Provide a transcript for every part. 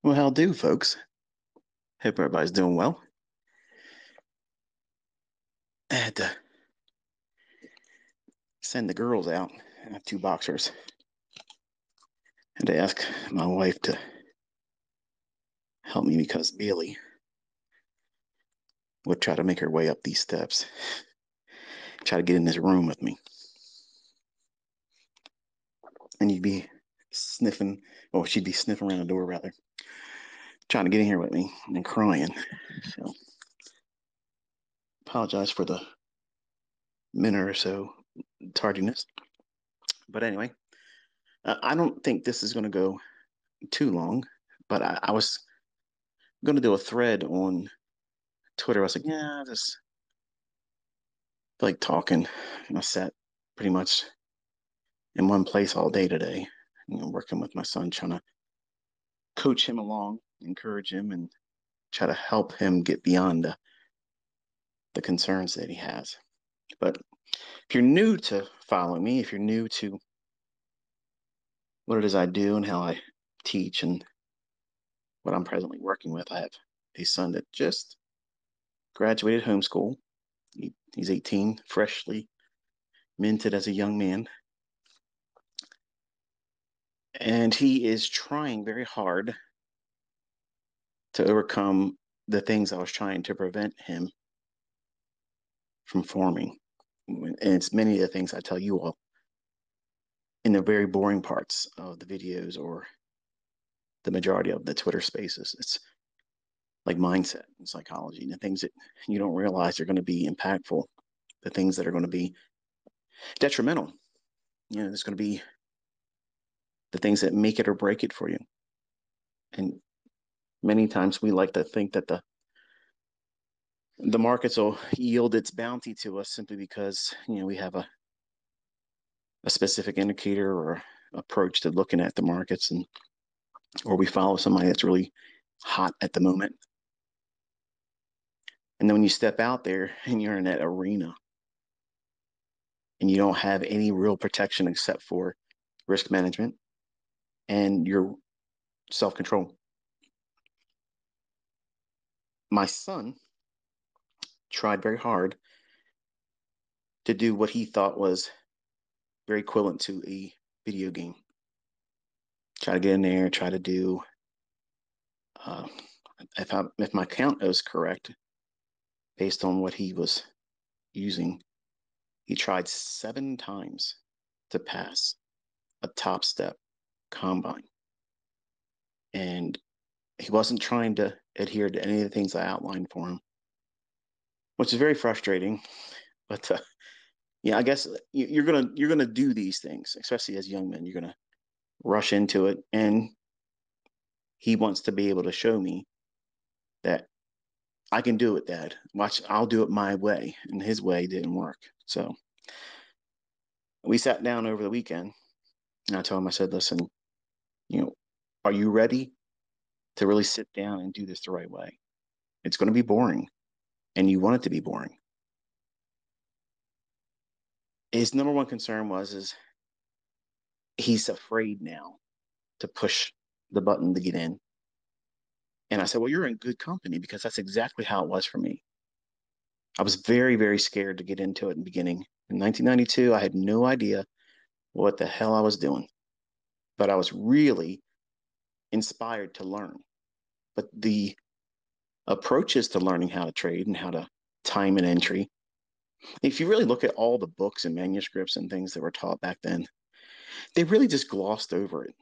Well, how do, folks? Hope everybody's doing well. I had to send the girls out. I have two boxers. I had to ask my wife to help me because Bailey would try to make her way up these steps, try to get in this room with me. And you'd be sniffing, or she'd be sniffing around the door, rather, trying to get in here with me and crying. So, apologize for the minute or so tardiness. But anyway, I don't think this is going to go too long, but I was going to do a thread on Twitter. I was like, yeah, I just like talking. I sat pretty much in one place all day today, working with my son, trying to coach him along, encourage him, and try to help him get beyond the concerns that he has. But if you're new to following me, if you're new to what it is I do and how I teach and what I'm presently working with, I have a son that just graduated homeschool. He's 18, freshly minted as a young man. And he is trying very hard to overcome the things I was trying to prevent him from forming. And it's many of the things I tell you all in the very boring parts of the videos or the majority of the Twitter spaces. It's like mindset and psychology and the things that you don't realize are going to be impactful, the things that are going to be detrimental. There's going to be the things that make it or break it for you. And many times we like to think that the markets will yield its bounty to us simply because we have a specific indicator or approach to looking at the markets, and or we follow somebody that's really hot at the moment. And then when you step out there and you're in that arena and you don't have any real protection except for risk management and your self-control. My son tried very hard to do what he thought was very equivalent to a video game. Try to get in there, try to do, uh, if my count is correct, based on what he was using, he tried 7 times to pass a top step combine. And he wasn't trying to adhere to any of the things I outlined for him, which is very frustrating. But yeah, I guess you're gonna do these things, especially as young men. You're gonna rush into it, and he wants to be able to show me that I can do it, Dad. Watch, I'll do it my way, and his way didn't work. So we sat down over the weekend, and I told him, I said, listen, you know, are you ready to really sit down and do this the right way? It's going to be boring, and you want it to be boring. His number one concern is he's afraid now to push the button to get in. And I said, well, you're in good company because that's exactly how it was for me. I was very, very scared to get into it in the beginning. In 1992, I had no idea what the hell I was doing, but I was really inspired to learn. But the approaches to learning how to trade and how to time an entry, if you really look at all the books and manuscripts and things that were taught back then, they really just glossed over it.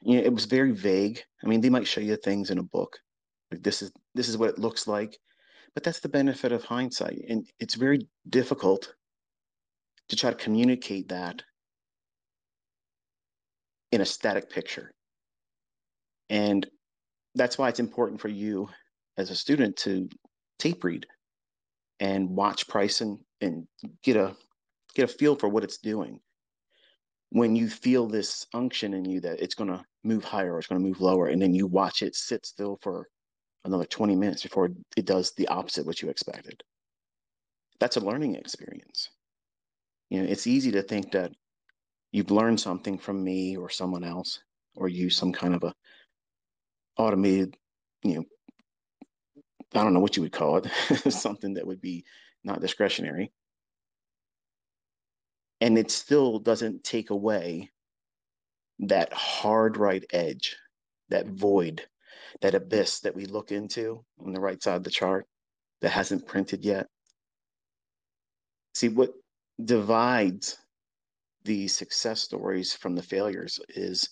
It was very vague. I mean, they might show you things in a book, like this is what it looks like, but that's the benefit of hindsight, and it's very difficult to try to communicate that in a static picture. And that's why it's important for you as a student to tape read and watch price and get a feel for what it's doing. When you feel this unction in you that it's going to move higher or it's going to move lower, and then you watch it sit still for another 20 minutes before it does the opposite what you expected. That's a learning experience. It's easy to think that you've learned something from me or someone else, or use some kind of automated, you know, I don't know what you would call it, something that would be not discretionary. And it still doesn't take away that hard right edge, that void, that abyss that we look into on the right side of the chart that hasn't printed yet. See, what divides the success stories from the failures is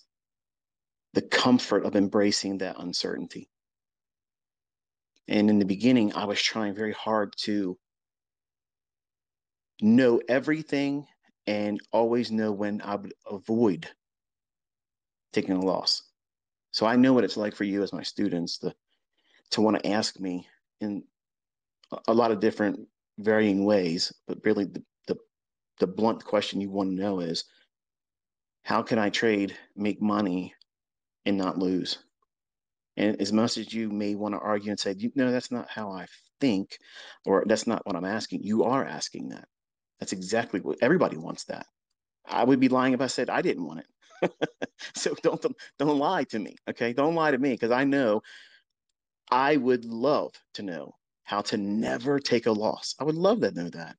the comfort of embracing that uncertainty. And in the beginning, I was trying very hard to know everything and always know when I would avoid taking a loss. So I know what it's like for you as my students to want to ask me in a lot of different varying ways, but really the blunt question you want to know is, how can I trade, make money, and not lose? And as much as you may want to argue and say, no, that's not how I think, or that's not what I'm asking, you are asking that. That's exactly what everybody wants that. I would be lying if I said I didn't want it. So don't lie to me, okay? Don't lie to me because I know I would love to know how to never take a loss. I would love to know that.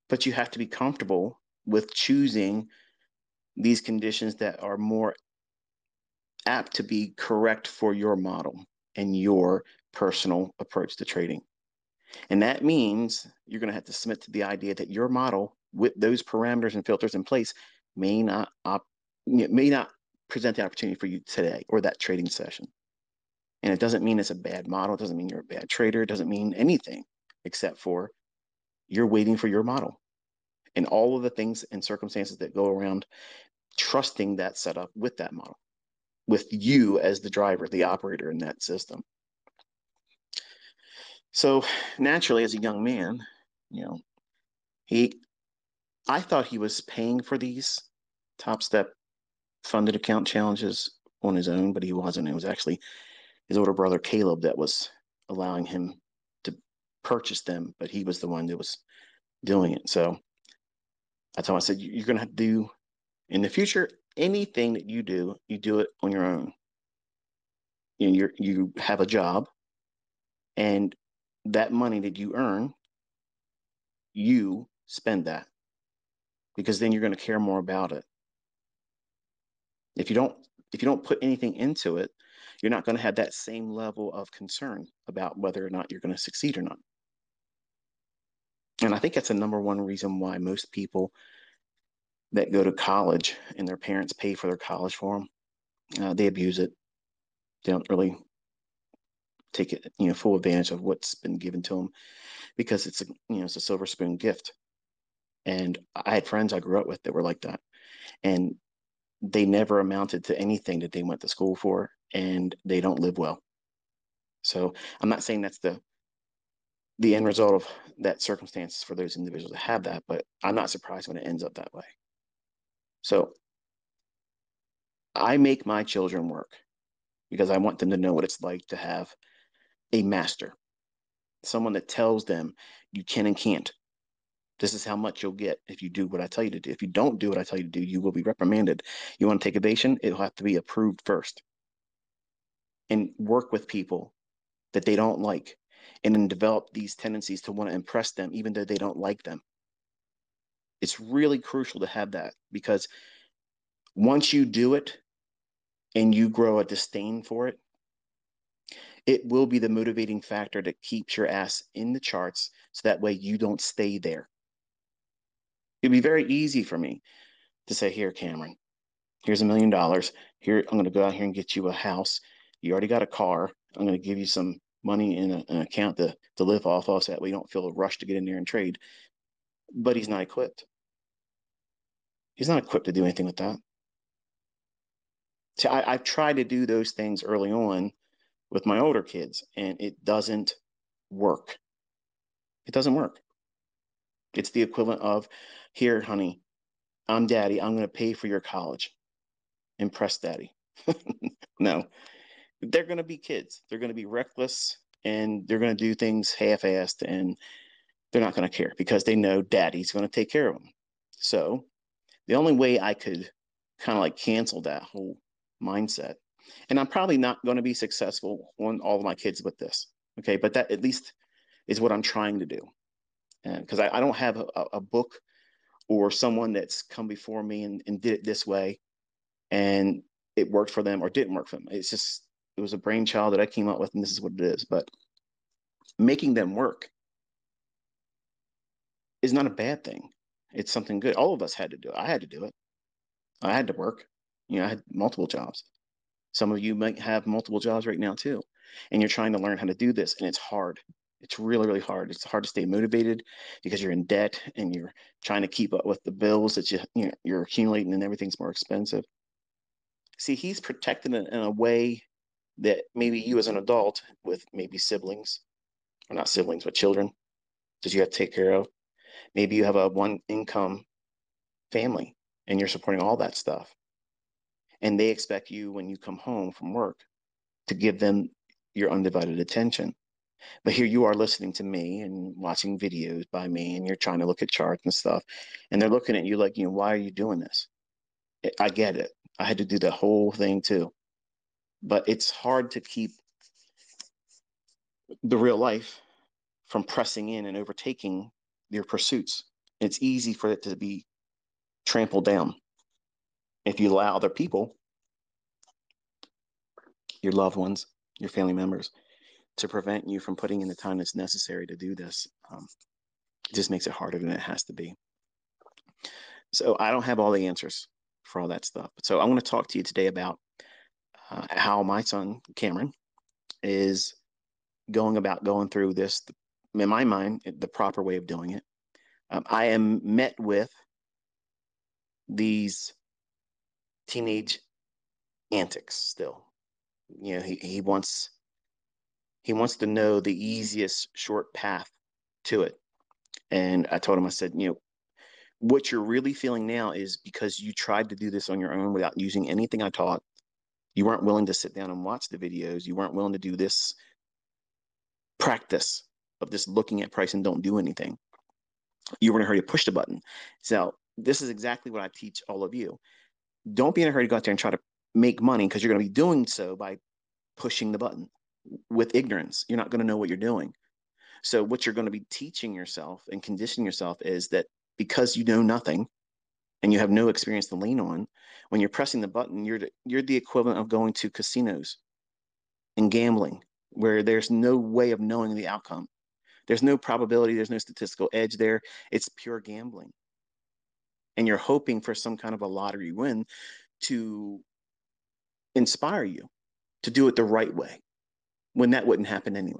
But you have to be comfortable with choosing these conditions that are more apt to be correct for your model and your personal approach to trading. And that means you're going to have to submit to the idea that your model, with those parameters and filters in place, may not present the opportunity for you today or that trading session. And it doesn't mean it's a bad model. It doesn't mean you're a bad trader. It doesn't mean anything except for you're waiting for your model and all of the things and circumstances that go around trusting that setup with that model, with you as the driver, the operator in that system. So naturally, as a young man, you know, he I thought he was paying for these Top Step funded account challenges on his own, but he wasn't. It was actually his older brother Caleb that was allowing him to purchase them, but he was the one that was doing it. So I told him, I said, you're going to have to do in the future anything that you do it on your own. You have a job, and that money that you earn, you spend that because then you're going to care more about it. If you don't put anything into it, you're not going to have that same level of concern about whether or not you're going to succeed or not. And I think that's the number one reason why most people that go to college and their parents pay for their college for them, they abuse it. They don't really take it, full advantage of what's been given to them because it's a silver spoon gift. And I had friends I grew up with that were like that, and they never amounted to anything that they went to school for, and they don't live well. So I'm not saying that's the end result of that circumstance for those individuals that have that, but I'm not surprised when it ends up that way. So I make my children work because I want them to know what it's like to have a master, someone that tells them you can and can't. This is how much you'll get if you do what I tell you to do. If you don't do what I tell you to do, you will be reprimanded. You want to take evasion, it'll have to be approved first. And work with people that they don't like and then develop these tendencies to want to impress them, even though they don't like them. It's really crucial to have that because once you do it and you grow a disdain for it, it will be the motivating factor that keeps your ass in the charts so that way you don't stay there. It'd be very easy for me to say, here, Cameron, here's $1 million. Here, I'm going to go out here and get you a house. You already got a car. I'm going to give you some money in an account to live off of so that we don't feel a rush to get in there and trade. But he's not equipped. He's not equipped to do anything with that. So I've tried to do those things early on with my older kids, and it doesn't work. It doesn't work. It's the equivalent of, here, honey, I'm daddy. I'm going to pay for your college. Impress daddy. No, they're going to be kids. They're going to be reckless and they're going to do things half-assed and they're not going to care because they know daddy's going to take care of them. So the only way I could kind of like cancel that whole mindset And I'm probably not going to be successful on all of my kids with this. Okay. But that at least is what I'm trying to do. Because I don't have a book or someone that's come before me and did it this way and it worked for them or didn't work for them. It was a brainchild that I came up with, and this is what it is. But making them work is not a bad thing. It's something good. All of us had to do it. I had to do it. I had to work. I had multiple jobs. Some of you might have multiple jobs right now too, and you're trying to learn how to do this, and it's hard. It's really, really hard. It's hard to stay motivated because you're in debt and you're trying to keep up with the bills that you're accumulating, and everything's more expensive. See, he's protected in a way that maybe you as an adult with maybe siblings, or not siblings, but children that you have to take care of. Maybe you have a one income family and you're supporting all that stuff. And they expect you when you come home from work to give them your undivided attention. But here you are listening to me and watching videos by me, and you're trying to look at charts and stuff. And they're looking at you like, why are you doing this? I get it. I had to do the whole thing too. But it's hard to keep the real life from pressing in and overtaking your pursuits. It's easy for it to be trampled down if you allow other people, your loved ones, your family members, to prevent you from putting in the time that's necessary to do this. It just makes it harder than it has to be. So I don't have all the answers for all that stuff. So I want to talk to you today about how my son, Cameron, is going through this, in my mind, the proper way of doing it. I am met with these teenage antics still. He wants to know the easiest short path to it. And I told him, I said, what you're really feeling now is because you tried to do this on your own without using anything I taught. You weren't willing to sit down and watch the videos. You weren't willing to do this practice of just looking at price and don't do anything. You were in a hurry to push the button. So this is exactly what I teach all of you. Don't be in a hurry to go out there and try to make money, because you're going to be doing so by pushing the button with ignorance. You're not going to know what you're doing. So what you're going to be teaching yourself and conditioning yourself is that because you know nothing and you have no experience to lean on, when you're pressing the button, you're the equivalent of going to casinos and gambling, where there's no way of knowing the outcome. There's no probability, there's no statistical edge there. It's pure gambling. And you're hoping for some kind of a lottery win to inspire you to do it the right way, when that wouldn't happen anyway.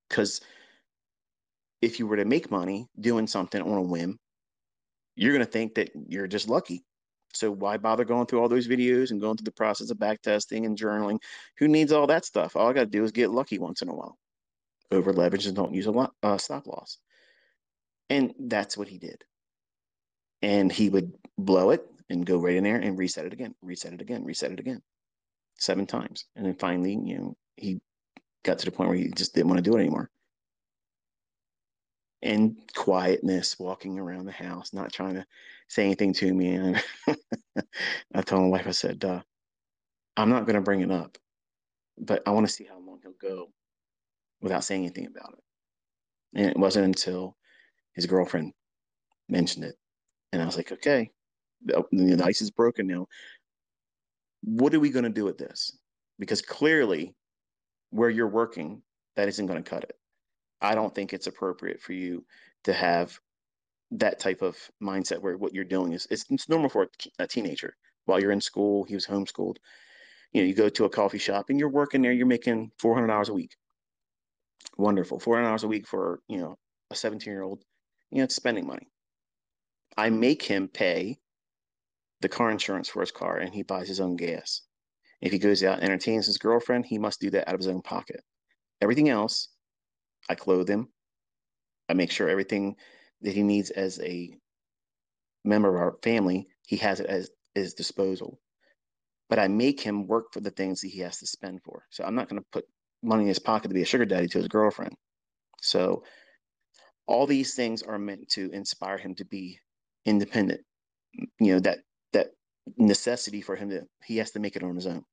Because if you were to make money doing something on a whim, you're going to think that you're just lucky. So why bother going through all those videos and going through the process of back testing and journaling? Who needs all that stuff? All I got to do is get lucky once in a while. Over leverage and don't use a stop loss. And that's what he did. And he would blow it and go right in there and reset it again, reset it again, reset it again, 7 times. And then finally, he got to the point where he just didn't want to do it anymore. And quietness, walking around the house, not trying to say anything to me. And I told my wife, I said, I'm not going to bring it up, but I want to see how long he'll go without saying anything about it. And it wasn't until his girlfriend mentioned it. And I was like, okay, the ice is broken now. What are we going to do with this? Because clearly, where you're working, that isn't going to cut it. I don't think it's appropriate for you to have that type of mindset where what you're doing is it's normal for a teenager. While you're in school, he was homeschooled. You go to a coffee shop and you're working there, you're making $400 a week. Wonderful. $400 a week for, a 17-year-old, it's spending money. I make him pay the car insurance for his car and he buys his own gas. If he goes out and entertains his girlfriend, he must do that out of his own pocket. Everything else, I clothe him. I make sure everything that he needs as a member of our family, he has it at his disposal. But I make him work for the things that he has to spend for. So I'm not going to put money in his pocket to be a sugar daddy to his girlfriend. So all these things are meant to inspire him to be independent. That necessity for him he has to make it on his own.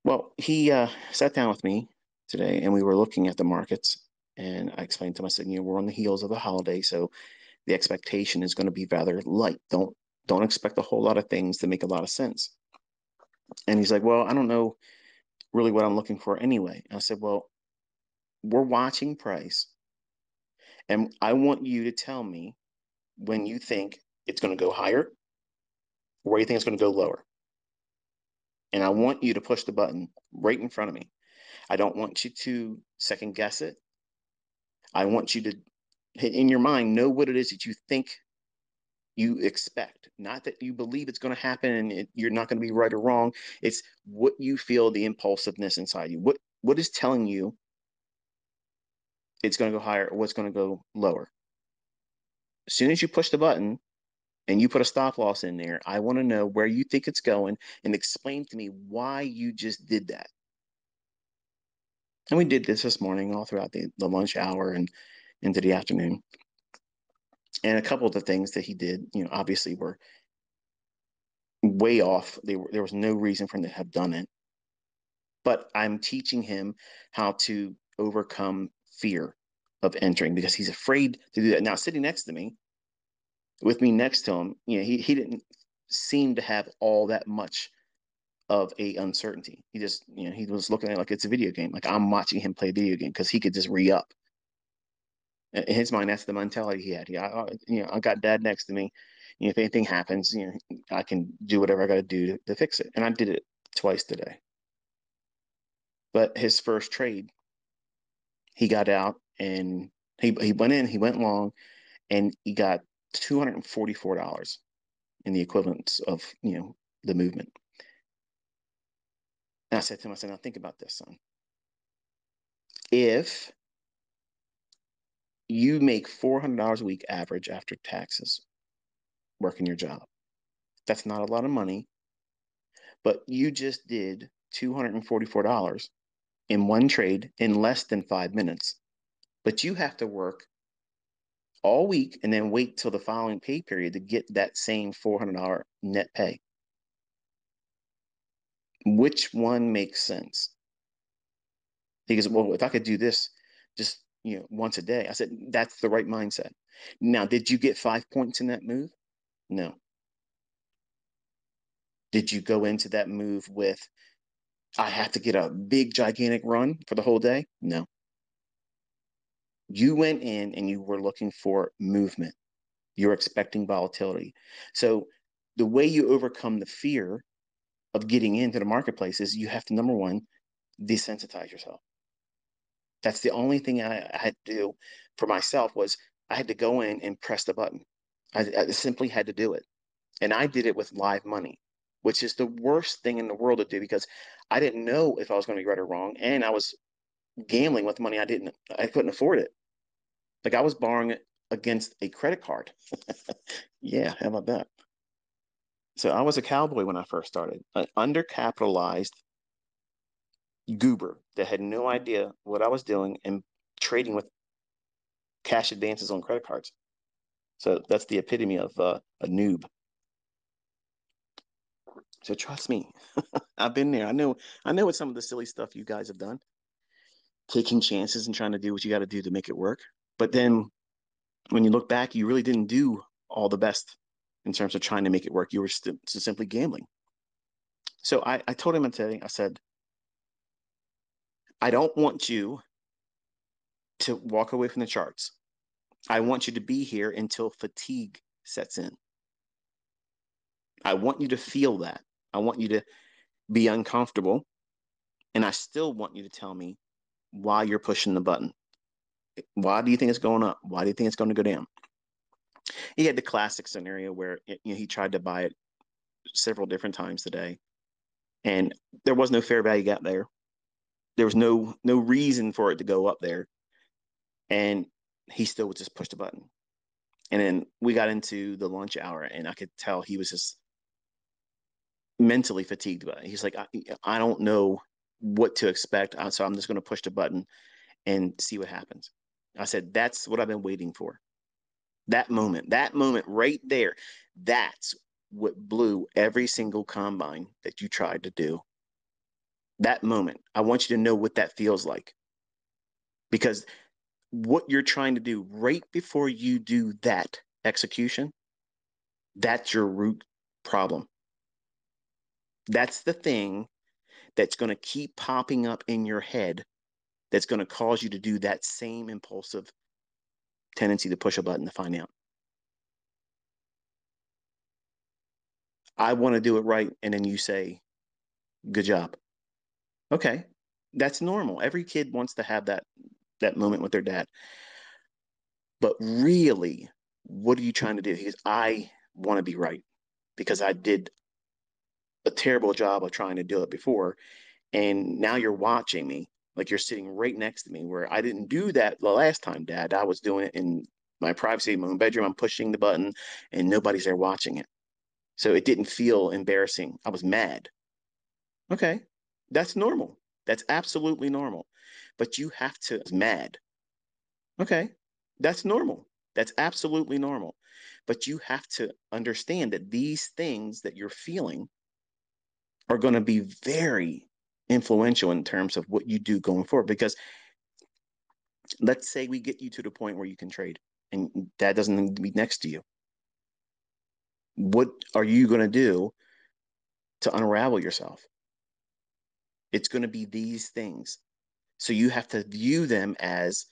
Well, he sat down with me today and we were looking at the markets. And I explained to him, I said, we're on the heels of the holiday, so the expectation is going to be rather light. Don't expect a whole lot of things that make a lot of sense. And he's like, well, I don't know really what I'm looking for anyway. And I said, well, we're watching price, and I want you to tell me when you think it's going to go higher, where you think it's going to go lower. And I want you to push the button right in front of me. I don't want you to second guess it. I want you to, in your mind, know what it is that you think you expect, not that you believe it's going to happen and you're not going to be right or wrong. It's what you feel, the impulsiveness inside you. What is telling you it's going to go higher or what's going to go lower? As soon as you push the button and you put a stop loss in there, I want to know where you think it's going and explain to me why you just did that. And we did this morning all throughout the lunch hour and into the afternoon. And a couple of the things that he did, obviously were way off. There was no reason for him to have done it. But I'm teaching him how to overcome fear of entering because he's afraid to do that. Now, sitting next to me, with me next to him, he didn't seem to have all that much of a uncertainty. He just, he was looking at it like it's a video game. Like I'm watching him play a video game because he could just re-up. In his mind, that's the mentality he had. I got dad next to me. If anything happens, I can do whatever I got to do to fix it. And I did it twice today. But his first trade, he got out and he went in, he went long, and he got $244 in the equivalence of, the movement. And I said to him, I said, now think about this, son. If you make $400 a week average after taxes working your job, that's not a lot of money, but you just did $244 in one trade in less than 5 minutes. But you have to work all week and then wait till the following pay period to get that same $400 net pay. Which one makes sense? He goes, well, if I could do this just, once a day, I said, that's the right mindset. Now, did you get 5 points in that move? No. Did you go into that move with, I have to get a big, gigantic run for the whole day? No. You went in and you were looking for movement. You're expecting volatility. So the way you overcome the fear of getting into the marketplace is you have to, number one, desensitize yourself. That's the only thing I had to do for myself was I had to go in and press the button. I simply had to do it. And I did it with live money, which is the worst thing in the world to do because I didn't know if I was going to be right or wrong. And I was gambling with money I couldn't afford it. Like I was borrowing it against a credit card. Yeah, how about that? So I was a cowboy when I first started, an undercapitalized goober that had no idea what I was doing and trading with cash advances on credit cards. So that's the epitome of a noob. So trust me, I've been there. I know what some of the silly stuff you guys have done, taking chances and trying to do what you got to do to make it work. But then when you look back, you really didn't do all the best in terms of trying to make it work. You were simply gambling. So I told him today, I said, I don't want you to walk away from the charts. I want you to be here until fatigue sets in. I want you to feel that. I want you to be uncomfortable. And I still want you to tell me why you're pushing the button. Why do you think it's going up? Why do you think it's going to go down? He had the classic scenario where he tried to buy it several different times today, and there was no fair value gap there. There was no reason for it to go up there, and he still would just push the button. And then we got into the lunch hour, and I could tell he was just mentally fatigued by it. He's like, I don't know what to expect, so I'm just going to push the button and see what happens. I said, that's what I've been waiting for. That moment right there, that's what blew every single combine that you tried to do. That moment, I want you to know what that feels like, because what you're trying to do right before you do that execution, that's your root problem. That's the thing that's going to keep popping up in your head, that's going to cause you to do that same impulsive tendency to push a button to find out. I want to do it right. And then you say, good job. Okay. That's normal. Every kid wants to have that moment with their dad. But really, what are you trying to do? He goes, I want to be right because I did a terrible job of trying to do it before. And now you're watching me, like you're sitting right next to me, where I didn't do that the last time, Dad. I was doing it in my privacy, in my own bedroom. I'm pushing the button and nobody's there watching it. So it didn't feel embarrassing. I was mad. Okay. That's normal. That's absolutely normal. But you have to mad. Okay. That's normal. That's absolutely normal. But you have to understand that these things that you're feeling are going to be very influential in terms of what you do going forward. Because let's say we get you to the point where you can trade and dad doesn't need to be next to you. What are you going to do to unravel yourself? It's going to be these things. So you have to view them as,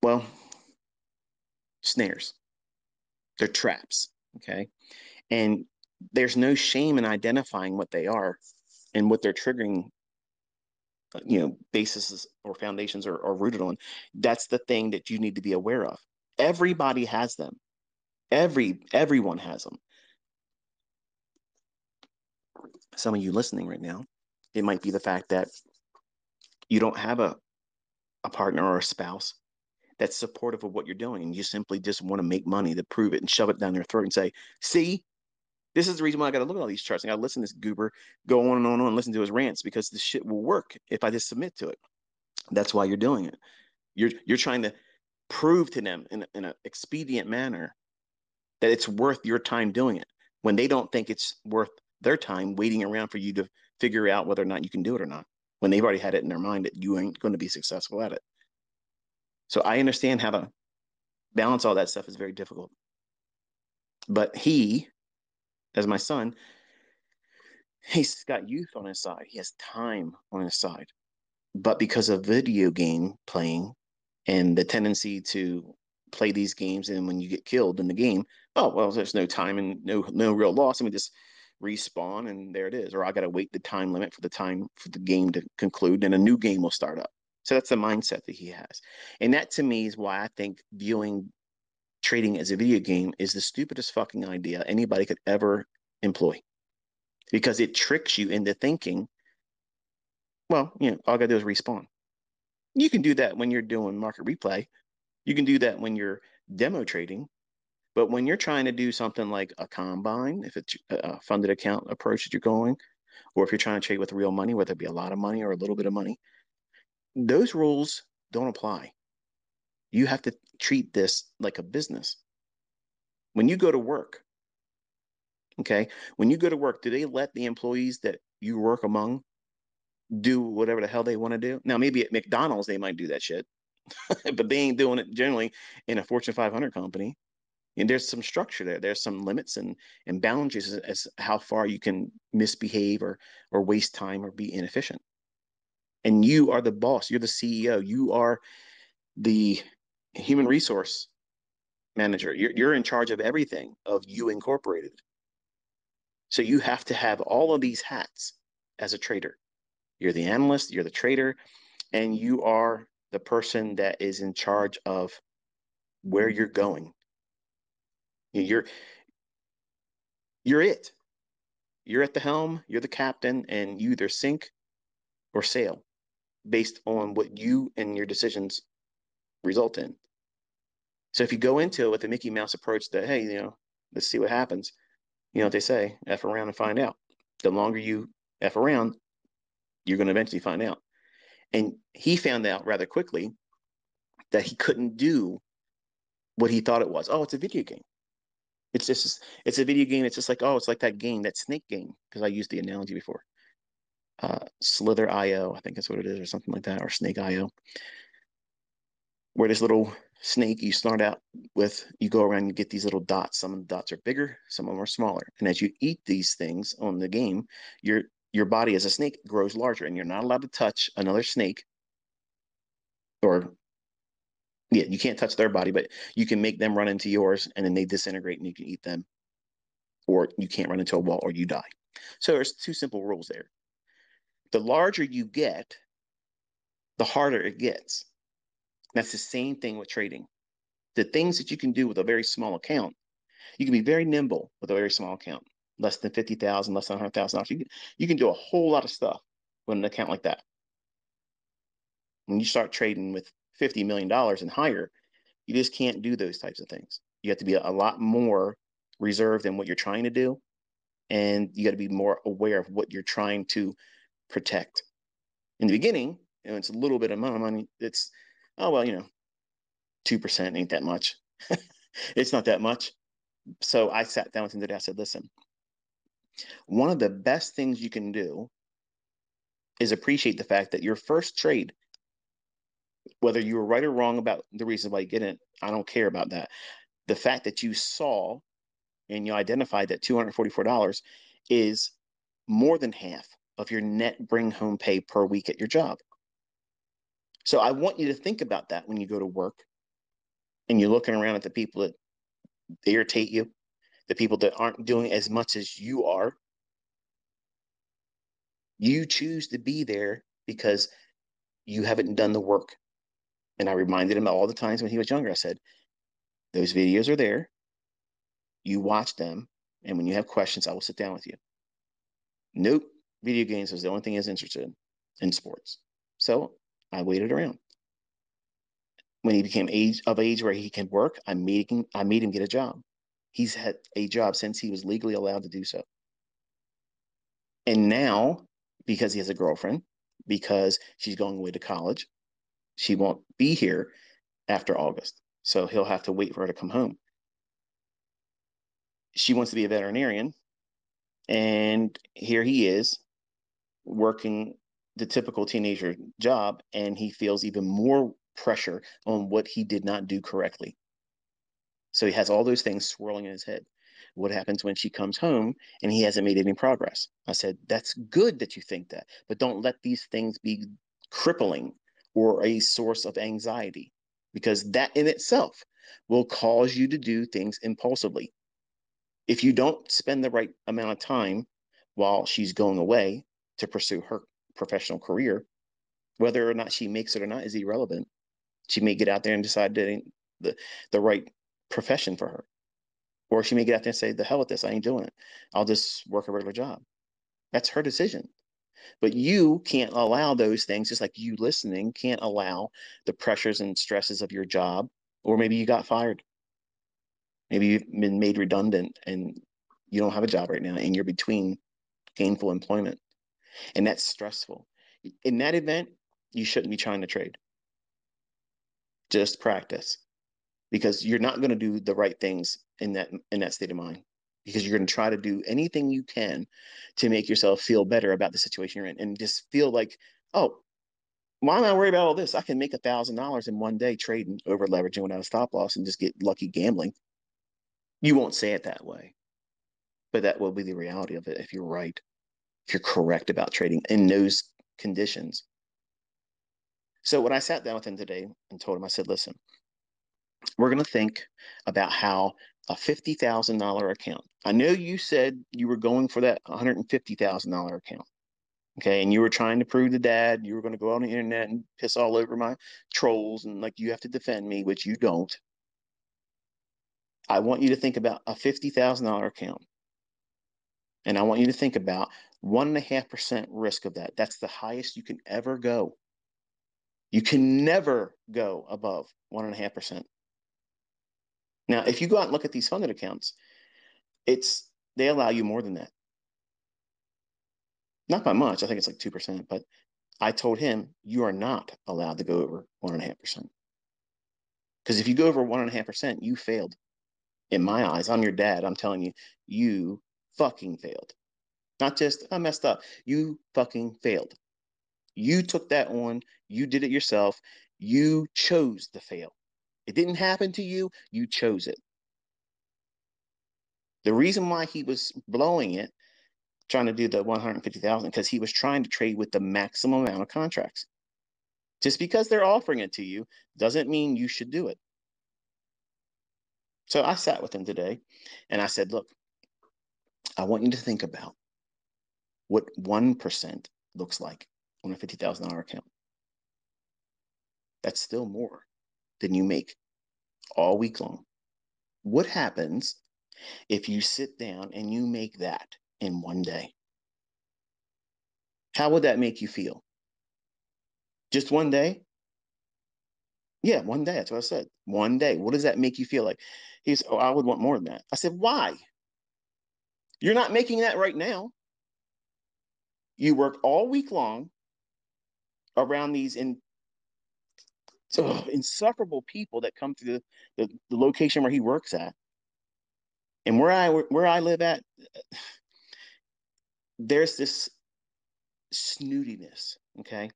well, snares. They're traps. Okay. And there's no shame in identifying what they are and what they're triggering, bases or foundations are rooted on. That's the thing that you need to be aware of. Everybody has them. Everyone has them. Some of you listening right now, it might be the fact that you don't have a partner or a spouse that's supportive of what you're doing, and you simply just want to make money to prove it and shove it down their throat and say, see, this is the reason why I got to look at all these charts. I got to listen to this goober go on and on and on, listen to his rants, because this shit will work if I just submit to it. That's why you're doing it. You're trying to prove to them in an expedient manner that it's worth your time doing it, when they don't think it's worth their time waiting around for you to figure out whether or not you can do it or not, when they've already had it in their mind that you ain't going to be successful at it. So I understand how to balance all that stuff is very difficult. But he, as my son, he's got youth on his side. He has time on his side. But because of video game playing and the tendency to play these games, and when you get killed in the game, oh well, there's no time and no real loss. I mean, just respawn and there it is. Or I got to wait the time limit for the game to conclude, and a new game will start up. So that's the mindset that he has, and that to me is why I think viewing trading as a video game is the stupidest fucking idea anybody could ever employ, because it tricks you into thinking, well, all I got to do is respawn. You can do that when you're doing market replay. You can do that when you're demo trading. But when you're trying to do something like a combine, if it's a funded account approach that you're going, or if you're trying to trade with real money, whether it be a lot of money or a little bit of money, those rules don't apply. You have to treat this like a business. When you go to work, okay, when you go to work, do they let the employees that you work among do whatever the hell they want to do? Now, maybe at McDonald's, they might do that shit, but they ain't doing it generally in a Fortune 500 company. And there's some structure there. There's some limits and boundaries as how far you can misbehave or waste time or be inefficient. And you are the boss. You're the CEO. You are the human resource manager. You're in charge of everything of you incorporated. So you have to have all of these hats as a trader. You're the analyst, you're the trader, and you are the person that is in charge of where you're going. You're you're it. You're at the helm, you're the captain, and you either sink or sail based on what you and your decisions result in. So if you go into it with a Mickey Mouse approach that, hey, let's see what happens, what they say, F around and find out. The longer you F around, you're going to eventually find out. And he found out rather quickly that he couldn't do what he thought it was. Oh, it's a video game. It's a video game. It's just like, oh, it's like that game, that snake game, because I used the analogy before. Slither IO, I think that's what it is, or something like that, or Snake IO, where this little snake you start out with, you go around, you get these little dots. Some of the dots are bigger, some of them are smaller. And as you eat these things on the game, your body as a snake grows larger, and you're not allowed to touch another snake, or yeah, you can't touch their body, but you can make them run into yours, and then they disintegrate, and you can eat them, or you can't run into a wall, or you die. So there's two simple rules there. The larger you get, the harder it gets. That's the same thing with trading. The things that you can do with a very small account, you can be very nimble with a very small account, less than 50,000, less than $100,000. You can do a whole lot of stuff with an account like that. When you start trading with $50 million and higher, you just can't do those types of things. You have to be a lot more reserved in what you're trying to do, and you got to be more aware of what you're trying to protect. In the beginning, it's a little bit of money. It's, oh, well, 2% ain't that much. It's not that much. So I sat down with him today. I said, listen, one of the best things you can do is appreciate the fact that your first trade, whether you were right or wrong about the reason why you didn't, I don't care about that. The fact that you saw and you identified that $244 is more than half of your net bring home pay per week at your job. So I want you to think about that when you go to work and you're looking around at the people that irritate you, the people that aren't doing as much as you are. You choose to be there because you haven't done the work. And I reminded him all the times when he was younger. I said, those videos are there. You watch them. And when you have questions, I will sit down with you. Nope. Video games was the only thing he was interested in sports. So I waited around. When he became of age where he can work, I made him get a job. He's had a job since he was legally allowed to do so. And now, because he has a girlfriend, because she's going away to college, she won't be here after August. So he'll have to wait for her to come home. She wants to be a veterinarian. And here he is working the typical teenager job. And he feels even more pressure on what he did not do correctly. So he has all those things swirling in his head. What happens when she comes home and he hasn't made any progress? I said, that's good that you think that, but don't let these things be crippling or a source of anxiety, because that in itself will cause you to do things impulsively. If you don't spend the right amount of time while she's going away to pursue her professional career, whether or not she makes it or not is irrelevant. She may get out there and decide that ain't the right profession for her. Or she may get out there and say, the hell with this, I ain't doing it. I'll just work a regular job. That's her decision. But you can't allow those things, just like you listening can't allow the pressures and stresses of your job. Or maybe you got fired. Maybe you've been made redundant and you don't have a job right now and you're between gainful employment. And that's stressful. In that event, you shouldn't be trying to trade. Just practice, because you're not going to do the right things in that state of mind, because you're going to try to do anything you can to make yourself feel better about the situation you're in and just feel like, oh, why am I worried about all this? I can make $1,000 in one day trading, over leveraging without a stop loss, and just get lucky gambling. You won't say it that way, but that will be the reality of it if you're right, if you're correct about trading in those conditions. So when I sat down with him today and told him, I said, listen, we're going to think about how a $50,000 account. I know you said you were going for that $150,000 account. Okay. And you were trying to prove to dad you were going to go on the internet and piss all over my trolls and like you have to defend me, which you don't. I want you to think about a $50,000 account. And I want you to think about 1.5% risk of that. That's the highest you can ever go. You can never go above 1.5%. Now, if you go out and look at these funded accounts, they allow you more than that. Not by much. I think it's like 2%, but I told him you are not allowed to go over 1.5%. Because if you go over 1.5%, you failed. In my eyes, I'm your dad. I'm telling you, you fucking failed. Not just, I messed up. You fucking failed. You took that on. You did it yourself. You chose to fail. It didn't happen to you. You chose it. The reason why he was blowing it, trying to do the 150,000, because he was trying to trade with the maximum amount of contracts. Just because they're offering it to you doesn't mean you should do it. So I sat with him today and I said, look, I want you to think about what 1% looks like on a $50,000 account. That's still more than you make all week long. What happens if you sit down and you make that in one day? How would that make you feel? Just one day? Yeah, one day. That's what I said. One day. What does that make you feel like? He's, oh, I would want more than that. I said, why? You're not making that right now. You work all week long around these insufferable people that come to the location where he works at. And where I live at, there's this snootiness, okay?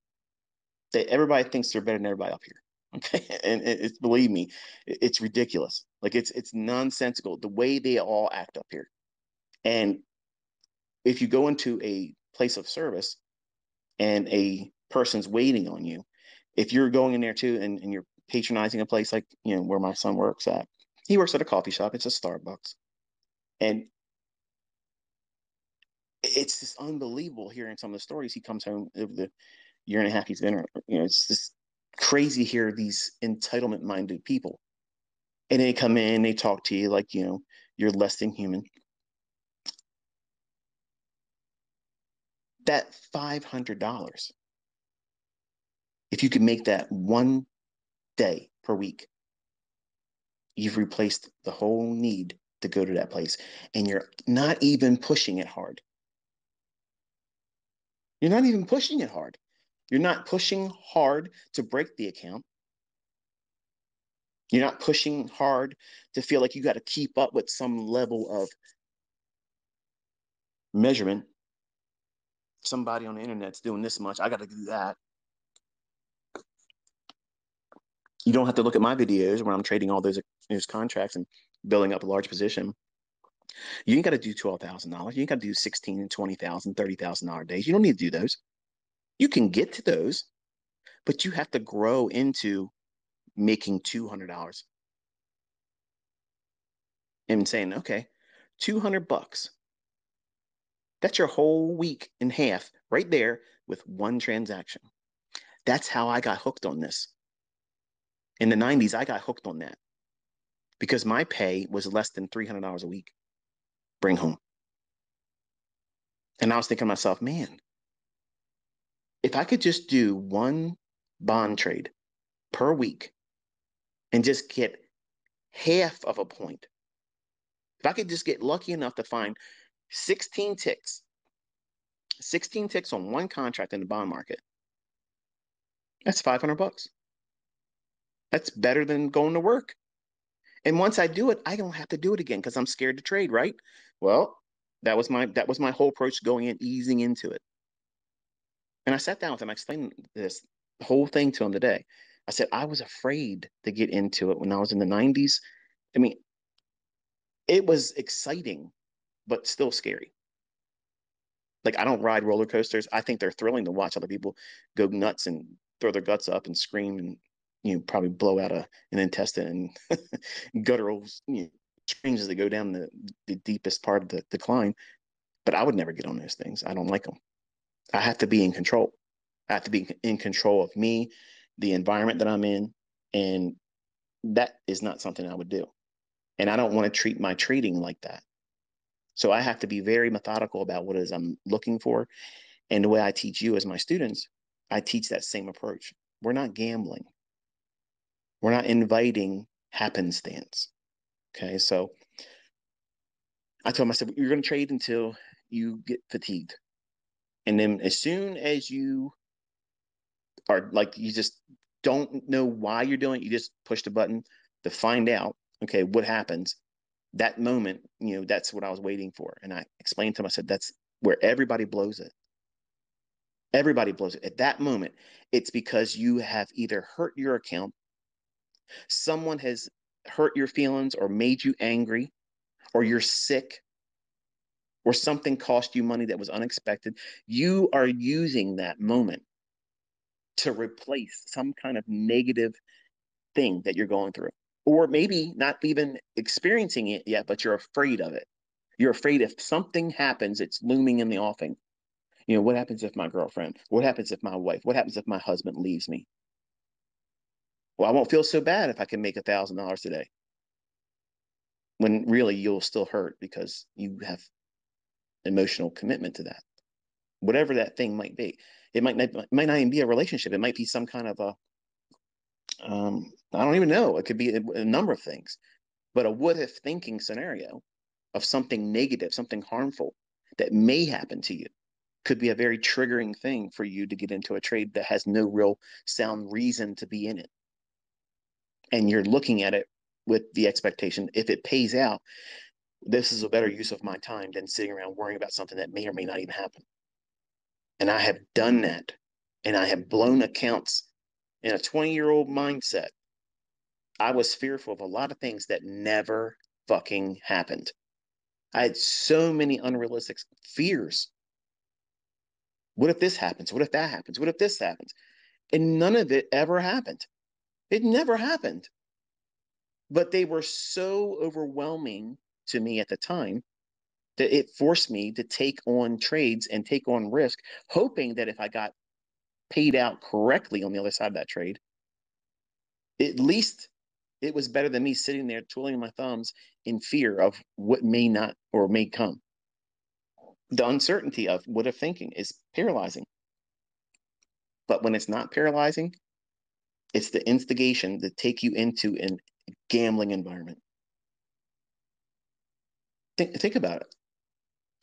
That everybody thinks they're better than everybody up here. Okay. And it's, believe me, it's ridiculous. Like it's nonsensical the way they all act up here. And if you go into a place of service and a person's waiting on you, if you're going in there too and you're patronizing a place like, you know, where my son works at, he works at a coffee shop, it's a Starbucks. And it's just unbelievable hearing some of the stories. He comes home over the year and a half he's been, you know, it's just crazy here, these entitlement minded people. And they come in, they talk to you like, you know, you're less than human. That $500, if you could make that one day per week, you've replaced the whole need to go to that place. And you're not even pushing it hard. You're not even pushing it hard. You're not pushing hard to break the account. You're not pushing hard to feel like you got to keep up with some level of measurement. Somebody on the internet's doing this much. I got to do that. You don't have to look at my videos where I'm trading all those contracts and building up a large position. You ain't got to do $12,000. You ain't got to do 16 and 20,000, $30,000 days. You don't need to do those. You can get to those, but you have to grow into making $200 and saying, okay, $200. That's your whole week and half right there with one transaction. That's how I got hooked on this. In the 90s, I got hooked on that because my pay was less than $300 a week. Bring home. And I was thinking to myself, man, if I could just do one bond trade per week and just get half of a point, if I could just get lucky enough to find 16 ticks, 16 ticks on one contract in the bond market, that's $500. That's better than going to work. And once I do it, I don't have to do it again because I'm scared to trade, right? Well, that was my whole approach going in, easing into it. And I sat down with him, I explained this whole thing to him today. I said, I was afraid to get into it when I was in the 90s. I mean, it was exciting, but still scary. Like, I don't ride roller coasters. I think they're thrilling to watch other people go nuts and throw their guts up and scream and, you know, probably blow out an intestine and guttural, you know, screams as they go down the deepest part of the decline. But I would never get on those things. I don't like them. I have to be in control. I have to be in control of me, the environment that I'm in, and that is not something I would do. And I don't want to treat my trading like that. So I have to be very methodical about what it is I'm looking for. And the way I teach you as my students, I teach that same approach. We're not gambling. We're not inviting happenstance. Okay. So I told him, I said, you're going to trade until you get fatigued. And then as soon as you are like, you just don't know why you're doing it, you just push the button to find out, okay, what happens. That moment, that's what I was waiting for. And I explained to him, I said, that's where everybody blows it. Everybody blows it. At that moment, it's because you have either hurt your account, someone has hurt your feelings or made you angry, or you're sick, or something cost you money that was unexpected. You are using that moment to replace some kind of negative thing that you're going through. Or maybe not even experiencing it yet, but you're afraid of it. You're afraid if something happens, it's looming in the offing. What happens if my girlfriend? What happens if my wife? What happens if my husband leaves me? Well, I won't feel so bad if I can make $1,000 today. When really you'll still hurt because you have emotional commitment to that. Whatever that thing might be. It might not even be a relationship. It might be some kind of I don't even know. It could be a number of things. But a what if thinking scenario of something negative, something harmful that may happen to you could be a very triggering thing for you to get into a trade that has no real sound reason to be in it. And you're looking at it with the expectation, if it pays out, this is a better use of my time than sitting around worrying about something that may or may not even happen. And I have done that. And I have blown accounts in a 20-year-old mindset. I was fearful of a lot of things that never fucking happened. I had so many unrealistic fears. What if this happens? What if that happens? What if this happens? And none of it ever happened. It never happened. But they were so overwhelming to me at the time that it forced me to take on trades and take on risk, hoping that if I got paid out correctly on the other side of that trade, at least it was better than me sitting there twiddling my thumbs in fear of what may not or may come. The uncertainty of what if thinking is paralyzing. But when it's not paralyzing, it's the instigation to take you into a gambling environment. Think about it.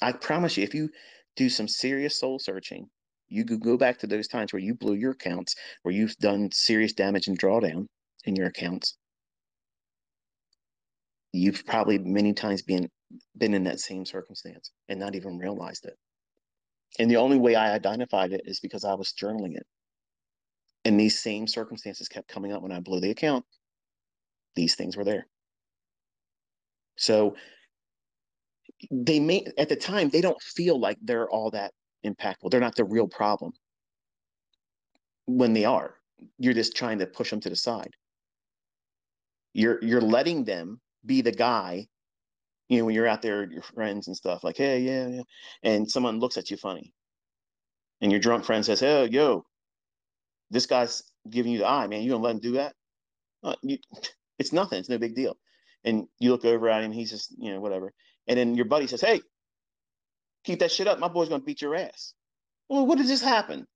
I promise you, if you do some serious soul searching, you could go back to those times where you blew your accounts, where you've done serious damage and drawdown in your accounts. You've probably many times been in that same circumstance and not even realized it. And the only way I identified it is because I was journaling it. And these same circumstances kept coming up when I blew the account. These things were there. So they may, at the time, they don't feel like they're all that impactful. They're not the real problem. When they are, you're just trying to push them to the side. You're letting them be the guy, when you're out there, your friends and stuff, like, hey, yeah, yeah. And someone looks at you funny. And your drunk friend says, hey, yo, this guy's giving you the eye, man. You gonna let him do that? It's nothing. It's no big deal. And you look over at him, he's just, whatever. And then your buddy says, hey, keep that shit up. My boy's gonna beat your ass. Well, what did this happen?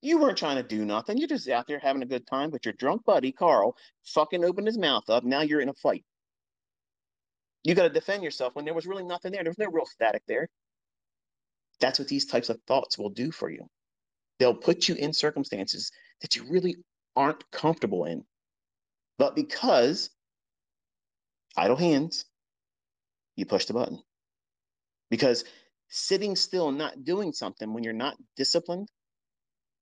You weren't trying to do nothing. You're just out there having a good time, but your drunk buddy, Carl, fucking opened his mouth up. Now you're in a fight. You got to defend yourself when there was really nothing there. There's no real static there. That's what these types of thoughts will do for you. They'll put you in circumstances that you really aren't comfortable in. But because idle hands, you push the button. Because sitting still and not doing something when you're not disciplined,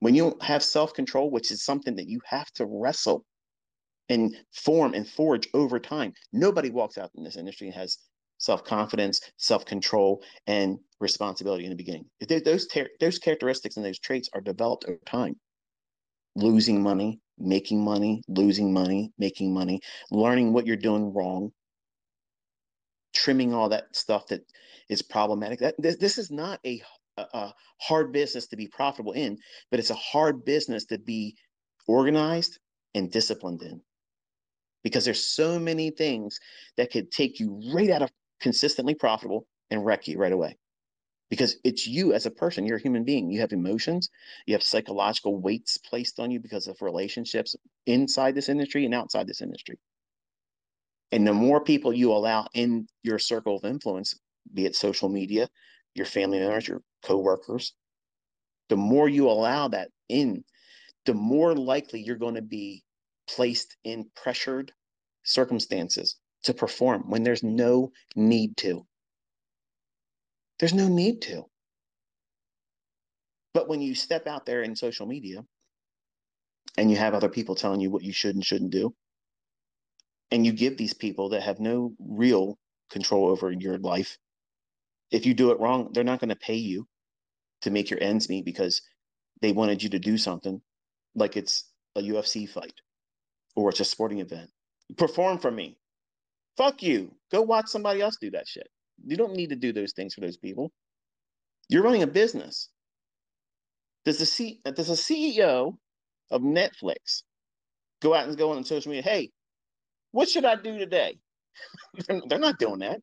when you don't have self-control, which is something that you have to wrestle and form and forge over time. Nobody walks out in this industry and has self-confidence, self-control, and responsibility in the beginning. Those characteristics and those traits are developed over time. Losing money, making money, losing money, making money, learning what you're doing wrong, trimming all that stuff that is problematic. This is not a hard business to be profitable in, but it's a hard business to be organized and disciplined in. Because there's so many things that could take you right out of consistently profitable and wreck you right away. Because it's you as a person. You're a human being. You have emotions. You have psychological weights placed on you because of relationships inside this industry and outside this industry. And the more people you allow in your circle of influence, be it social media, your family members, your coworkers, the more you allow that in, the more likely you're going to be placed in pressured circumstances to perform when there's no need to. There's no need to. But when you step out there in social media and you have other people telling you what you should and shouldn't do, and you give these people that have no real control over your life, if you do it wrong, they're not going to pay you to make your ends meet because they wanted you to do something like it's a UFC fight or it's a sporting event. Perform for me. Fuck you. Go watch somebody else do that shit. You don't need to do those things for those people. You're running a business. Does the CEO of Netflix go out and go on social media? Hey, what should I do today? They're not doing that.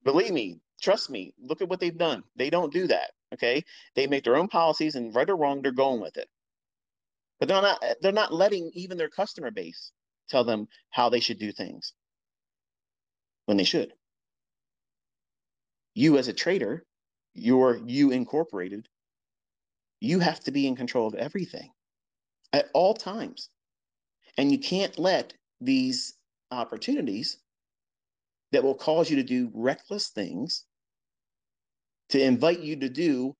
Believe me, trust me. Look at what they've done. They don't do that. Okay, they make their own policies, and right or wrong, they're going with it. But they're not letting even their customer base tell them how they should do things when they should. You as a trader, you incorporated, you have to be in control of everything at all times. And you can't let these opportunities that will cause you to do reckless things, to invite you to do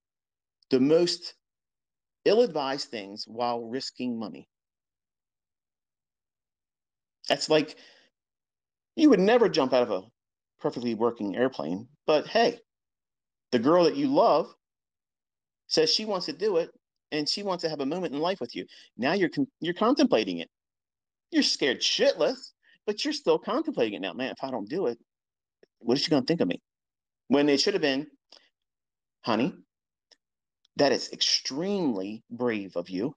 the most ill-advised things while risking money. That's like you would never jump out of a perfectly working airplane, but hey, the girl that you love says she wants to do it and she wants to have a moment in life with you. Now you're contemplating it. You're scared shitless, but you're still contemplating it now. Man, if I don't do it, what is she going to think of me? When it should have been, honey, that is extremely brave of you.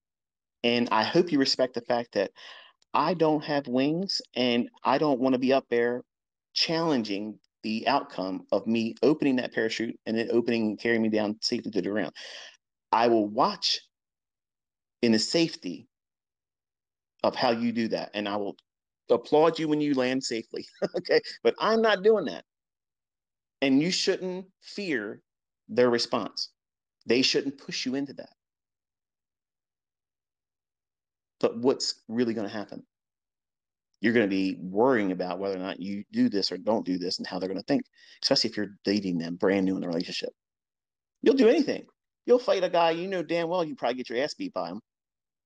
And I hope you respect the fact that I don't have wings and I don't want to be up there challenging the outcome of me opening that parachute and then opening and carrying me down safely to the ground. I will watch in the safety of how you do that. And I will applaud you when you land safely. Okay. But I'm not doing that. And you shouldn't fear their response. They shouldn't push you into that. But what's really going to happen? You're going to be worrying about whether or not you do this or don't do this and how they're going to think, especially if you're dating them brand new in the relationship. You'll do anything. You'll fight a guy you know damn well you probably get your ass beat by him,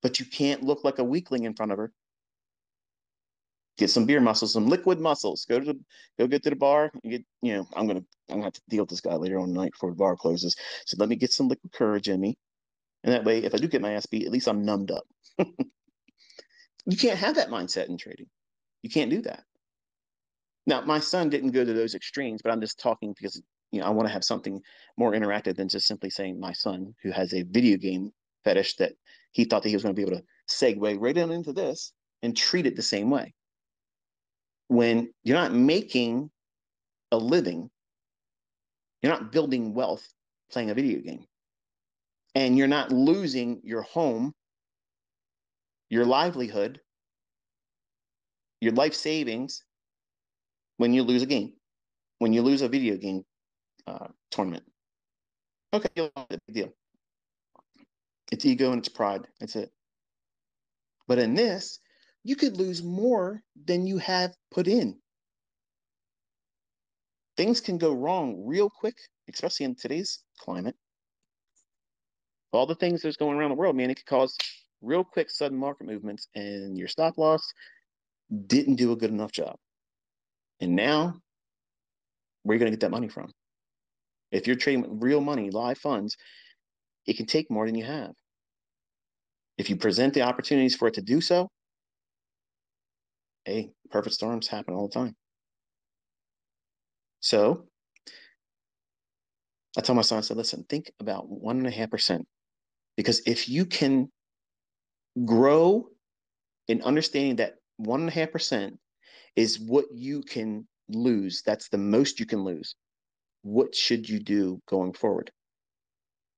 but you can't look like a weakling in front of her. Get some beer muscles, some liquid muscles. Go get to the bar. And I'm gonna have to deal with this guy later on tonight before the bar closes. So let me get some liquid courage in me, and that way, if I do get my ass beat, at least I'm numbed up. You can't have that mindset in trading. You can't do that. Now, my son didn't go to those extremes, but I'm just talking because I want to have something more interactive than just simply saying my son, who has a video game fetish, that he thought that he was going to be able to segue right on into this and treat it the same way. When you're not making a living, you're not building wealth playing a video game, and you're not losing your home, your livelihood, your life savings when you lose a game, when you lose a video game tournament. Okay, big deal. It's ego and it's pride. That's it. But in this, you could lose more than you have put in. Things can go wrong real quick, especially in today's climate. All the things that's going around the world, man, it could cause real quick, sudden market movements, and your stop loss didn't do a good enough job. And now, where are you going to get that money from? If you're trading with real money, live funds, it can take more than you have. If you present the opportunities for it to do so, hey, perfect storms happen all the time. So I told my son, I said, listen, think about 1.5%. Because if you can grow in understanding that 1.5% is what you can lose, that's the most you can lose. What should you do going forward?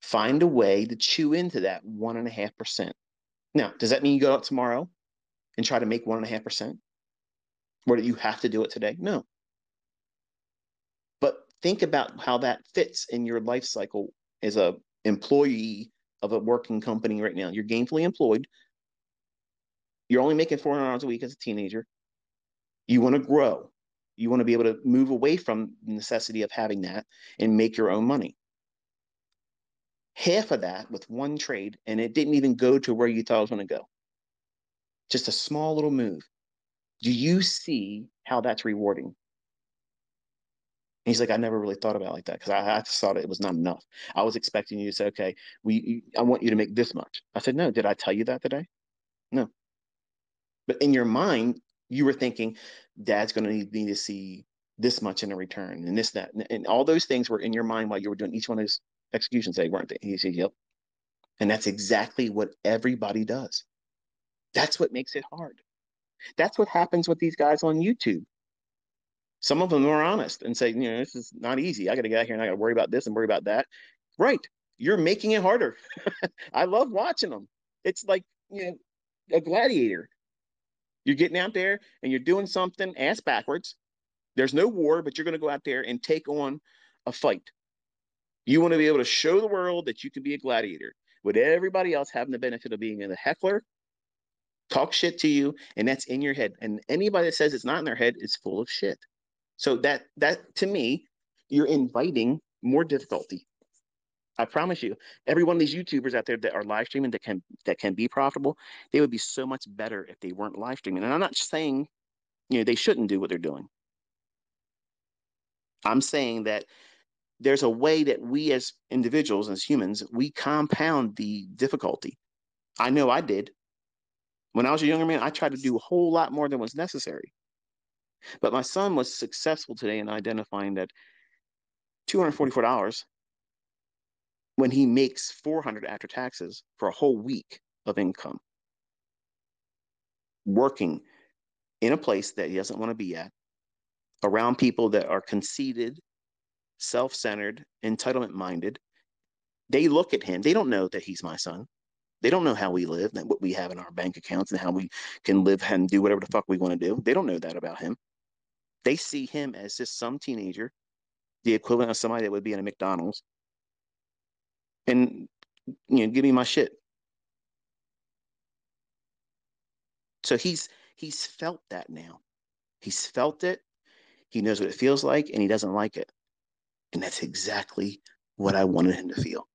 Find a way to chew into that 1.5%. Now, does that mean you go out tomorrow and try to make 1.5%? Or that you have to do it today? No. But think about how that fits in your life cycle as a employee of a working company right now. You're gainfully employed. You're only making $400 a week as a teenager. You want to grow. You want to be able to move away from the necessity of having that and make your own money. Half of that with one trade, and it didn't even go to where you thought it was going to go. Just a small little move. Do you see how that's rewarding? And he's like, I never really thought about it like that because I just thought it was not enough. I was expecting you to say, okay, I want you to make this much. I said, no, did I tell you that today? No. But in your mind, you were thinking, Dad's going to need me to see this much in a return and this, that, and all those things were in your mind while you were doing each one of those executions, they weren't they? He said, yep. And that's exactly what everybody does. That's what makes it hard. That's what happens with these guys on YouTube. Some of them are honest and say, this is not easy. I got to get out here and I got to worry about this and worry about that. Right. You're making it harder. I love watching them. It's like, a gladiator. You're getting out there and you're doing something ass backwards. There's no war, but you're going to go out there and take on a fight. You want to be able to show the world that you can be a gladiator with everybody else having the benefit of being a heckler, talk shit to you, and that's in your head. And anybody that says it's not in their head is full of shit. So that to me, you're inviting more difficulty. I promise you, every one of these YouTubers out there that are live streaming that can be profitable, they would be so much better if they weren't live streaming. And I'm not saying they shouldn't do what they're doing. I'm saying that there's a way that we as individuals, as humans, we compound the difficulty. I know I did. When I was a younger man, I tried to do a whole lot more than was necessary. But my son was successful today in identifying that $244 when he makes $400 after taxes for a whole week of income, working in a place that he doesn't want to be at, around people that are conceited, self-centered, entitlement-minded. They look at him. They don't know that he's my son. They don't know how we live and what we have in our bank accounts and how we can live and do whatever the fuck we want to do. They don't know that about him. They see him as just some teenager, the equivalent of somebody that would be in a McDonald's, and give me my shit. So he's felt that now. He's felt it. He knows what it feels like, and he doesn't like it. And that's exactly what I wanted him to feel.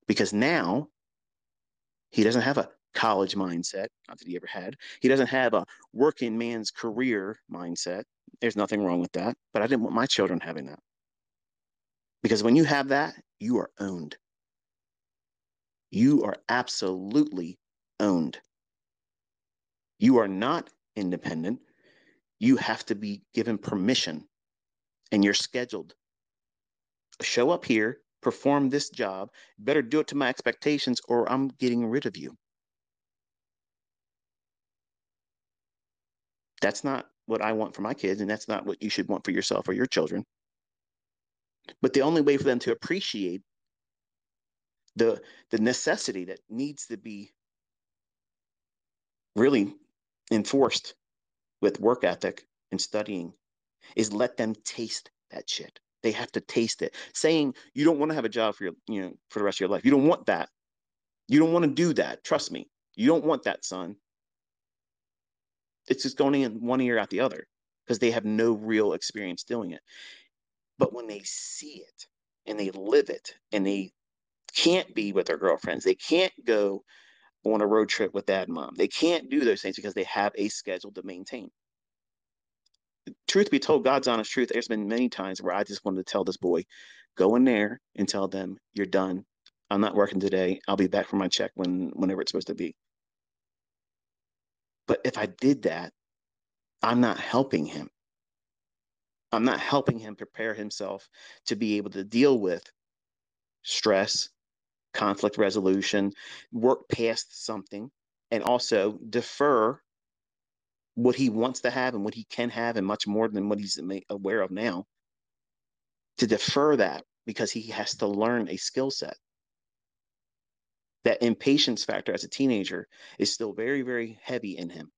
Because now he doesn't have a college mindset, not that he ever had. He doesn't have a working man's career mindset. There's nothing wrong with that. But I didn't want my children having that. Because when you have that, you are owned. You are absolutely owned. You are not independent. You have to be given permission, and you're scheduled. Show up here, perform this job, better do it to my expectations, or I'm getting rid of you. That's not what I want for my kids, and that's not what you should want for yourself or your children. But the only way for them to appreciate the necessity that needs to be really enforced with work ethic and studying is let them taste that shit. They have to taste it. Saying you don't want to have a job for for the rest of your life. You don't want that. You don't want to do that. Trust me. You don't want that, son. It's just going in one ear out the other because they have no real experience doing it. But when they see it and they live it and they can't be with their girlfriends, they can't go on a road trip with dad and mom. They can't do those things because they have a schedule to maintain. Truth be told, God's honest truth, there's been many times where I just wanted to tell this boy, go in there and tell them you're done. I'm not working today. I'll be back for my check whenever it's supposed to be. But if I did that, I'm not helping him. I'm not helping him prepare himself to be able to deal with stress, conflict resolution, work past something, and also defer what he wants to have and what he can have and much more than what he's aware of now, to defer that because he has to learn a skill set. That impatience factor as a teenager is still very, very heavy in him.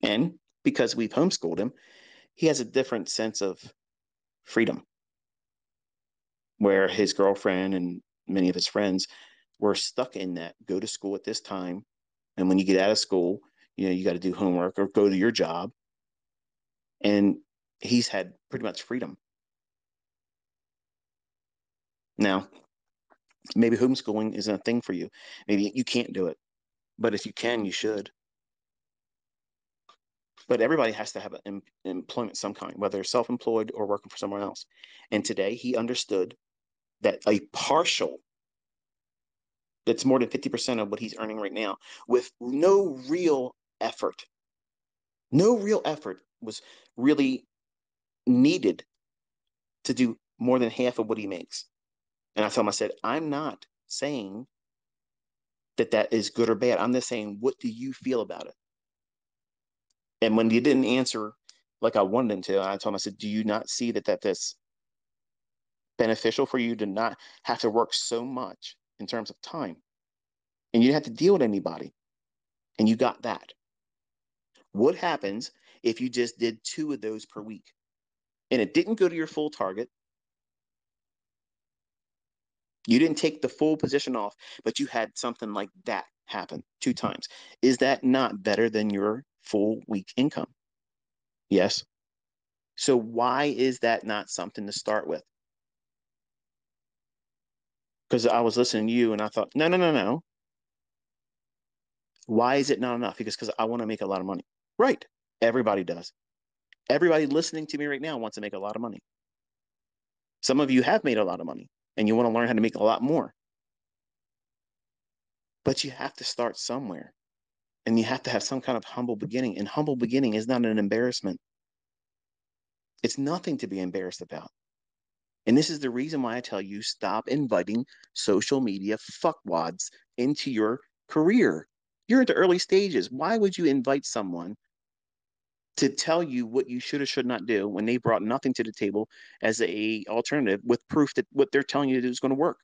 And because we've homeschooled him, he has a different sense of freedom, where his girlfriend and many of his friends were stuck in that go to school at this time. And when you get out of school, you got to do homework or go to your job. And he's had pretty much freedom. Now, maybe homeschooling isn't a thing for you. Maybe you can't do it. But if you can, you should. But everybody has to have an employment of some kind, whether they're self-employed or working for someone else. And today he understood that a partial, that's more than 50% of what he's earning right now, with no real effort was really needed to do more than half of what he makes. And I told him, I said, I'm not saying that is good or bad. I'm just saying, what do you feel about it? And when he didn't answer like I wanted him to, I told him, I said, do you not see that's beneficial for you to not have to work so much in terms of time? And you didn't have to deal with anybody. And you got that. What happens if you just did 2 of those per week? And it didn't go to your full target. You didn't take the full position off, but you had something like that happen 2 times. Is that not better than your full week income? Yes. So why is that not something to start with? Because I was listening to you and I thought, no, no, no, no. Why is it not enough? Because I want to make a lot of money. Right. Everybody does. Everybody listening to me right now wants to make a lot of money. Some of you have made a lot of money and you want to learn how to make a lot more. But you have to start somewhere and you have to have some kind of humble beginning. And humble beginning is not an embarrassment. It's nothing to be embarrassed about. And this is the reason why I tell you stop inviting social media fuckwads into your career. You're at the early stages. Why would you invite someone to tell you what you should or should not do when they brought nothing to the table as a alternative with proof that what they're telling you to do is going to work?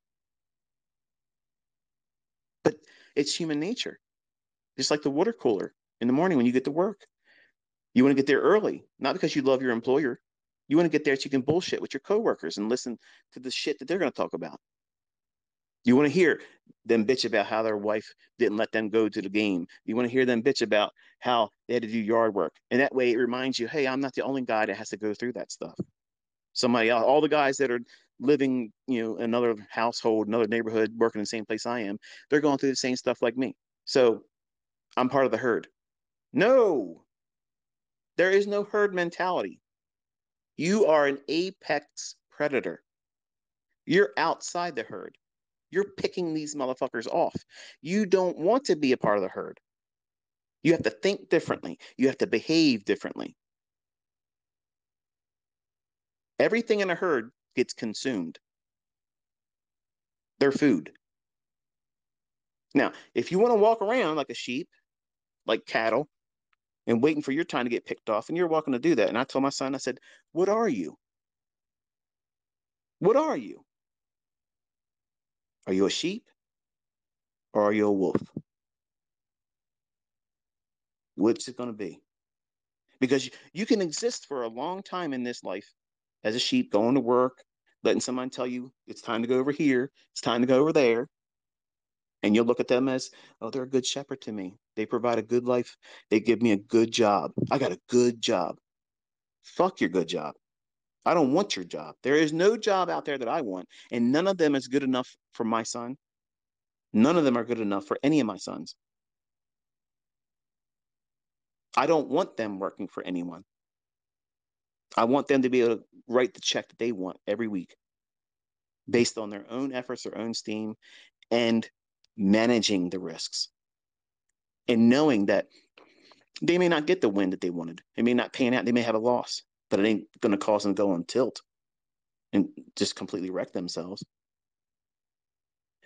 But it's human nature. Just like the water cooler in the morning when you get to work. You want to get there early, not because you love your employer. You want to get there so you can bullshit with your coworkers and listen to the shit that they're going to talk about. You want to hear them bitch about how their wife didn't let them go to the game. You want to hear them bitch about how they had to do yard work. And that way it reminds you, hey, I'm not the only guy that has to go through that stuff. Somebody else, all the guys that are living, in another household, another neighborhood, working in the same place I am, they're going through the same stuff like me. So I'm part of the herd. No, there is no herd mentality. You are an apex predator. You're outside the herd. You're picking these motherfuckers off. You don't want to be a part of the herd. You have to think differently. You have to behave differently. Everything in a herd gets consumed. They're food. Now, if you want to walk around like a sheep, like cattle, and waiting for your time to get picked off, and you're welcome to do that. And I told my son, I said, what are you? What are you? Are you a sheep or are you a wolf? What's it going to be? Because you can exist for a long time in this life as a sheep, going to work, letting someone tell you it's time to go over here, it's time to go over there. And you'll look at them as, oh, they're a good shepherd to me. They provide a good life. They give me a good job. I got a good job. Fuck your good job. I don't want your job. There is no job out there that I want. And none of them is good enough for my son. None of them are good enough for any of my sons. I don't want them working for anyone. I want them to be able to write the check that they want every week based on their own efforts, their own steam, and managing the risks and knowing that they may not get the win that they wanted. It may not pan out. They may have a loss, but it ain't going to cause them to go on tilt and just completely wreck themselves.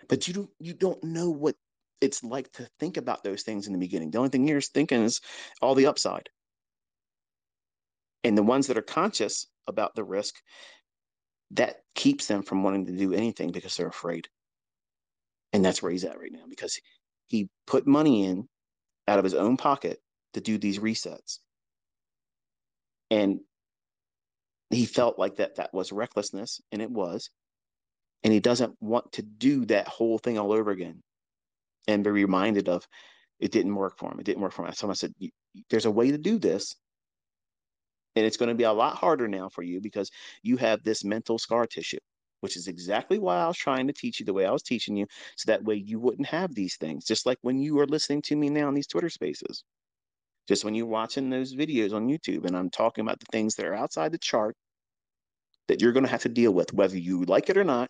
But you don't know what it's like to think about those things in the beginning. The only thing you're thinking is all the upside. And the ones that are conscious about the risk, that keeps them from wanting to do anything because they're afraid. And that's where he's at right now because he put money in out of his own pocket to do these resets. And he felt like that was recklessness, and it was. And he doesn't want to do that whole thing all over again and be reminded of it didn't work for him. It didn't work for him. So I said, there's a way to do this. And it's going to be a lot harder now for you because you have this mental scar tissue, which is exactly why I was trying to teach you the way I was teaching you. So that way you wouldn't have these things. Just like when you are listening to me now in these Twitter spaces, just when you're watching those videos on YouTube, and I'm talking about the things that are outside the chart that you're going to have to deal with, whether you like it or not.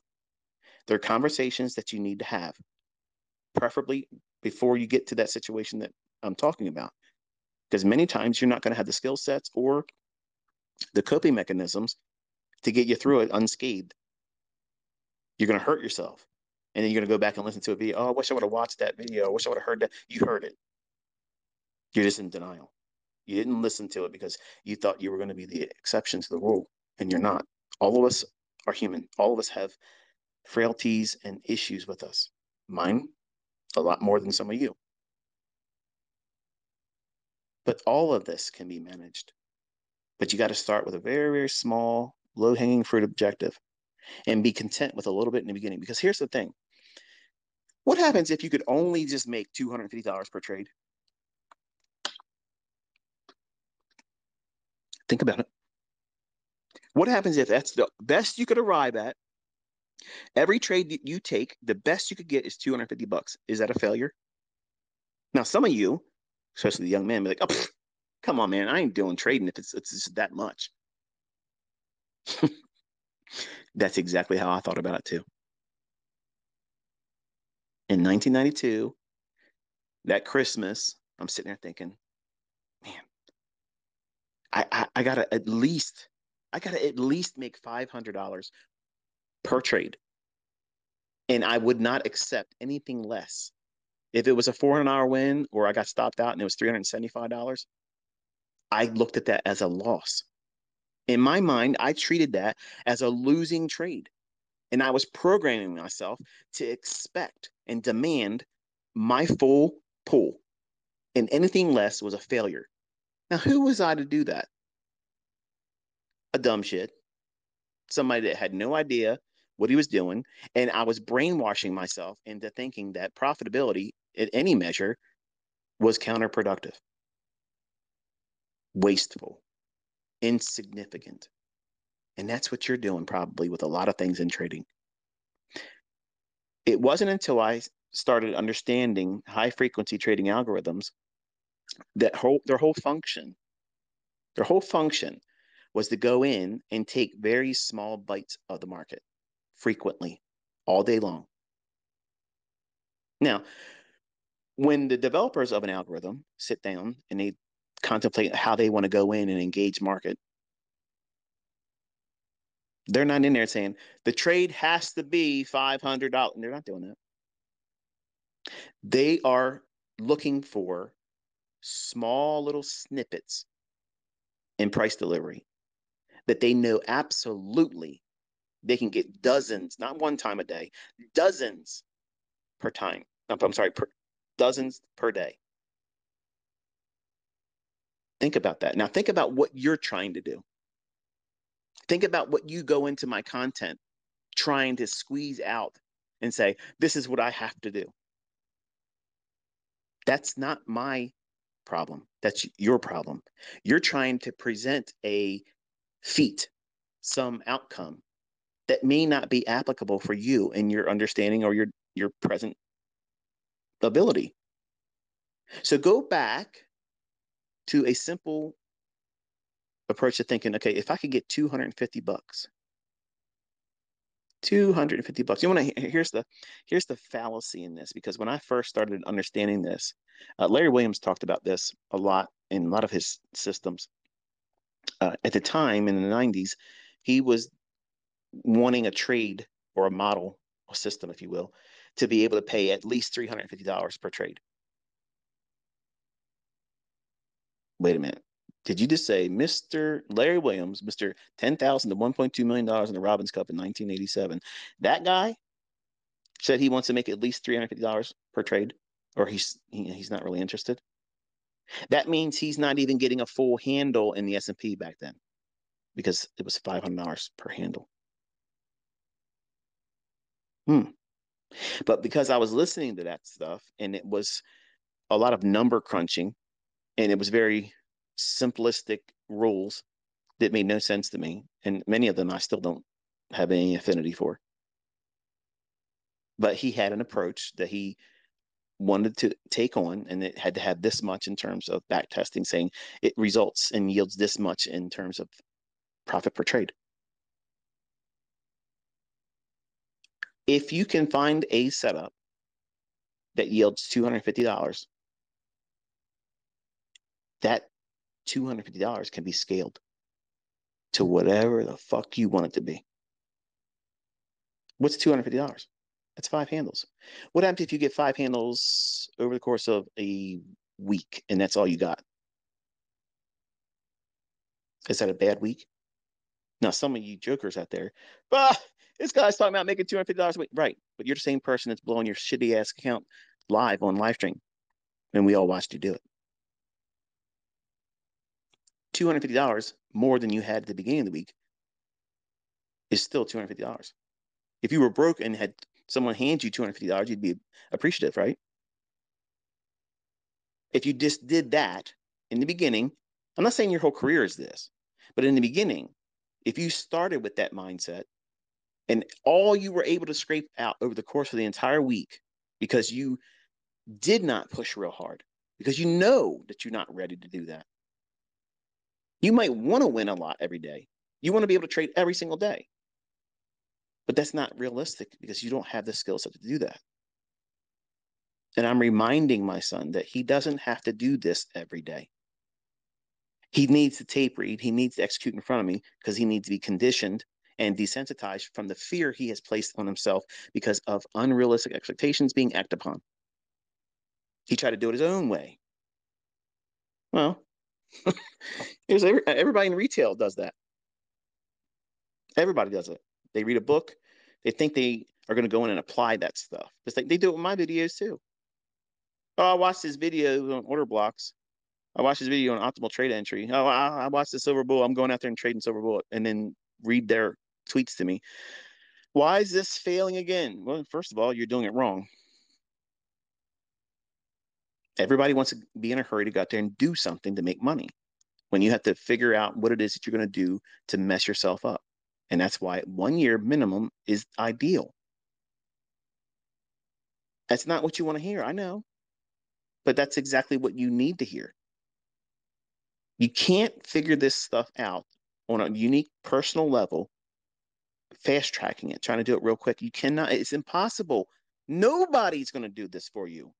They're conversations that you need to have, preferably before you get to that situation that I'm talking about. Because many times you're not going to have the skill sets or the coping mechanisms to get you through it unscathed. You're going to hurt yourself. And then you're going to go back and listen to a video. Oh, I wish I would have watched that video. I wish I would have heard that. You heard it. You're just in denial. You didn't listen to it because you thought you were going to be the exception to the rule, and you're not. All of us are human. All of us have frailties and issues with us. Mine, a lot more than some of you. But all of this can be managed. But you got to start with a very, very small, low hanging fruit objective and be content with a little bit in the beginning. Because here's the thing. What happens if you could only just make $250 per trade? Think about it. What happens if that's the best you could arrive at? Every trade that you take, the best you could get is $250. Is that a failure? Now, some of you, especially the young men, be like, oh, come on, man, I ain't doing trading if it's just that much. That's exactly how I thought about it too. In 1992, that Christmas, I'm sitting there thinking, man, I gotta at least make $500 per trade, and I would not accept anything less. If it was a 400-hour win or I got stopped out and it was $375, I looked at that as a loss. In my mind, I treated that as a losing trade. And I was programming myself to expect and demand my full pull. And anything less was a failure. Now, who was I to do that? A dumb shit. Somebody that had no idea what he was doing. And I was brainwashing myself into thinking that profitability at any measure was counterproductive, wasteful, insignificant. And that's what you're doing probably with a lot of things in trading. It wasn't until I started understanding high frequency trading algorithms that their whole function was to go in and take very small bites of the market frequently all day long. Now, when the developers of an algorithm sit down and they contemplate how they want to go in and engage market, they're not in there saying the trade has to be $500. They're not doing that. They are looking for small little snippets in price delivery that they know absolutely they can get dozens, not one time a day, dozens per time. I'm sorry, dozens per day. Think about that. Now think about what you're trying to do. Think about what you go into my content trying to squeeze out and say, this is what I have to do. That's not my problem. That's your problem. You're trying to present a feat, some outcome that may not be applicable for you in your understanding or your present ability. So go back to a simple approach to thinking, okay, if I could get $250, $250. You want to here's the fallacy in this, because when I first started understanding this, Larry Williams talked about this a lot in a lot of his systems. At the time in the 90s, he was wanting a trade or a model or system, if you will, to be able to pay at least $350 per trade. Wait a minute. Did you just say Mr. Larry Williams, Mr. 10,000 to $1.2 million in the Robbins Cup in 1987? That guy said he wants to make at least $350 per trade, or he's not really interested. That means he's not even getting a full handle in the S&P back then, because it was $500 per handle. But because I was listening to that stuff and it was a lot of number crunching and it was very simplistic rules, that made no sense to me. And many of them I still don't have any affinity for. But he had an approach that he wanted to take on, and it had to have this much in terms of back testing, saying it results and yields this much in terms of profit per trade. If you can find a setup that yields $250, that $250 can be scaled to whatever the fuck you want it to be. What's $250? That's 5 handles. What happens if you get 5 handles over the course of a week and that's all you got? Is that a bad week? Now, some of you jokers out there, this guy's talking about making $250 a week. Right. But you're the same person that's blowing your shitty ass account live on live stream. And we all watched you do it. $250 more than you had at the beginning of the week is still $250. If you were broke and had someone hand you $250, you'd be appreciative, right? If you just did that in the beginning, I'm not saying your whole career is this, but in the beginning, if you started with that mindset and all you were able to scrape out over the course of the entire week because you did not push real hard, because you know that you're not ready to do that. You might want to win a lot every day. You want to be able to trade every single day. But that's not realistic because you don't have the skill set to do that. And I'm reminding my son that he doesn't have to do this every day. He needs to tape read. He needs to execute in front of me because he needs to be conditioned and desensitized from the fear he has placed on himself because of unrealistic expectations being acted upon. He tried to do it his own way. Well, everybody in retail does that. Everybody does it. They read a book. They think they are going to go in and apply that stuff. Just like they do it with my videos too. Oh, I watched this video on order blocks. I watched this video on optimal trade entry. Oh, I watched the Silver Bull. I'm going out there and trading Silver Bull, and then read their tweets to me. Why is this failing again? Well, first of all, you're doing it wrong. Everybody wants to be in a hurry to go out there and do something to make money when you have to figure out what it is that you're going to do to mess yourself up. And that's why 1 year minimum is ideal. That's not what you want to hear, I know, but that's exactly what you need to hear. You can't figure this stuff out on a unique personal level, fast tracking it, trying to do it real quick. You cannot, it's impossible. Nobody's going to do this for you.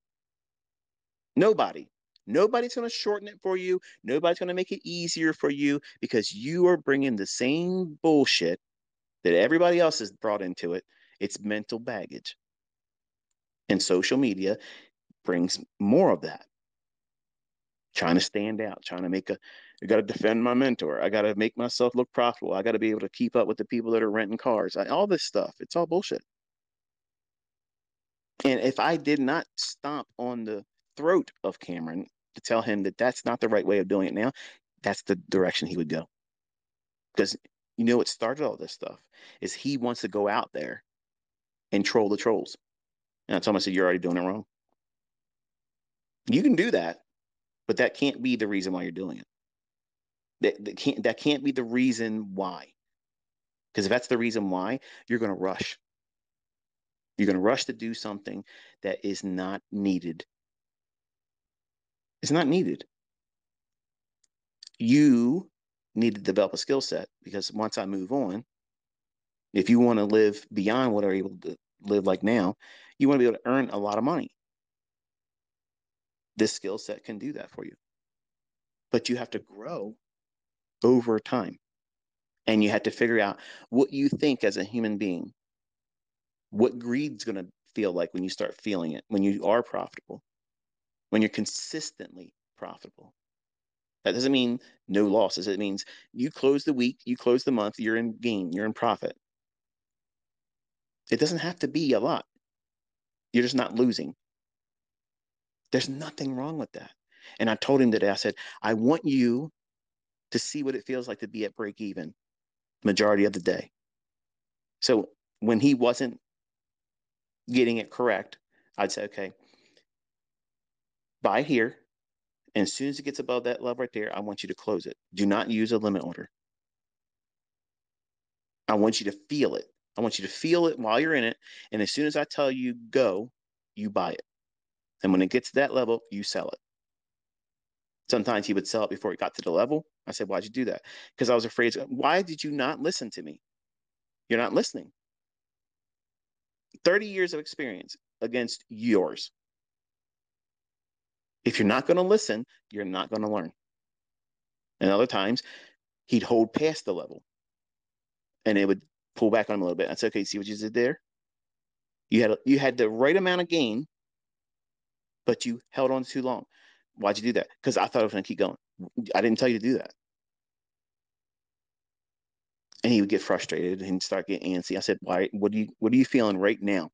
Nobody. Nobody's going to shorten it for you. Nobody's going to make it easier for you because you are bringing the same bullshit that everybody else has brought into it. It's mental baggage. And social media brings more of that. Trying to stand out, trying to I got to defend my mentor. I got to make myself look profitable. I got to be able to keep up with the people that are renting cars. All this stuff, it's all bullshit. And if I did not stomp on the throat of Cameron to tell him that that's not the right way of doing it now, that's the direction he would go. Because you know what started all this stuff is he wants to go out there and troll the trolls. And I told him, I said, you're already doing it wrong. You can do that, but that can't be the reason why you're doing it. That can't be the reason why. Because if that's the reason why, you're going to rush. You're going to rush to do something that is not needed. It's not needed. You need to develop a skill set because once I move on, if you want to live beyond what I'm able to live like now, you want to be able to earn a lot of money. This skill set can do that for you. But you have to grow over time. And you have to figure out what you think as a human being, what greed's going to feel like when you start feeling it, when you are profitable, when you're consistently profitable. That doesn't mean no losses. It means you close the week, you close the month, you're in gain, you're in profit. It doesn't have to be a lot. You're just not losing. There's nothing wrong with that. And I told him today, I said, I want you to see what it feels like to be at break even majority of the day. So when he wasn't getting it correct, I'd say, okay, buy here. And as soon as it gets above that level right there, I want you to close it. Do not use a limit order. I want you to feel it. I want you to feel it while you're in it. And as soon as I tell you go, you buy it. And when it gets to that level, you sell it. Sometimes he would sell it before it got to the level. I said, why'd you do that? Because I was afraid. Why did you not listen to me? You're not listening. 30 years of experience against yours. If you're not going to listen, you're not going to learn. And other times, he'd hold past the level and it would pull back on him a little bit. I said, okay, see what you did there? You had the right amount of gain, but you held on too long. Why'd you do that? Because I thought I was going to keep going. I didn't tell you to do that. And he would get frustrated and start getting antsy. I said, "Why? What are you feeling right now?"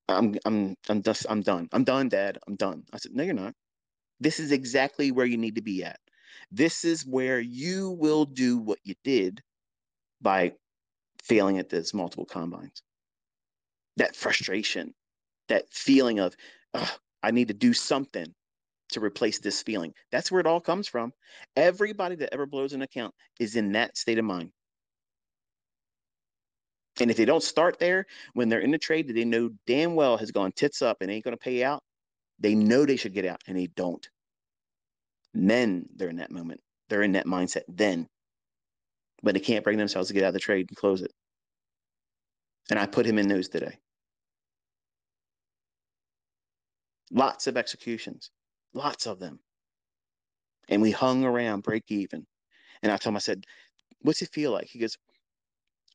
I'm done. I'm done, Dad. I'm done. I said, "No, you're not. This is exactly where you need to be at. This is where you will do what you did by failing at this multiple combines. That frustration, that feeling of, I need to do something to replace this feeling. That's where it all comes from. Everybody that ever blows an account is in that state of mind. And if they don't start there when they're in the trade that they know damn well has gone tits up and ain't going to pay out, they know they should get out and they don't. And then they're in that moment. They're in that mindset then. But they can't bring themselves to get out of the trade and close it. And I put him in those today. Lots of executions, lots of them. And we hung around break even. And I told him, I said, what's it feel like? He goes,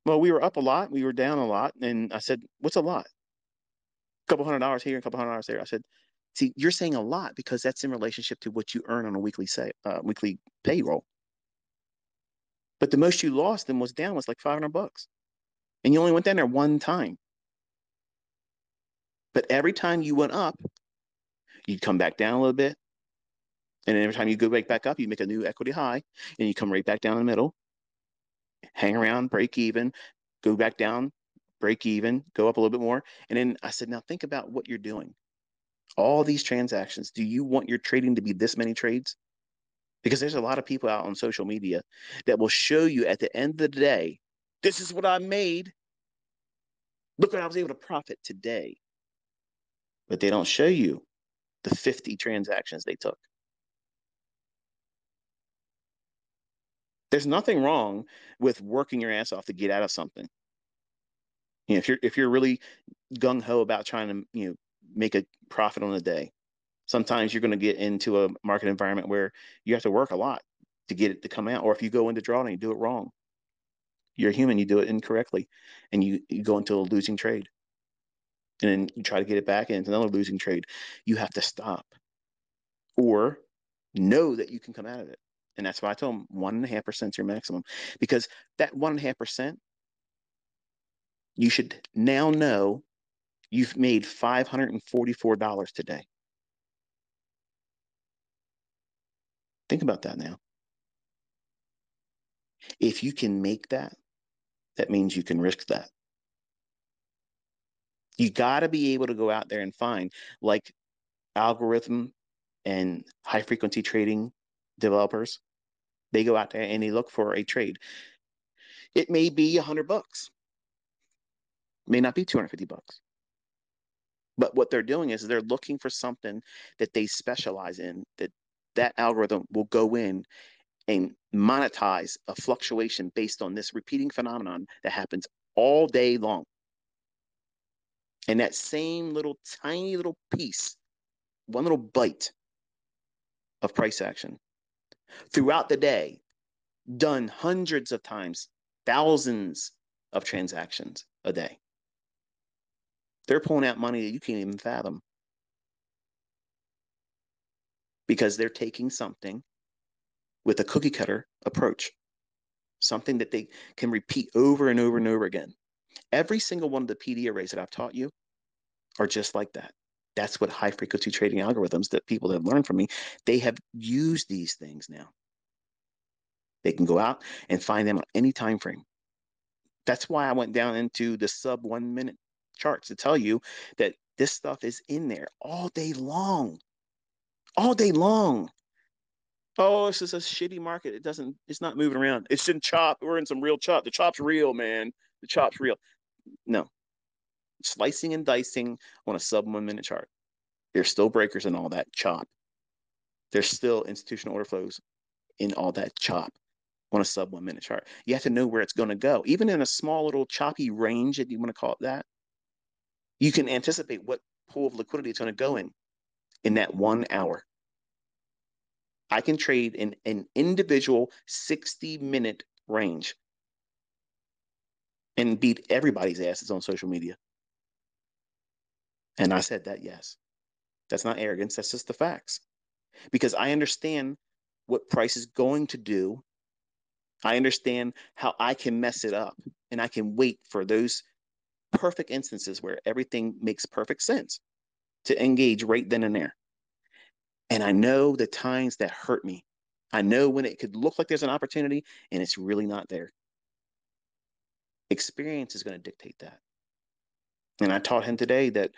well, we were up a lot. We were down a lot. And I said, what's a lot? A couple $100 here, a couple $100 there. I said, see, you're saying a lot because that's in relationship to what you earn on a weekly payroll. But the most you lost and was down was like $500. And you only went down there one time. But every time you went up, you'd come back down a little bit. And every time you go back up, you make a new equity high and you come right back down in the middle, hang around, break even, go back down, break even, go up a little bit more. And then I said, now think about what you're doing. All these transactions, do you want your trading to be this many trades? Because there's a lot of people out on social media that will show you at the end of the day, this is what I made. Look what I was able to profit today. But they don't show you the 50 transactions they took. There's nothing wrong with working your ass off to get out of something. You know, if you're really gung ho about trying to make a profit on a day, sometimes you're going to get into a market environment where you have to work a lot to get it to come out. Or if you go into drawdown, you do it wrong. You're a human, you do it incorrectly, and you go into a losing trade. And then you try to get it back, and it's another losing trade. You have to stop or know that you can come out of it. And that's why I told them 1.5% is your maximum, because that 1.5%, you should now know you've made $544 today. Think about that now. If you can make that, that means you can risk that. You got to be able to go out there and find, like, algorithm and high frequency trading developers. They go out there and they look for a trade. It may be $100, may not be $250. But what they're doing is they're looking for something that they specialize in, that algorithm will go in and monetize a fluctuation based on this repeating phenomenon that happens all day long. And that same little tiny little piece, one little bite of price action throughout the day, done hundreds of times, thousands of transactions a day. They're pulling out money that you can't even fathom because they're taking something with a cookie cutter approach, something that they can repeat over and over and over again. Every single one of the PD arrays that I've taught you are just like that. That's what high frequency trading algorithms that people have learned from me, they have used these things now. They can go out and find them on any time frame. That's why I went down into the sub 1 minute charts to tell you that this stuff is in there all day long. All day long. Oh, it's just a shitty market. It's not moving around. It's in chop. We're in some real chop. The chop's real, man. The chop's real. No, slicing and dicing on a sub 1 minute chart. There's still breakers and all that chop. There's still institutional order flows in all that chop on a sub 1 minute chart. You have to know where it's going to go. Even in a small little choppy range, if you want to call it that, you can anticipate what pool of liquidity it's going to go in that 1 hour. I can trade in an individual 60-minute range and beat everybody's asses on social media. And I said that, yes. That's not arrogance. That's just the facts. Because I understand what price is going to do. I understand how I can mess it up. And I can wait for those perfect instances where everything makes perfect sense to engage right then and there. And I know the times that hurt me. I know when it could look like there's an opportunity and it's really not there. Experience is going to dictate that. And I taught him today that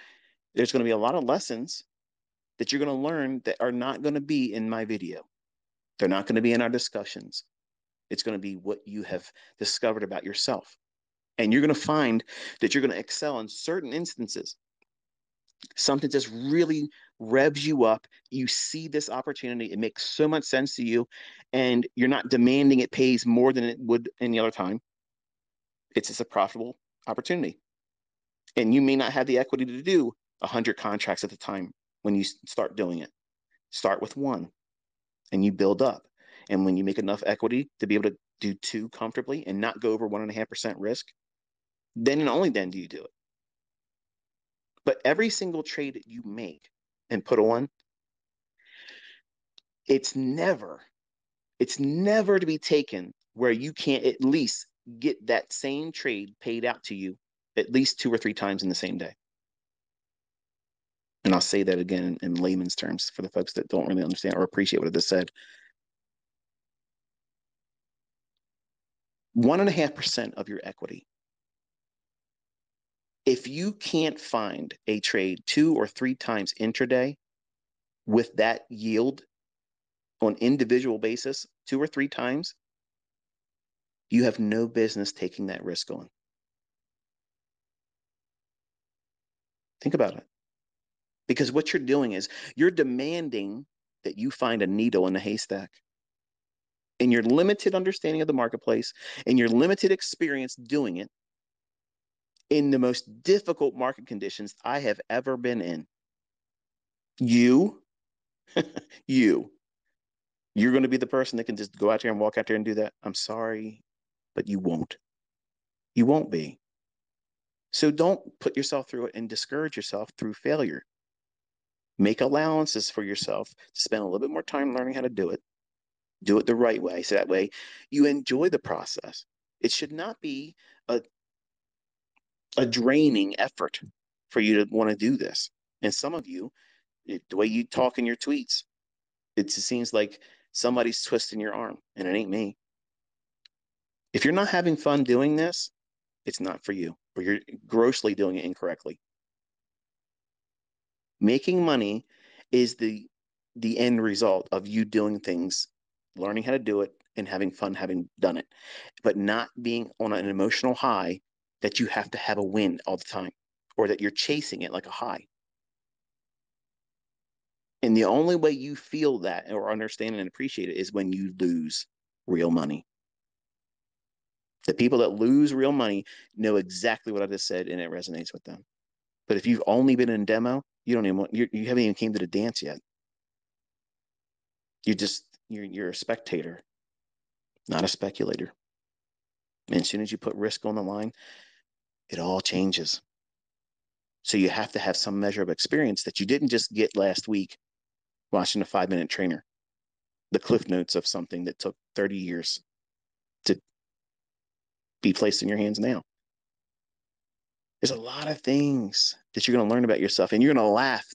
there's going to be a lot of lessons that you're going to learn that are not going to be in my video. They're not going to be in our discussions. It's going to be what you have discovered about yourself. And you're going to find that you're going to excel in certain instances. Something just really revs you up. You see this opportunity. It makes so much sense to you. And you're not demanding it pays more than it would any other time. It's just a profitable opportunity. And you may not have the equity to do 100 contracts at the time when you start doing it. Start with one and you build up. And when you make enough equity to be able to do two comfortably and not go over 1.5% risk, then and only then do you do it. But every single trade that you make and put on, it's never to be taken where you can't at least get that same trade paid out to you at least 2 or 3 times in the same day. And I'll say that again in layman's terms for the folks that don't really understand or appreciate what I just said. 1.5% of your equity. If you can't find a trade 2 or 3 times intraday with that yield on individual basis 2 or 3 times, you have no business taking that risk on. Think about it. Because what you're doing is you're demanding that you find a needle in a haystack. In your limited understanding of the marketplace, in your limited experience doing it, in the most difficult market conditions I have ever been in, you, you're going to be the person that can just go out there and walk out there and do that. I'm sorry, but you won't. You won't be. So don't put yourself through it and discourage yourself through failure. Make allowances for yourself to spend a little bit more time learning how to do it the right way. So that way you enjoy the process. It should not be a draining effort for you to want to do this. And some of you, the way you talk in your tweets, it seems like somebody's twisting your arm, and it ain't me. If you're not having fun doing this, it's not for you, or you're grossly doing it incorrectly. Making money is the end result of you doing things, learning how to do it, and having fun having done it, but not being on an emotional high that you have to have a win all the time, or that you're chasing it like a high. And the only way you feel that or understand and appreciate it is when you lose real money. The people that lose real money know exactly what I just said, and it resonates with them. But if you've only been in demo, you don't even you haven't even came to the dance yet. You're a spectator, not a speculator. And as soon as you put risk on the line, it all changes. So you have to have some measure of experience that you didn't just get last week watching a 5-minute trainer, the cliff notes of something that took 30 years to be placed in your hands now. There's a lot of things that you're going to learn about yourself, and you're going to laugh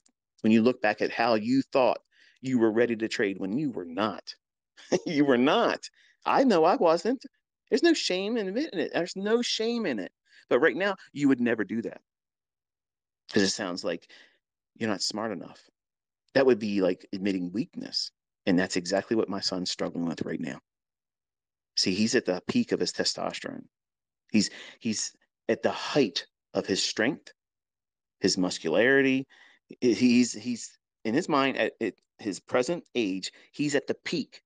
when you look back at how you thought you were ready to trade when you were not. You were not. I know I wasn't. There's no shame in admitting it. There's no shame in it. But right now, you would never do that because it sounds like you're not smart enough. That would be like admitting weakness. And that's exactly what my son's struggling with right now. See, he's at the peak of his testosterone. He's at the height of his strength, his muscularity. He's in his mind at his present age, he's at the peak.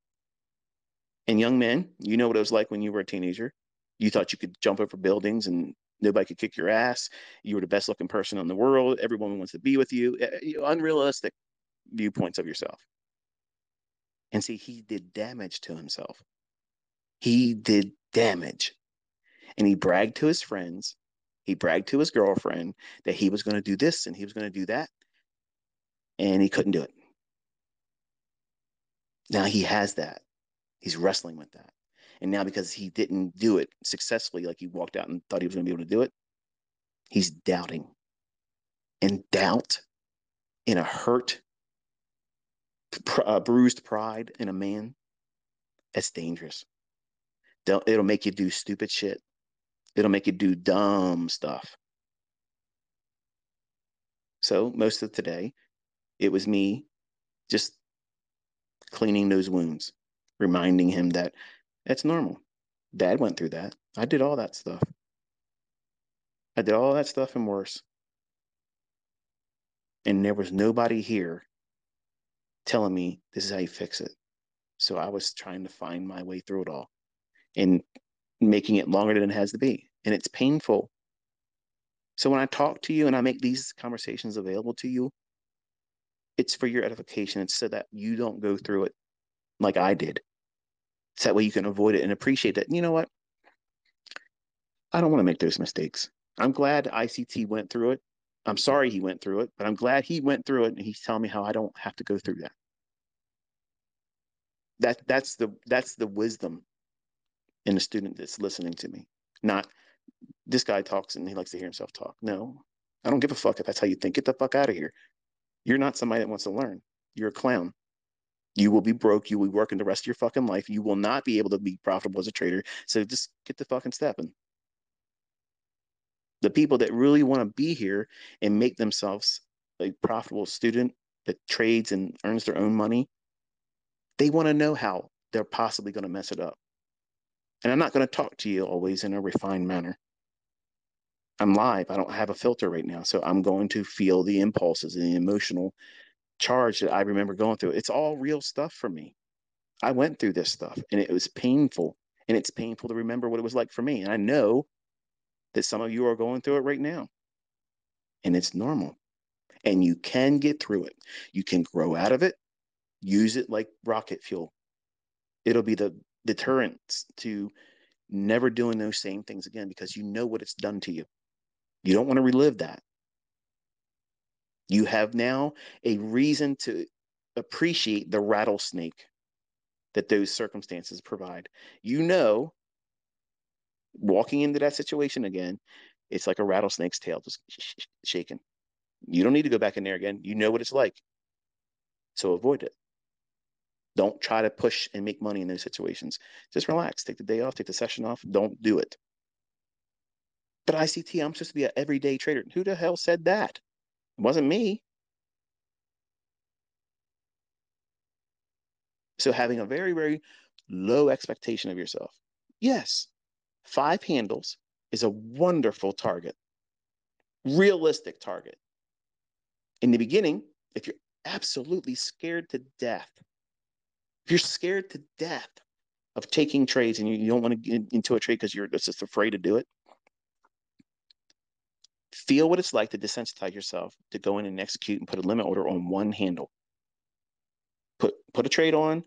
And young men, you know what it was like when you were a teenager. You thought you could jump over buildings and nobody could kick your ass. You were the best looking person in the world. Every woman wants to be with you. Unrealistic viewpoints of yourself. And see, he did damage to himself. He did damage. And he bragged to his friends, he bragged to his girlfriend that he was going to do this and he was going to do that. And he couldn't do it. Now he has that. He's wrestling with that. And now because he didn't do it successfully, like he walked out and thought he was going to be able to do it, he's doubting. And doubt in a hurt, bruised pride in a man, that's dangerous. It'll make you do stupid shit. It'll make you do dumb stuff. So most of today, it was me just cleaning those wounds, reminding him that that's normal. Dad went through that. I did all that stuff. I did all that stuff and worse. And there was nobody here telling me this is how you fix it. So I was trying to find my way through it all and making it longer than it has to be. And it's painful. So when I talk to you and I make these conversations available to you, it's for your edification. It's so that you don't go through it like I did. So that way you can avoid it and appreciate that. You know what? I don't want to make those mistakes. I'm glad ICT went through it. I'm sorry he went through it, but I'm glad he went through it and he's telling me how I don't have to go through that. That's the wisdom in the student that's listening to me. Not this guy talks and he likes to hear himself talk. No, I don't give a fuck if that's how you think. Get the fuck out of here. You're not somebody that wants to learn. You're a clown. You will be broke. You will be working the rest of your fucking life. You will not be able to be profitable as a trader. So just get the fucking stepping. The people that really want to be here and make themselves a profitable student that trades and earns their own money, they want to know how they're possibly going to mess it up. And I'm not going to talk to you always in a refined manner. I'm live. I don't have a filter right now. So I'm going to feel the impulses and the emotional charge that I remember going through. It's all real stuff for me. I went through this stuff and it was painful. And it's painful to remember what it was like for me. And I know that some of you are going through it right now. And it's normal. And you can get through it. You can grow out of it, use it like rocket fuel. It'll be the deterrent to never doing those same things again because you know what it's done to you. You don't want to relive that. You have now a reason to appreciate the rattlesnake that those circumstances provide. You know, walking into that situation again, it's like a rattlesnake's tail just shaking. You don't need to go back in there again. You know what it's like. So avoid it. Don't try to push and make money in those situations. Just relax. Take the day off. Take the session off. Don't do it. But ICT, I'm supposed to be an everyday trader. Who the hell said that? It wasn't me. So having a very, very low expectation of yourself. Yes, 5 handles is a wonderful target, realistic target. In the beginning, if you're absolutely scared to death, if you're scared to death of taking trades and you don't want to get into a trade because you're just afraid to do it, feel what it's like to desensitize yourself to go in and execute and put a limit order on 1 handle. Put a trade on.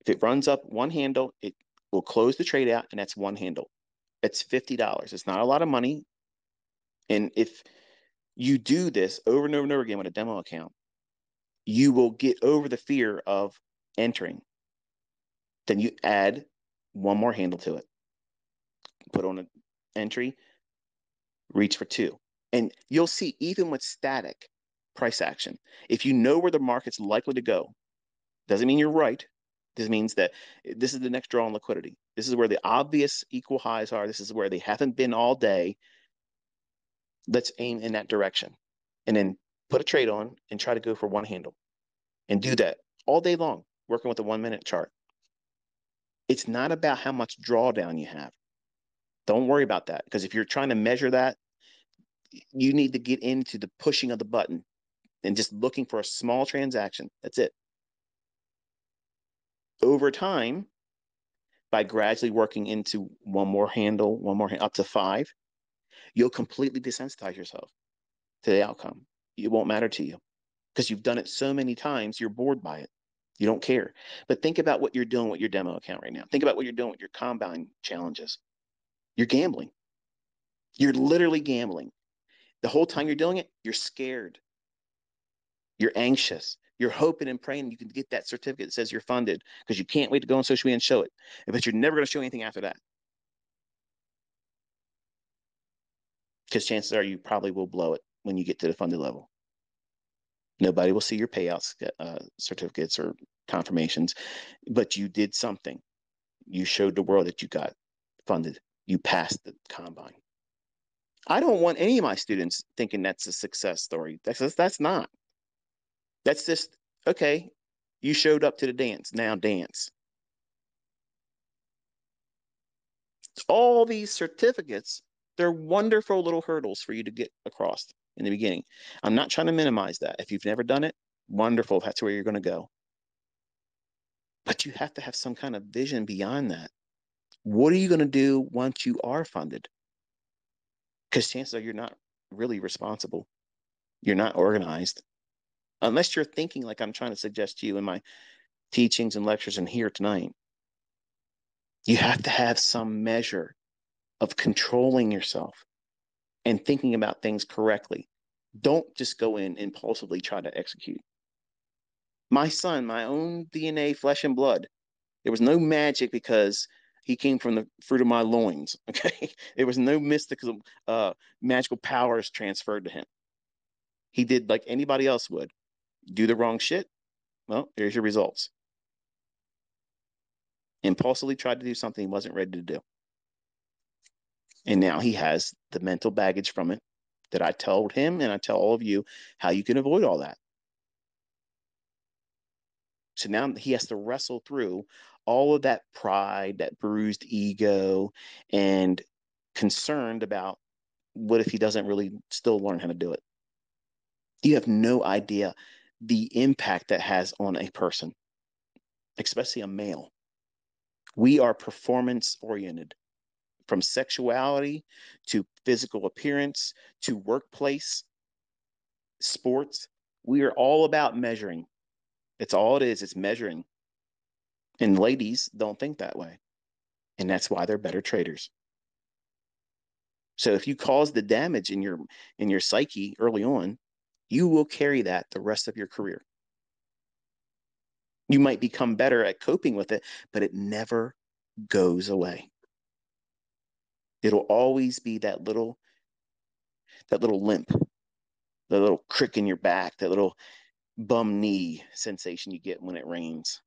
If it runs up 1 handle, it will close the trade out, and that's 1 handle. It's $50. It's not a lot of money. And if you do this over and over and over again with a demo account, you will get over the fear of entering. Then you add one more handle to it. Put on an entry, reach for 2. And you'll see, even with static price action, if you know where the market's likely to go, doesn't mean you're right. This means that this is the next draw on liquidity. This is where the obvious equal highs are. This is where they haven't been all day. Let's aim in that direction. And then put a trade on and try to go for 1 handle. And do that all day long. working with a 1-minute chart. It's not about how much drawdown you have. Don't worry about that, because if you're trying to measure that, you need to get into the pushing of the button and just looking for a small transaction. That's it. Over time, by gradually working into one more handle, up to 5, you'll completely desensitize yourself to the outcome. It won't matter to you because you've done it so many times, you're bored by it. You don't care. But think about what you're doing with your demo account right now. Think about what you're doing with your combine challenges. You're gambling. You're literally gambling. The whole time you're doing it, you're scared. You're anxious. You're hoping and praying you can get that certificate that says you're funded because you can't wait to go on social media and show it. But you're never going to show anything after that. Because chances are you probably will blow it when you get to the funded level. Nobody will see your payouts, certificates or confirmations, but you did something. You showed the world that you got funded. You passed the combine. I don't want any of my students thinking that's a success story. That's not. That's just, okay, you showed up to the dance, now dance. All these certificates, they're wonderful little hurdles for you to get across in the beginning. I'm not trying to minimize that. If you've never done it, wonderful. That's where you're going to go. But you have to have some kind of vision beyond that. What are you going to do once you are funded? Because chances are you're not really responsible. You're not organized. Unless you're thinking like I'm trying to suggest to you in my teachings and lectures and here tonight. You have to have some measure of controlling yourself and thinking about things correctly. Don't just go in impulsively try to execute. My son, my own DNA, flesh and blood, there was no magic because he came from the fruit of my loins. Okay, there was no mystical, magical powers transferred to him. He did like anybody else would. Do the wrong shit. Well, here's your results. Impulsively tried to do something he wasn't ready to do. And now he has the mental baggage from it that I told him, and I tell all of you how you can avoid all that. So now he has to wrestle through all of that pride, that bruised ego, and concerned about what if he doesn't really still learn how to do it. You have no idea the impact that has on a person, especially a male. We are performance oriented, from sexuality to physical appearance to workplace, sports. We are all about measuring. It's all it is. It's measuring. And ladies don't think that way. And that's why they're better traders. So if you cause the damage in your psyche early on, you will carry that the rest of your career. You might become better at coping with it, but it never goes away. It'll always be that little limp, that little crick in your back, that little bum knee sensation you get when it rains.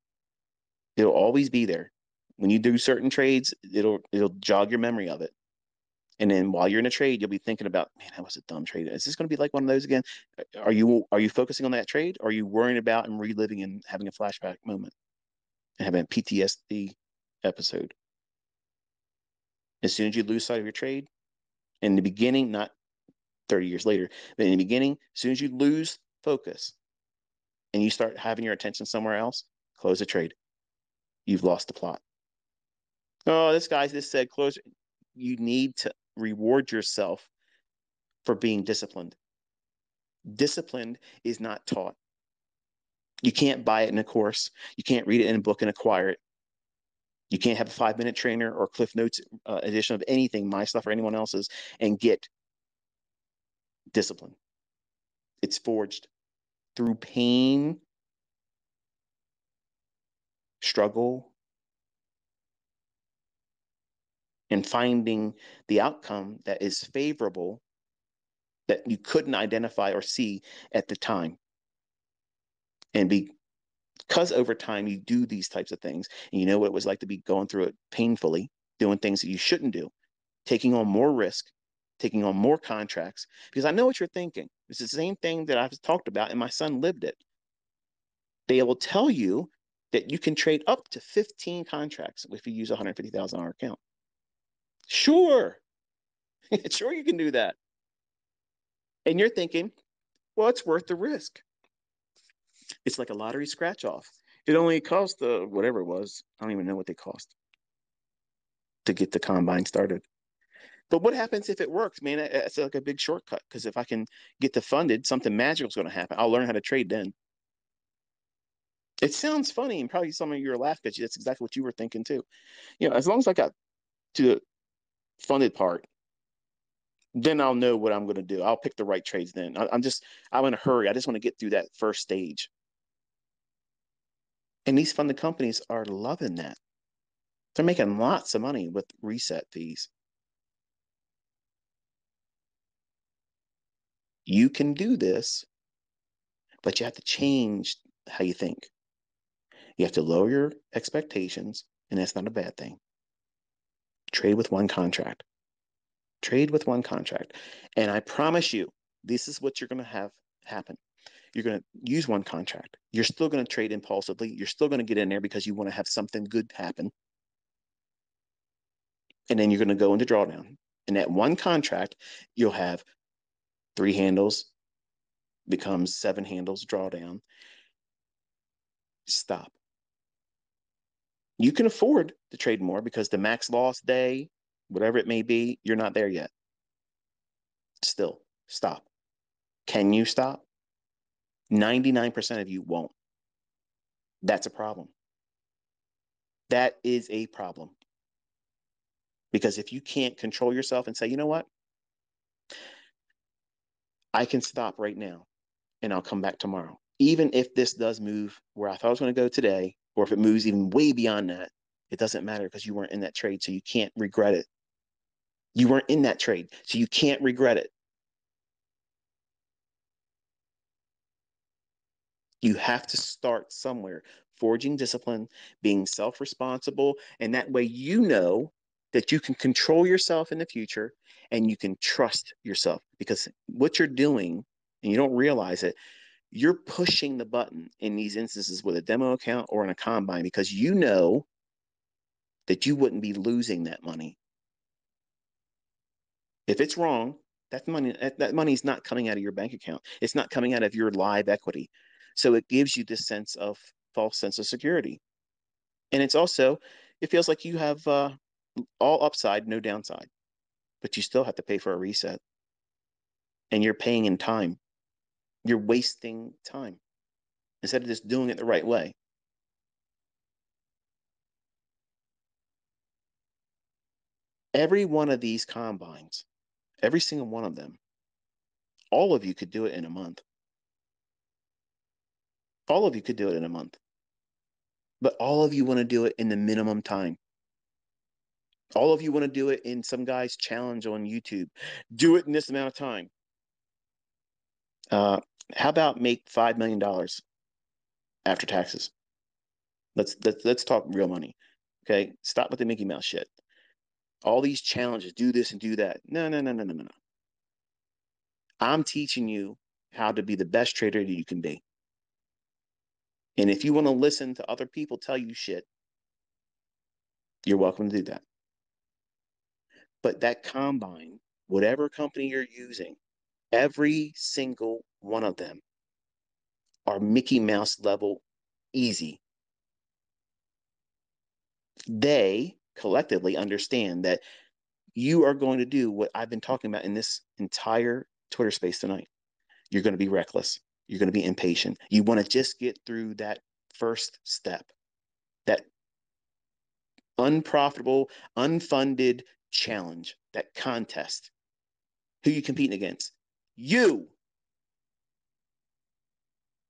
It'll always be there. When you do certain trades, it'll jog your memory of it. And then while you're in a trade, you'll be thinking about, man, that was a dumb trade. Is this going to be like one of those again? Are you focusing on that trade? Or are you worrying about and reliving and having a flashback moment and having a PTSD episode? As soon as you lose sight of your trade, in the beginning, not 30 years later, but in the beginning, as soon as you lose focus and you start having your attention somewhere else, close the trade. You've lost the plot. Oh, this guy just said close. You need to reward yourself for being disciplined. Disciplined is not taught. You can't buy it in a course. You can't read it in a book and acquire it. You can't have a 5-minute trainer or Cliff Notes edition of anything, my stuff or anyone else's, and get discipline. It's forged through pain, struggle, and finding the outcome that is favorable that you couldn't identify or see at the time. And because over time you do these types of things, and you know what it was like to be going through it painfully, doing things that you shouldn't do, taking on more risk, taking on more contracts, because I know what you're thinking. It's the same thing that I've talked about, and my son lived it. They will tell you that you can trade up to 15 contracts if you use a $150,000 account. Sure. Sure, you can do that. And you're thinking, well, it's worth the risk. It's like a lottery scratch off. It only cost whatever it was. I don't even know what they cost to get the combine started. But what happens if it works, man? It's like a big shortcut, because if I can get the funded, something magical is going to happen. I'll learn how to trade then. It sounds funny, and probably some of you are laughing because that's exactly what you were thinking too. As long as I got to the funded part, then I'll know what I'm going to do. I'll pick the right trades then. I'm in a hurry. I just want to get through that first stage. And these funded companies are loving that. They're making lots of money with reset fees. You can do this, but you have to change how you think. You have to lower your expectations, and that's not a bad thing. Trade with one contract. Trade with one contract. And I promise you, this is what you're going to have happen. You're going to use one contract. You're still going to trade impulsively. You're still going to get in there because you want to have something good happen. And then you're going to go into drawdown. And that one contract, you'll have 3 handles, becomes 7 handles, drawdown. Stop. You can afford to trade more because the max loss day, whatever it may be, you're not there yet. Still, stop. Can you stop? 99% of you won't. That's a problem. That is a problem. Because if you can't control yourself and say, you know what? I can stop right now and I'll come back tomorrow. Even if this does move where I thought I was going to go today, or if it moves even way beyond that, it doesn't matter because you weren't in that trade, so you can't regret it. You weren't in that trade, so you can't regret it. You have to start somewhere, forging discipline, being self-responsible, and that way you know that you can control yourself in the future and you can trust yourself, because what you're doing, and you don't realize it, you're pushing the button in these instances with a demo account or in a combine because you know that you wouldn't be losing that money. If it's wrong, that money is not coming out of your bank account. It's not coming out of your live equity. So it gives you this false sense of security. And it's also, it feels like you have all upside, no downside, but you still have to pay for a reset. And you're paying in time. You're wasting time instead of just doing it the right way. Every one of these combines, every single one of them, all of you could do it in a month. All of you could do it in a month. But all of you want to do it in the minimum time. All of you want to do it in some guy's challenge on YouTube. Do it in this amount of time. How about make $5 million after taxes? Let's talk real money. Okay, stop with the Mickey Mouse shit. All these challenges, do this and do that. No. I'm teaching you how to be the best trader that you can be. And if you want to listen to other people tell you shit, you're welcome to do that. But that combine, whatever company you're using, every single one of them are Mickey Mouse level easy. They collectively understand that you are going to do what I've been talking about in this entire Twitter space tonight. You're going to be reckless. You're going to be impatient. You want to just get through that first step, that unprofitable, unfunded challenge, that contest. Who you competing against? You.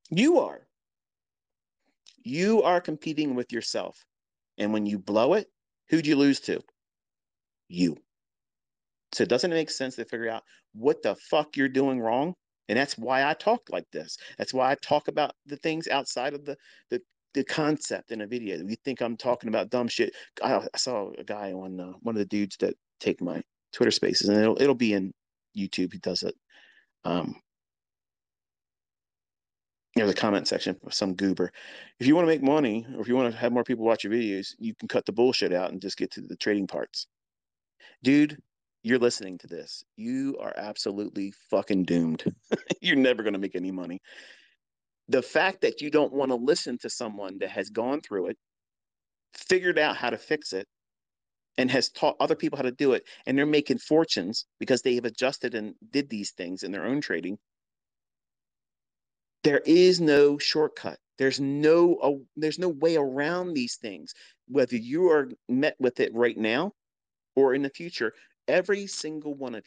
You are. You are competing with yourself. And when you blow it, who'd you lose to? You. So it doesn't make sense to figure out what the fuck you're doing wrong. And that's why I talk like this. That's why I talk about the things outside of the concept in a video. You think I'm talking about dumb shit. I saw a guy on one of the dudes that take my Twitter spaces, and it'll be in YouTube. He does it. There's a comment section of some goober. If you want to make money, or if you want to have more people watch your videos, you can cut the bullshit out and just get to the trading parts. Dude, you're listening to this. You are absolutely fucking doomed. You're never going to make any money. The fact that you don't want to listen to someone that has gone through it, figured out how to fix it, and has taught other people how to do it, and they're making fortunes because they have adjusted and did these things in their own trading. There is no shortcut. There's no way around these things. Whether you are met with it right now or in the future, every single one of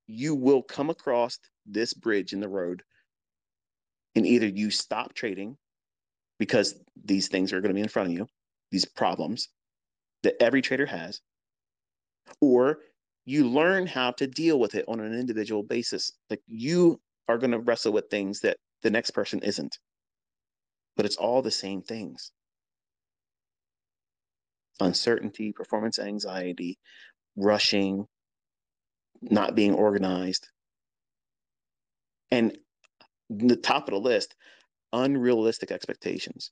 you will come across this bridge in the road, and either you stop trading because these things are going to be in front of you, these problems that every trader has, or you learn how to deal with it on an individual basis. Like, you are going to wrestle with things that the next person isn't, but it's all the same things: uncertainty, performance anxiety, rushing, not being organized. And the top of the list, unrealistic expectations.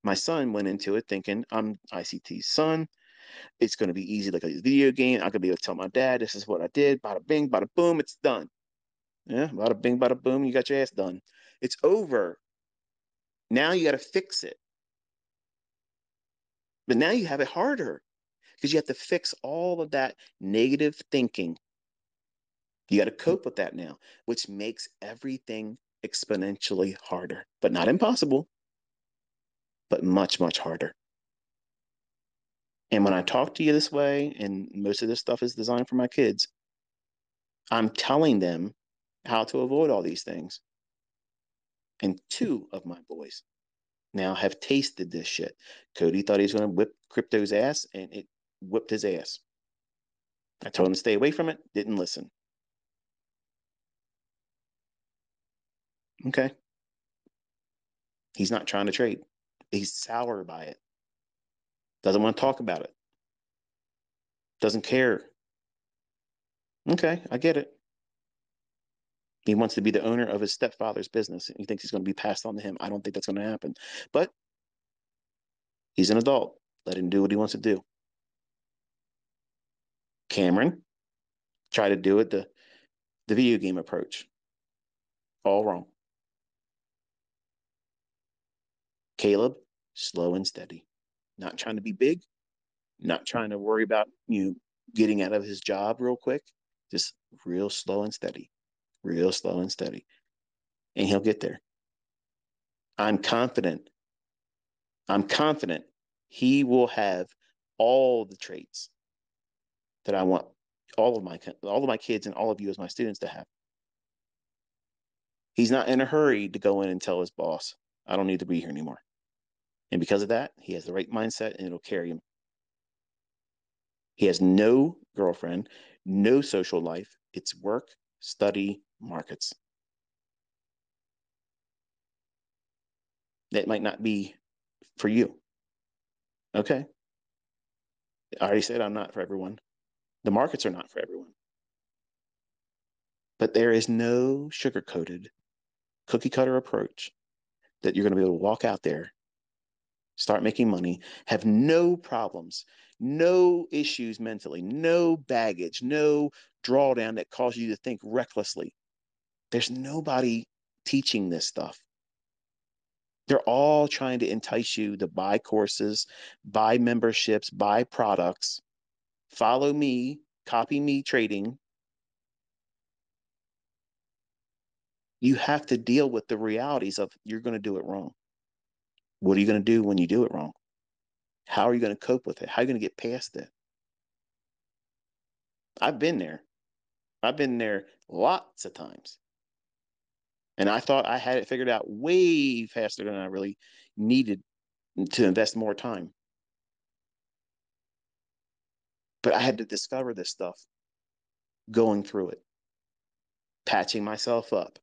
My son went into it thinking, I'm ICT's son. It's going to be easy, like a video game. I'm going to be able to tell my dad, this is what I did. Bada bing, bada boom, it's done. Yeah, bada bing, bada boom, you got your ass done. It's over. Now you got to fix it. But now you have it harder because you have to fix all of that negative thinking. You got to cope with that now, which makes everything exponentially harder, but not impossible, but much, much harder. And when I talk to you this way, and most of this stuff is designed for my kids, I'm telling them how to avoid all these things. And two of my boys now have tasted this shit. Cody thought he was going to whip crypto's ass, and it whipped his ass. I told him to stay away from it, didn't listen. Okay. He's not trying to trade. He's sour by it. Doesn't want to talk about it. Doesn't care. Okay, I get it. He wants to be the owner of his stepfather's business. He thinks he's going to be passed on to him. I don't think that's going to happen. But he's an adult. Let him do what he wants to do. Cameron tried to do it the video game approach. All wrong. Caleb, slow and steady. Not trying to be big. Not trying to worry about getting out of his job real quick. Just real slow and steady. Real slow and steady. And he'll get there. I'm confident. I'm confident he will have all the traits that I want all of my kids and all of you as my students to have. He's not in a hurry to go in and tell his boss, I don't need to be here anymore. And because of that, he has the right mindset, and it'll carry him. He has no girlfriend, no social life. It's work, study, markets. That might not be for you. Okay. I already said I'm not for everyone. The markets are not for everyone. But there is no sugar-coated, cookie-cutter approach that you're going to be able to walk out there, start making money, have no problems, no issues mentally, no baggage, no drawdown that causes you to think recklessly. There's nobody teaching this stuff. They're all trying to entice you to buy courses, buy memberships, buy products, follow me, copy me trading. You have to deal with the realities of you're going to do it wrong. What are you going to do when you do it wrong? How are you going to cope with it? How are you going to get past it? I've been there. I've been there lots of times. And I thought I had it figured out way faster than I really needed to invest more time. But I had to discover this stuff going through it, patching myself up,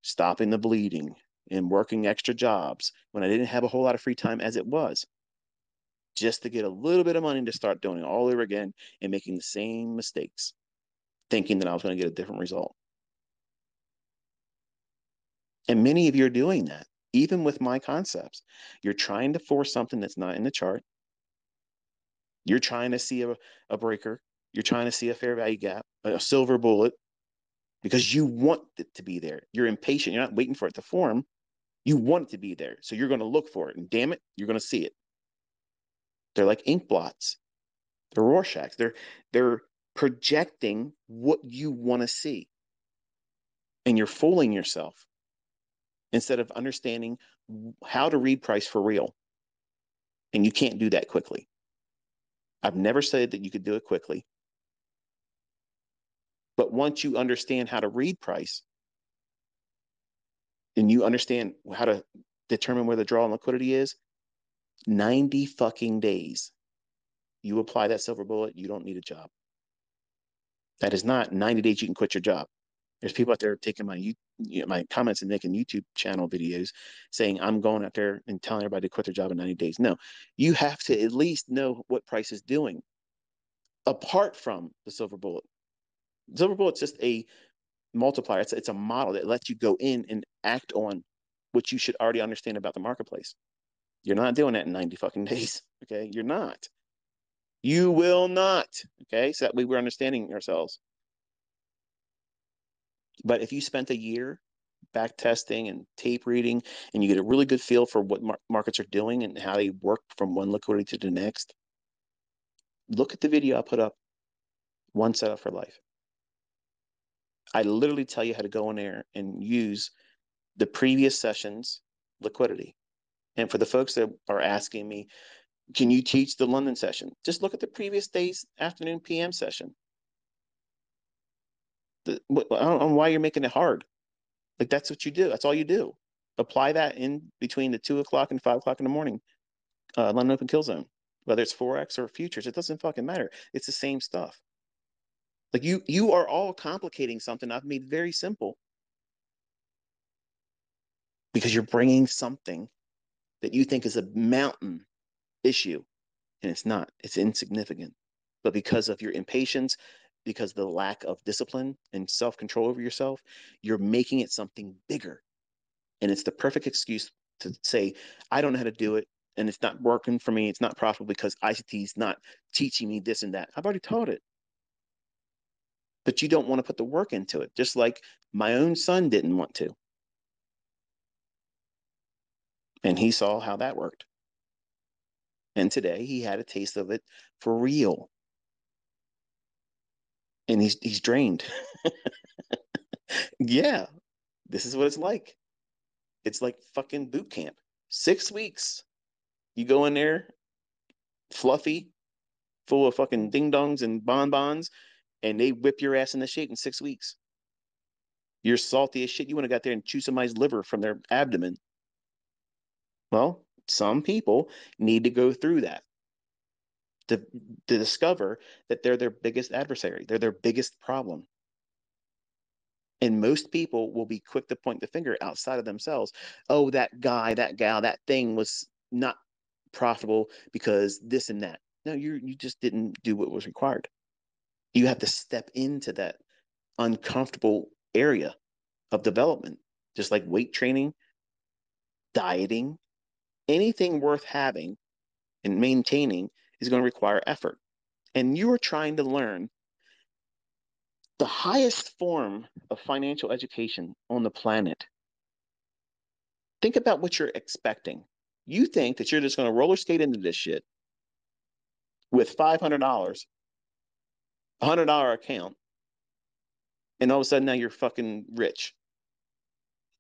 stopping the bleeding, and working extra jobs when I didn't have a whole lot of free time as it was, just to get a little bit of money to start doing it all over again and making the same mistakes, thinking that I was going to get a different result. And many of you are doing that. even with my concepts. You're trying to force something that's not in the chart. You're trying to see a breaker. You're trying to see a fair value gap, a silver bullet, because you want it to be there. You're impatient. You're not waiting for it to form. You want it to be there. So you're going to look for it. And damn it, you're going to see it. They're like ink blots. They're Rorschachs. They're projecting what you want to see. And you're fooling yourself instead of understanding how to read price for real. And you can't do that quickly. I've never said that you could do it quickly. But once you understand how to read price and you understand how to determine where the draw and liquidity is, 90 fucking days, you apply that silver bullet, you don't need a job. That is not 90 days you can quit your job. There's people out there taking my comments and making YouTube channel videos saying I'm going out there and telling everybody to quit their job in 90 days. No, you have to at least know what price is doing apart from the silver bullet. Silver bullet's just a multiplier. It's a model that lets you go in and act on what you should already understand about the marketplace. You're not doing that in 90 fucking days. Okay. You're not. You will not. Okay. So that way we're understanding ourselves. But if you spent a year back testing and tape reading and you get a really good feel for what markets are doing and how they work from one liquidity to the next, look at the video I put up, One Setup for Life. I literally tell you how to go in there and use the previous session's liquidity. And for the folks that are asking me, can you teach the London session? Just look at the previous day's afternoon PM session. I don't know why you're making it hard. Like, that's what you do. That's all you do. Apply that in between the 2 o'clock and 5 o'clock in the morning, London Open Kill Zone. Whether it's Forex or futures, it doesn't fucking matter. It's the same stuff. Like, you are all complicating something I've made very simple because you're bringing something that you think is a mountain issue, and it's not. It's insignificant. But because of your impatience, because of the lack of discipline and self-control over yourself, you're making it something bigger. And it's the perfect excuse to say, I don't know how to do it, and it's not working for me. It's not profitable because ICT is not teaching me this and that. I've already taught it. But you don't want to put the work into it, just like my own son didn't want to. And he saw how that worked. And today he had a taste of it for real. And he's drained. Yeah, this is what it's like. It's like fucking boot camp. 6 weeks. You go in there, fluffy, full of fucking ding dongs and bonbons, and they whip your ass into shape in 6 weeks. You're salty as shit. You want to go out there and chew somebody's liver from their abdomen. Well, some people need to go through that to discover that they're their biggest adversary. They're their biggest problem. And most people will be quick to point the finger outside of themselves. Oh, that guy, that gal, that thing was not profitable because this and that. No, you just didn't do what was required. You have to step into that uncomfortable area of development, just like weight training, dieting, anything worth having and maintaining is going to require effort. And you are trying to learn the highest form of financial education on the planet. Think about what you're expecting. You think that you're just going to roller skate into this shit with $500, $100 account, and all of a sudden now you're fucking rich.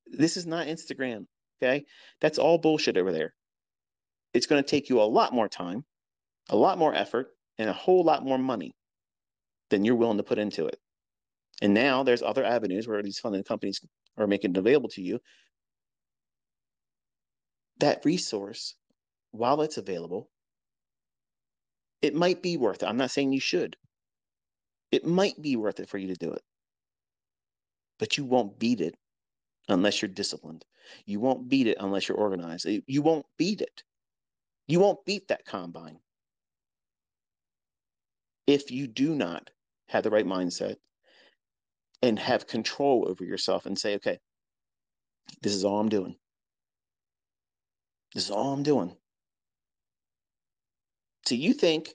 This is not Instagram, okay? That's all bullshit over there. It's going to take you a lot more time, a lot more effort, and a whole lot more money than you're willing to put into it. And now there's other avenues where these funding companies are making it available to you. That resource, while it's available, it might be worth it. I'm not saying you should. It might be worth it for you to do it. But you won't beat it unless you're disciplined. You won't beat it unless you're organized. You won't beat it. You won't beat that combine if you do not have the right mindset and have control over yourself and say, okay, this is all I'm doing. This is all I'm doing. So you think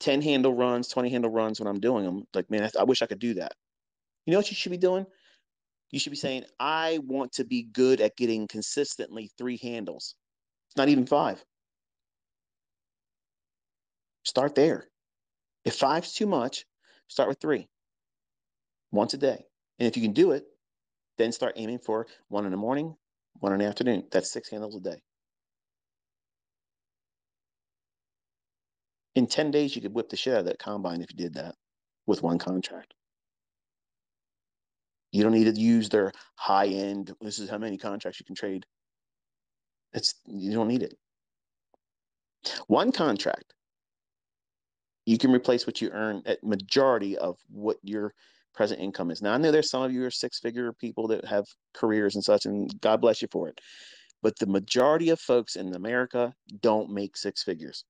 10 handle runs, 20 handle runs when I'm doing them, like, man, I wish I could do that. You know what you should be doing? You should be saying, I want to be good at getting consistently 3 handles. It's not even 5. Start there. If 5's too much, start with 3 once a day. And if you can do it, then start aiming for 1 in the morning, 1 in the afternoon. That's 6 handles a day. In 10 days, you could whip the shit out of that combine if you did that with 1 contract. You don't need to use their high end. This is how many contracts you can trade. You don't need it. 1 contract, you can replace what you earn at majority of what your present income is. Now, I know there's some of you are 6-figure people that have careers and such, and God bless you for it. But the majority of folks in America don't make 6 figures.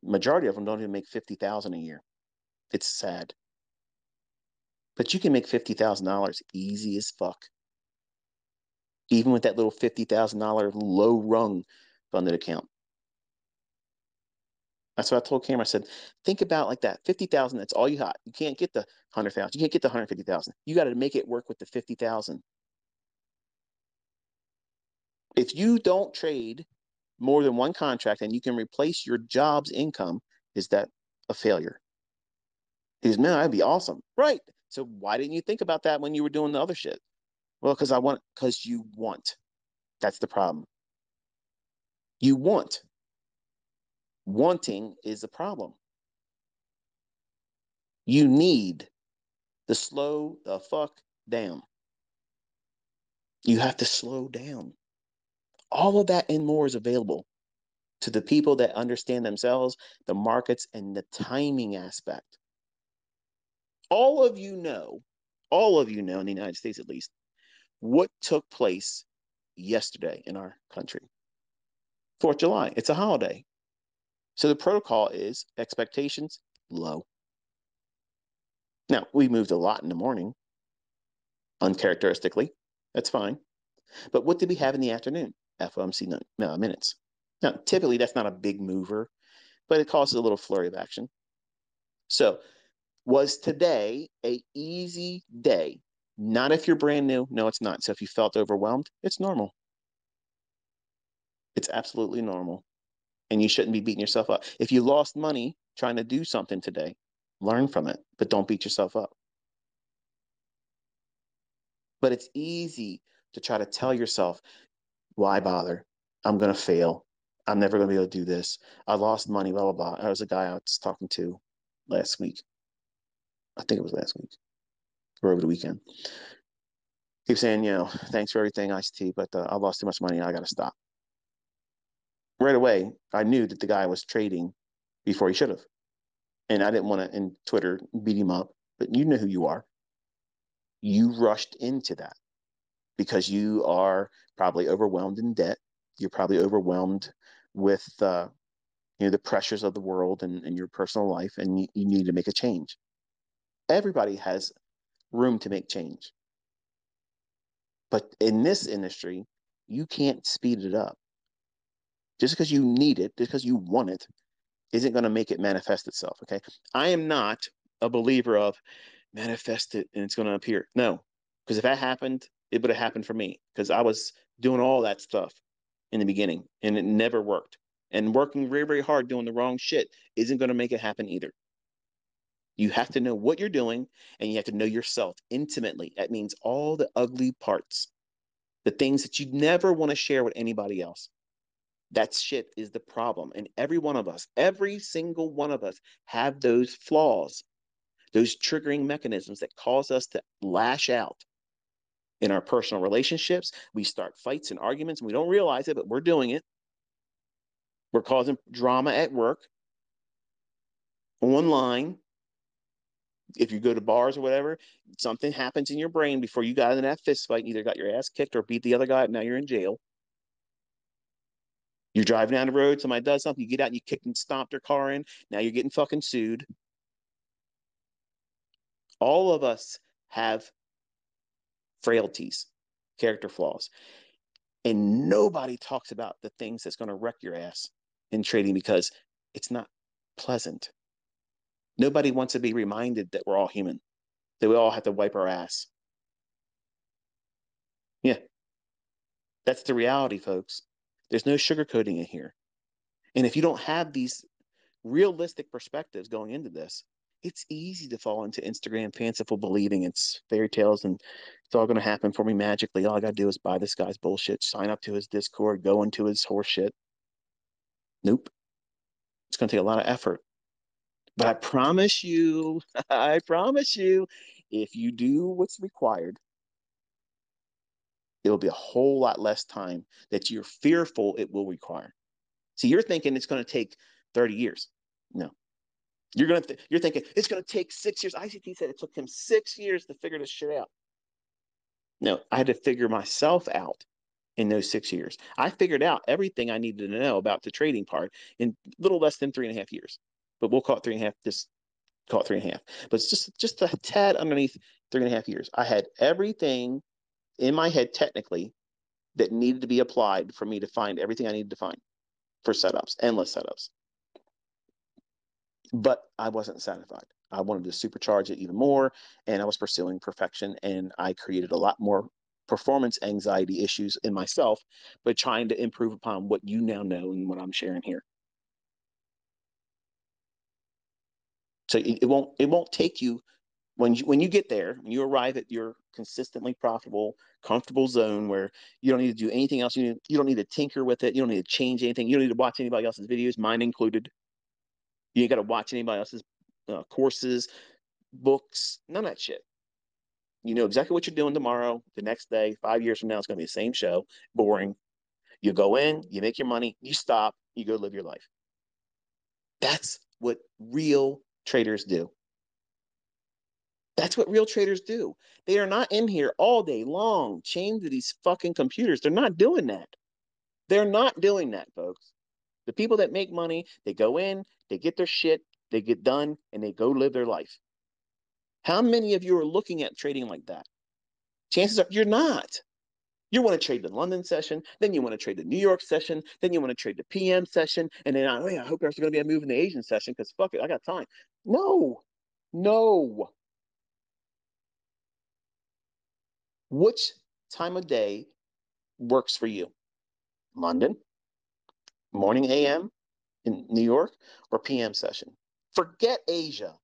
Majority of them don't even make 50,000 a year. It's sad. But you can make $50,000 easy as fuck. Even with that little $50,000 low rung funded account. That's what I told Cameron. I said, think about like that. 50,000, that's all you got. You can't get the 100,000. You can't get the 150,000. You got to make it work with the 50,000. If you don't trade more than 1 contract and you can replace your job's income, is that a failure? He goes, man, that'd be awesome. Right. So why didn't you think about that when you were doing the other shit? Well, because you want. That's the problem. You want. Wanting is the problem. You need to slow the fuck down. You have to slow down. All of that and more is available to the people that understand themselves, the markets, and the timing aspect. All of you know in the United States at least, what took place yesterday in our country. 4th of July, it's a holiday. So the protocol is expectations low. Now, we moved a lot in the morning, uncharacteristically. That's fine. But what did we have in the afternoon? FOMC minutes. Now, typically, that's not a big mover, but it causes a little flurry of action. So, was today a easy day? Not if you're brand new. No, it's not. So if you felt overwhelmed, it's normal. It's absolutely normal. And you shouldn't be beating yourself up. If you lost money trying to do something today, learn from it, but don't beat yourself up. But it's easy to try to tell yourself, why bother? I'm going to fail. I'm never going to be able to do this. I lost money, blah, blah, blah. There was a guy I was talking to last week. I think it was last week or over the weekend. He was saying, thanks for everything, ICT, but I lost too much money. I got to stop. Right away, I knew that the guy was trading before he should have. And I didn't want to, in Twitter, beat him up, but you know who you are. You rushed into that because you are probably overwhelmed in debt. You're probably overwhelmed with the pressures of the world and your personal life, and you need to make a change. Everybody has room to make change. But in this industry, you can't speed it up. Just because you need it, just because you want it, isn't going to make it manifest itself. Okay. I am not a believer of manifest it and it's going to appear. No, because if that happened, it would have happened for me because I was doing all that stuff in the beginning and it never worked. And working very, very hard doing the wrong shit isn't going to make it happen either. You have to know what you're doing and you have to know yourself intimately. That means all the ugly parts, the things that you never want to share with anybody else. That shit is the problem. And every one of us, every single one of us have those flaws, those triggering mechanisms that cause us to lash out in our personal relationships. We start fights and arguments and we don't realize it, but we're doing it. We're causing drama at work, online. If you go to bars or whatever, something happens in your brain before you got in that fist fight, either got your ass kicked or beat the other guy up. Now you're in jail. You're driving down the road, somebody does something, you get out and you kick and stomp their car in. Now you're getting fucking sued. All of us have frailties, character flaws. And nobody talks about the things that's going to wreck your ass in trading because it's not pleasant. Nobody wants to be reminded that we're all human, that we all have to wipe our ass. Yeah, that's the reality, folks. There's no sugarcoating in here. And if you don't have these realistic perspectives going into this, it's easy to fall into Instagram fanciful believing it's fairy tales and it's all going to happen for me magically. All I got to do is buy this guy's bullshit, sign up to his Discord, go into his horse shit. Nope. It's going to take a lot of effort. But I promise you, I promise you, if you do what's required, it'll be a whole lot less time that you're fearful it will require. See, you're thinking it's going to take 30 years. No. You're thinking it's going to take 6 years. ICT said it took him 6 years to figure this shit out. No, I had to figure myself out in those 6 years. I figured out everything I needed to know about the trading part in a little less than 3.5 years. But we'll call it 3.5. Just call it 3.5. But it's just a tad underneath 3.5 years. I had everything in my head technically that needed to be applied for me to find everything I needed to find for setups, endless setups. But I wasn't satisfied. I wanted to supercharge it even more, and I was pursuing perfection, and I created a lot more performance anxiety issues in myself, but trying to improve upon what you now know and what I'm sharing here. So it won't take you when you get there, when you arrive at your consistently profitable, comfortable zone where you don't need to do anything else. You don't need to tinker with it. You don't need to change anything. You don't need to watch anybody else's videos, mine included. You ain't got to watch anybody else's courses, books, none of that shit. You know exactly what you're doing tomorrow, the next day, 5 years from now, it's going to be the same show, boring. You go in, you make your money, you stop, you go live your life. That's what real traders do. That's what real traders do. They are not in here all day long, chained to these fucking computers. They're not doing that. They're not doing that, folks. The people that make money, they go in, they get their shit, they get done, and they go live their life. How many of you are looking at trading like that? Chances are you're not. You want to trade the London session, then you want to trade the New York session, then you want to trade the PM session, and then I hope there's going to be a move in the Asian session because fuck it, I got time. No, no. Which time of day works for you? London, morning AM in New York, or PM session? Forget Asia.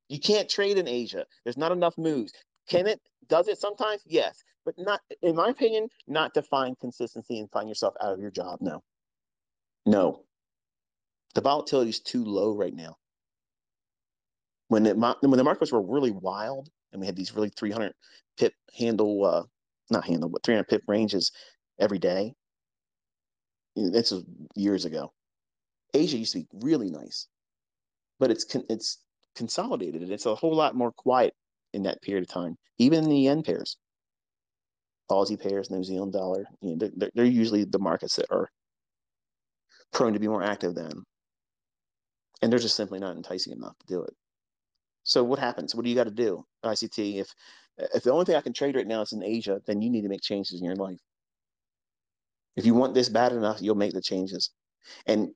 You can't trade in Asia. There's not enough moves. Can it? Does it sometimes? Yes. But not, in my opinion, not to find consistency and find yourself out of your job. No. No. The volatility is too low right now. When the markets were really wild and we had these really 300 pip handle, not handle, but 300 pip ranges every day, this was years ago. Asia used to be really nice, but it's consolidated and it's a whole lot more quiet in that period of time. Even in the yen pairs, Aussie pairs, New Zealand dollar, they're usually the markets that are prone to be more active then, and they're just simply not enticing enough to do it. So what happens? What do you got to do, ICT? If the only thing I can trade right now is in Asia, then you need to make changes in your life. If you want this bad enough, you'll make the changes. And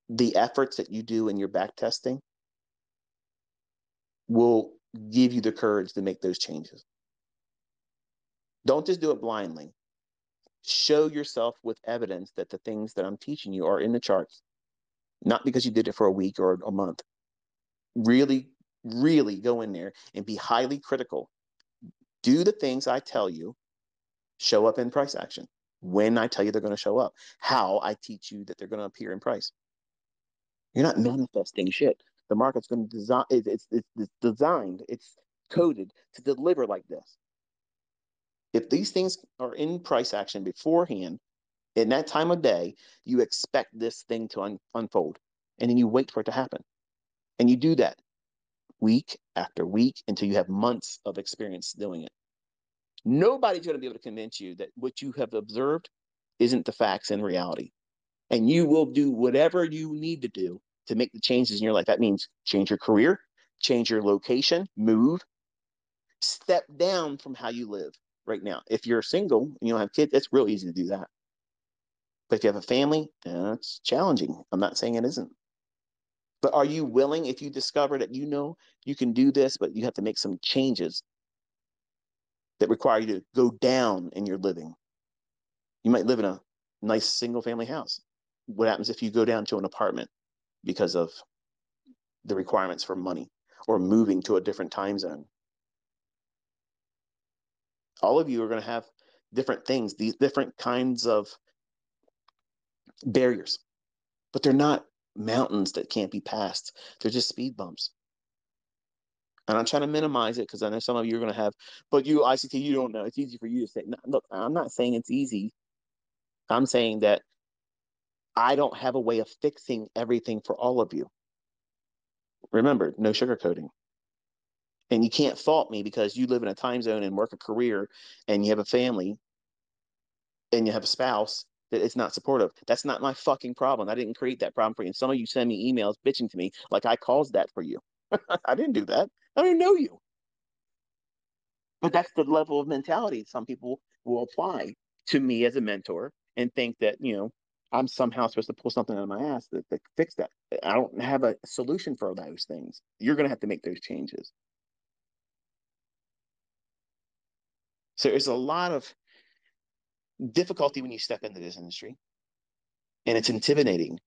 the efforts that you do in your back testing will give you the courage to make those changes. Don't just do it blindly. Show yourself with evidence that the things that I'm teaching you are in the charts, not because you did it for a week or a month. Really, really go in there and be highly critical. Do the things I tell you, show up in price action. When I tell you they're going to show up, how I teach you that they're going to appear in price. You're not manifesting shit. The market's going to design. It's designed. It's coded to deliver like this. If these things are in price action beforehand, in that time of day, you expect this thing to unfold, and then you wait for it to happen, and you do that week after week until you have months of experience doing it. Nobody's going to be able to convince you that what you have observed isn't the facts in reality. And you will do whatever you need to do to make the changes in your life. That means change your career, change your location, move, step down from how you live. right now. If you're single and you don't have kids, it's real easy to do that. But if you have a family, it's challenging. I'm not saying it isn't. But are you willing, if you discover that you can do this, but you have to make some changes that require you to go down in your living? You might live in a nice single family house. What happens if you go down to an apartment because of the requirements for money or moving to a different time zone? All of you are going to have different things, these different kinds of barriers, but they're not mountains that can't be passed. They're just speed bumps. And I'm trying to minimize it because I know some of you are going to have, but you, ICT, you don't know. It's easy for you to say. No, look, I'm not saying it's easy. I'm saying that I don't have a way of fixing everything for all of you. Remember, no sugarcoating. And you can't fault me because you live in a time zone and work a career and you have a family and you have a spouse that is not supportive. That's not my fucking problem. I didn't create that problem for you. And some of you send me emails bitching to me like I caused that for you. I didn't do that. I don't know you. But that's the level of mentality some people will apply to me as a mentor and think that, I'm somehow supposed to pull something out of my ass to fix that. I don't have a solution for those things. You're going to have to make those changes. So there's a lot of difficulty when you step into this industry, and it's intimidating.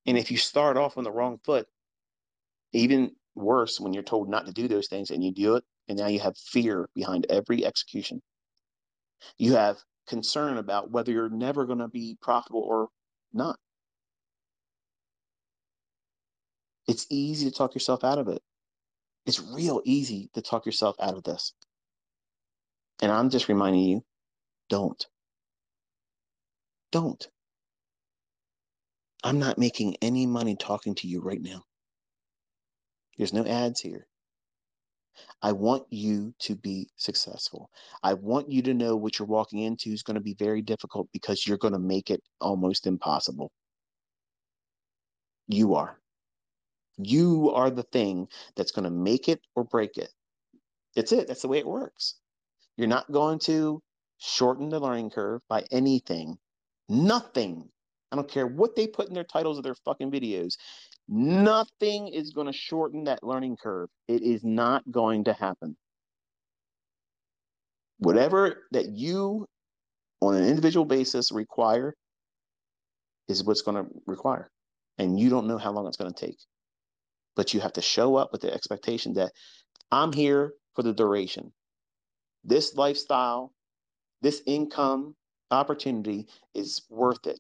And if you start off on the wrong foot, even worse when you're told not to do those things and you do it, and now you have fear behind every execution. You have concern about whether you're never going to be profitable or not. It's easy to talk yourself out of it. It's real easy to talk yourself out of this. And I'm just reminding you, don't. Don't. I'm not making any money talking to you right now. There's no ads here. I want you to be successful. I want you to know what you're walking into is going to be very difficult because you're going to make it almost impossible. You are. You are the thing that's going to make it or break it. That's it. That's the way it works. You're not going to shorten the learning curve by anything. Nothing. I don't care what they put in their titles of their fucking videos. Nothing is going to shorten that learning curve. It is not going to happen. Whatever that you on an individual basis require is what's going to require. And you don't know how long it's going to take. But you have to show up with the expectation that I'm here for the duration. This lifestyle, this income opportunity is worth it.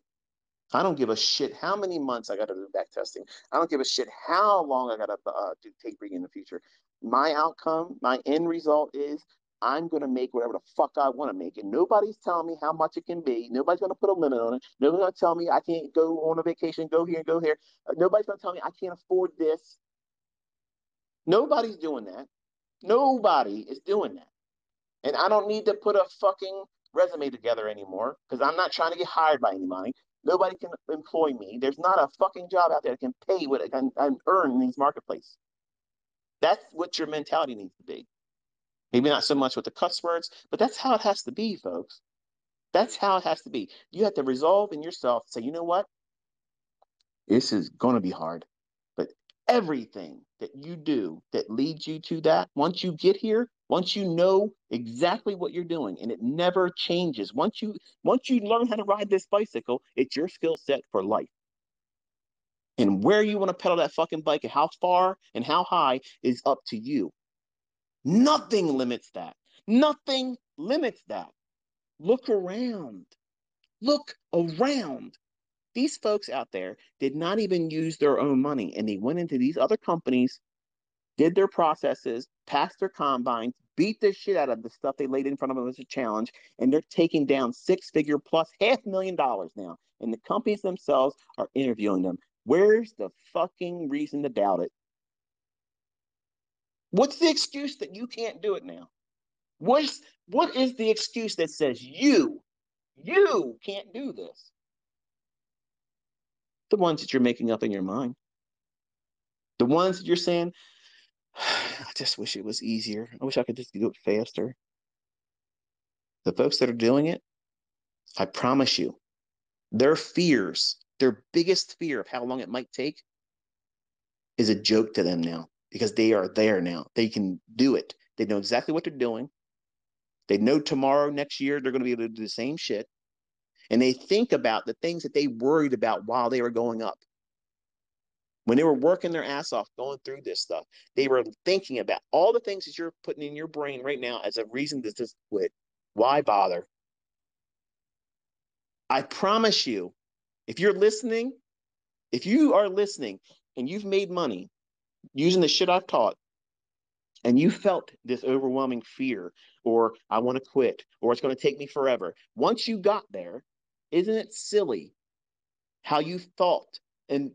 I don't give a shit how many months I got to do back testing. I don't give a shit how long I got to do tapering in the future. My outcome, my end result is I'm going to make whatever the fuck I want to make. And nobody's telling me how much it can be. Nobody's going to put a limit on it. Nobody's going to tell me I can't go on a vacation, go here and go here. Nobody's going to tell me I can't afford this. Nobody's doing that. Nobody is doing that. And I don't need to put a fucking resume together anymore because I'm not trying to get hired by anybody. Nobody can employ me. There's not a fucking job out there that can pay what I can earn in these marketplaces. That's what your mentality needs to be. Maybe not so much with the cuss words, but that's how it has to be, folks. That's how it has to be. You have to resolve in yourself, say, you know what? This is going to be hard. But everything that you do that leads you to that, once you get here, once you know exactly what you're doing and it never changes, once you learn how to ride this bicycle, it's your skill set for life. And where you want to pedal that fucking bike and how far and how high is up to you. Nothing limits that. Nothing limits that. Look around. Look around. These folks out there did not even use their own money, and they went into these other companies, did their processes, passed their combines, beat the shit out of the stuff they laid in front of them as a challenge, and they're taking down six-figure plus $500,000 now. And the companies themselves are interviewing them. Where's the fucking reason to doubt it? What's the excuse that you can't do it now? What is the excuse that says you can't do this? The ones that you're making up in your mind. The ones that you're saying, I just wish it was easier. I wish I could just do it faster. The folks that are doing it, I promise you, their fears, their biggest fear of how long it might take is a joke to them now because they are there now. They can do it. They know exactly what they're doing. They know tomorrow, next year, they're going to be able to do the same shit. And they think about the things that they worried about while they were going up. When they were working their ass off going through this stuff, they were thinking about all the things that you're putting in your brain right now as a reason to just quit. Why bother? I promise you, if you're listening, if you are listening and you've made money using the shit I've taught, and you felt this overwhelming fear, or I want to quit, or it's going to take me forever. Once you got there, isn't it silly how you thought and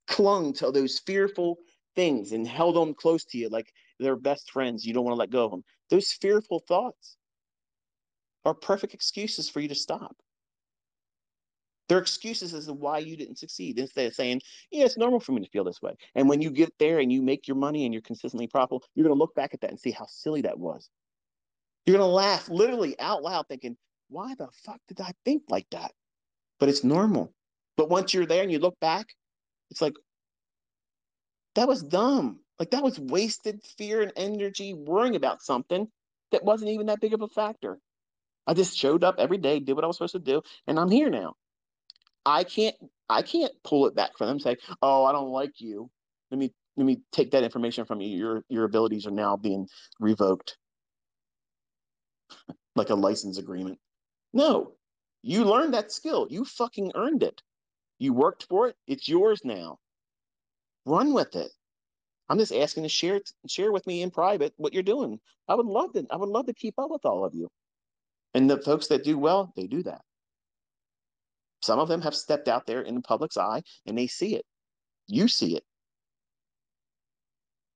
clung to those fearful things and held them close to you like they're best friends? You don't want to let go of them. Those fearful thoughts are perfect excuses for you to stop. They're excuses as to why you didn't succeed instead of saying, yeah, it's normal for me to feel this way. And when you get there and you make your money and you're consistently profitable, you're going to look back at that and see how silly that was. You're going to laugh literally out loud thinking, why the fuck did I think like that? But it's normal. But once you're there and you look back, it's like, that was dumb. Like that was wasted fear and energy worrying about something that wasn't even that big of a factor. I just showed up every day, did what I was supposed to do, and I'm here now. I can't I can't pull it back from them and say, oh, I don't like you. Let me take that information from you. Your abilities are now being revoked, like a license agreement. No. You learned that skill. You fucking earned it. You worked for it. It's yours now. Run with it. I'm just asking to share with me in private what you're doing. I would love to keep up with all of you. And the folks that do well, they do that. Some of them have stepped out there in the public's eye and they see it. You see it.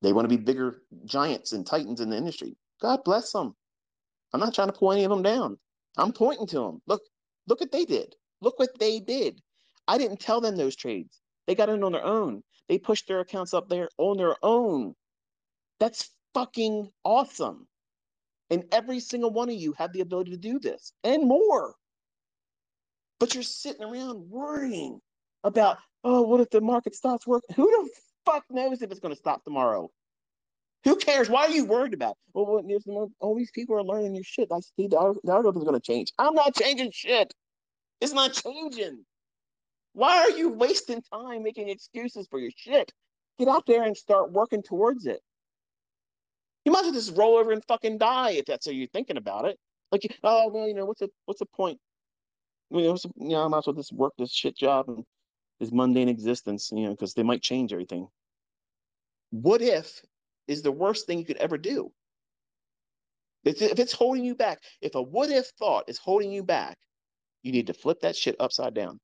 They want to be bigger giants and titans in the industry. God bless them. I'm not trying to pull any of them down. I'm pointing to them. Look what they did. Look what they did. I didn't tell them those trades. They got in on their own. They pushed their accounts up there on their own. That's fucking awesome. And every single one of you have the ability to do this and more. But you're sitting around worrying about, oh, what if the market stops working? Who the fuck knows if it's going to stop tomorrow? Who cares? Why are you worried about? Well, all these people are learning your shit. I see the algorithm is going to change. I'm not changing shit. It's not changing. Why are you wasting time making excuses for your shit? Get out there and start working towards it. You might as well just roll over and fucking die if that's how you're thinking about it. Like, oh well, what's the point? I might as well just work this shit job and this mundane existence, because they might change everything. What if is the worst thing you could ever do? If it's holding you back, if a what if thought is holding you back, you need to flip that shit upside down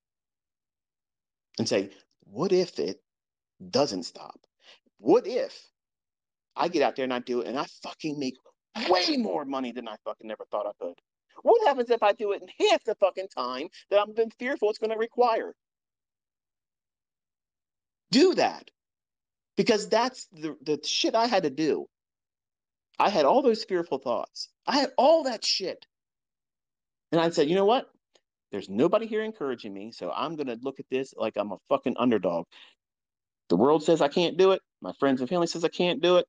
and say, what if it doesn't stop? What if I get out there and I do it and I fucking make way more money than I fucking never thought I could? What happens if I do it in half the fucking time that I've been fearful it's going to require? Do that. Because that's the shit I had to do. I had all those fearful thoughts. I had all that shit. And I said, you know what? There's nobody here encouraging me, so I'm going to look at this like I'm a fucking underdog. The world says I can't do it. My friends and family says I can't do it.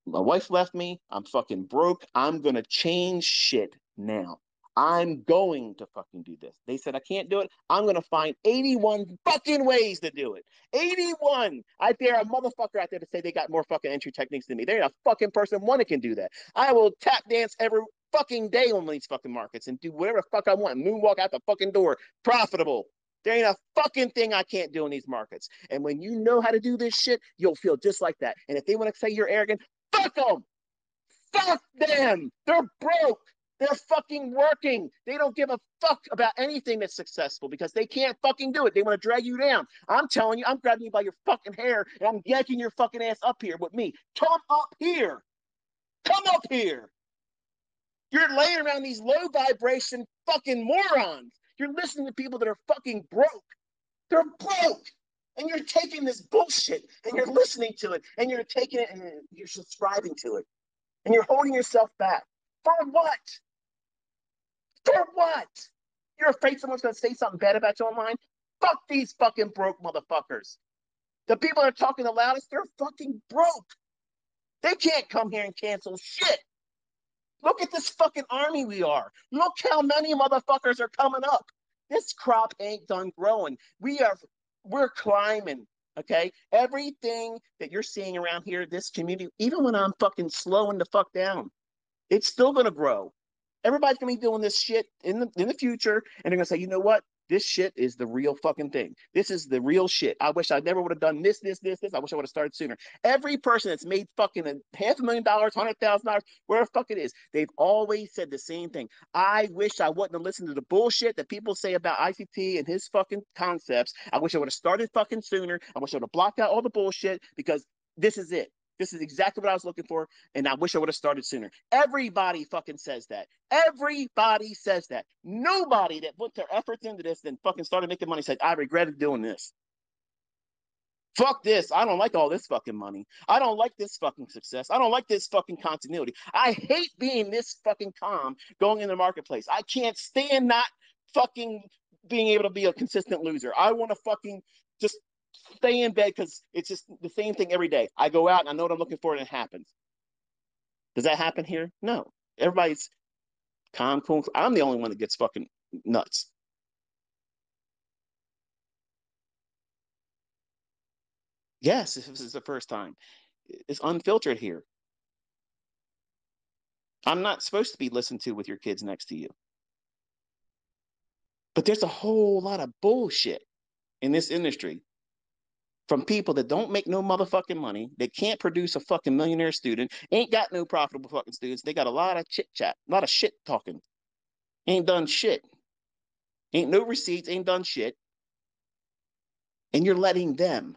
My wife left me. I'm fucking broke. I'm going to change shit now. I'm going to fucking do this. They said I can't do it. I'm going to find 81 fucking ways to do it. 81. I dare a motherfucker out there to say they got more fucking entry techniques than me. There ain't a fucking person one that can do that. I will tap dance every fucking day on these fucking markets and do whatever the fuck I want. Moonwalk out the fucking door. Profitable. There ain't a fucking thing I can't do in these markets. And when you know how to do this shit, you'll feel just like that. And if they want to say you're arrogant, fuck them. Fuck them. They're broke. They're fucking working. They don't give a fuck about anything that's successful because they can't fucking do it. They want to drag you down. I'm telling you, I'm grabbing you by your fucking hair and I'm yanking your fucking ass up here with me. Come up here. Come up here. You're laying around these low vibration fucking morons. You're listening to people that are fucking broke. They're broke. And you're taking this bullshit and you're listening to it and you're taking it and you're subscribing to it. And you're holding yourself back. For what? For what? You're afraid someone's going to say something bad about you online? Fuck these fucking broke motherfuckers. The people that are talking the loudest, they're fucking broke. They can't come here and cancel shit. Look at this fucking army we are. Look how many motherfuckers are coming up. This crop ain't done growing. We're climbing. Okay? Everything that you're seeing around here, this community, even when I'm fucking slowing the fuck down, it's still gonna grow. Everybody's gonna be doing this shit in the future, and they're gonna say, you know what? This shit is the real fucking thing. This is the real shit. I wish I never would have done this. I wish I would have started sooner. Every person that's made fucking $500,000, $100,000, whatever the fuck it is, they've always said the same thing. I wish I wouldn't have listened to the bullshit that people say about ICT and his fucking concepts. I wish I would have started fucking sooner. I wish I would have blocked out all the bullshit because this is it. This is exactly what I was looking for, and I wish I would have started sooner. Everybody fucking says that. Everybody says that. Nobody that put their efforts into this and fucking started making money said, I regretted doing this. Fuck this. I don't like all this fucking money. I don't like this fucking success. I don't like this fucking continuity. I hate being this fucking calm going in the marketplace. I can't stand not fucking being able to be a consistent loser. I want to fucking just stay in bed because it's just the same thing every day. I go out and I know what I'm looking for and it happens. Does that happen here? No. Everybody's calm, cool. I'm the only one that gets fucking nuts. Yes, this is the first time. It's unfiltered here. I'm not supposed to be listened to with your kids next to you. But there's a whole lot of bullshit in this industry from people that don't make no motherfucking money. They can't produce a fucking millionaire student. Ain't got no profitable fucking students. They got a lot of chit chat, a lot of shit talking. Ain't done shit. Ain't no receipts, ain't done shit. And you're letting them,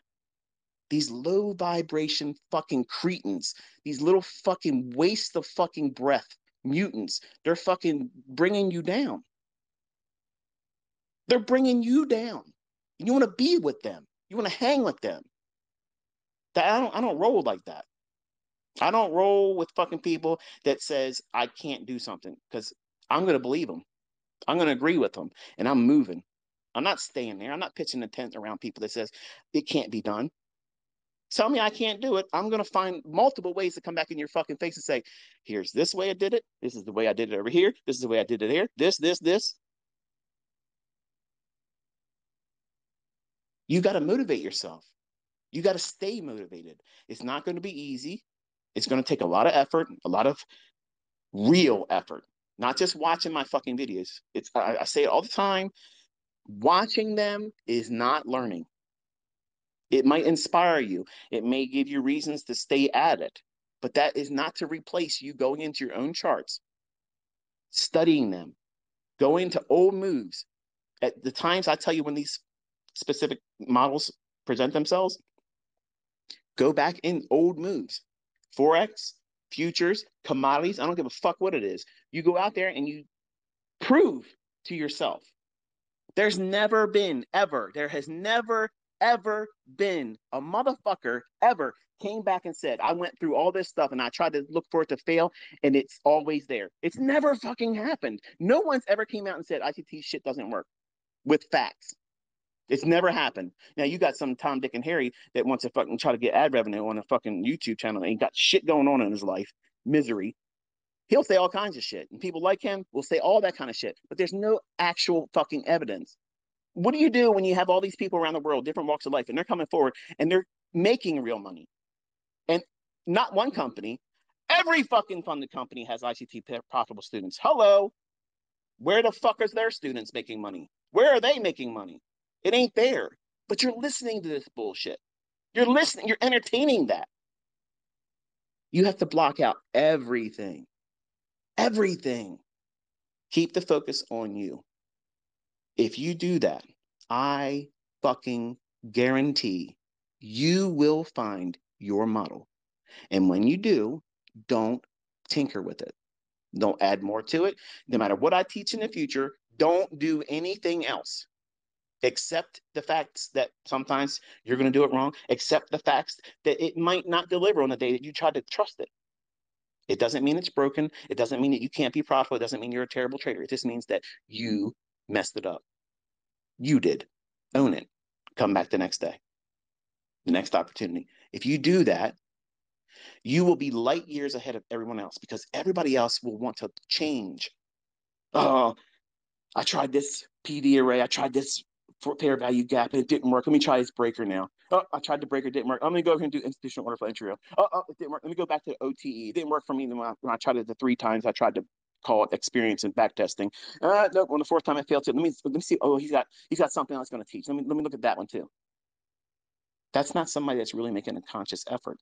these low vibration fucking cretins, these little fucking waste of fucking breath mutants, they're fucking bringing you down. They're bringing you down. You want to be with them. You want to hang with them. I don't roll like that. I don't roll with fucking people that says I can't do something because I'm going to believe them. I'm going to agree with them and I'm moving. I'm not staying there. I'm not pitching a tent around people that says it can't be done. Tell me I can't do it. I'm going to find multiple ways to come back in your fucking face and say, here's this way I did it. This is the way I did it over here. This is the way I did it here. This. You got to motivate yourself. You got to stay motivated. It's not going to be easy. It's going to take a lot of effort, a lot of real effort, not just watching my fucking videos. I say it all the time. Watching them is not learning. It might inspire you. It may give you reasons to stay at it, but that is not to replace you going into your own charts, studying them, going to old moves. At the times I tell you when these specific models present themselves, go back in old moves. Forex, futures, commodities, I don't give a fuck what it is. You go out there and you prove to yourself. There's never been, ever, there has never, ever been a motherfucker ever came back and said, I went through all this stuff and I tried to look for it to fail and it's always there. It's never fucking happened. No one's ever came out and said ICT shit doesn't work with facts. It's never happened. Now you got some Tom, Dick, and Harry that wants to fucking try to get ad revenue on a fucking YouTube channel and ain't got shit going on in his life. Misery. He'll say all kinds of shit. And people like him will say all that kind of shit. But there's no actual fucking evidence. What do you do when you have all these people around the world, different walks of life, and they're coming forward and they're making real money? And not one company, every fucking funded company has ICT profitable students. Hello. Where the fuck is their students making money? Where are they making money? It ain't there. But you're listening to this bullshit. You're listening. You're entertaining that. You have to block out everything. Everything. Keep the focus on you. If you do that, I fucking guarantee you will find your model. And when you do, don't tinker with it. Don't add more to it. No matter what I teach in the future, don't do anything else. Accept the facts that sometimes you're going to do it wrong. Accept the facts that it might not deliver on the day that you try to trust it. It doesn't mean it's broken. It doesn't mean that you can't be profitable. It doesn't mean you're a terrible trader. It just means that you messed it up. You did. Own it. Come back the next day, the next opportunity. If you do that, you will be light years ahead of everyone else because everybody else will want to change. Oh, I tried this PD array. I tried this fair value gap and it didn't work. Let me try this breaker now. Oh, I tried the breaker, it didn't work. I'm going to go ahead and do institutional order flow entry. Oh, it didn't work. Let me go back to OTE. It didn't work for me when I tried it the 3 times. I tried to call it experience and back testing. No, on the 4th time I failed to. Let me see. Oh, he's got something else going to teach. Let me look at that one too. That's not somebody that's really making a conscious effort.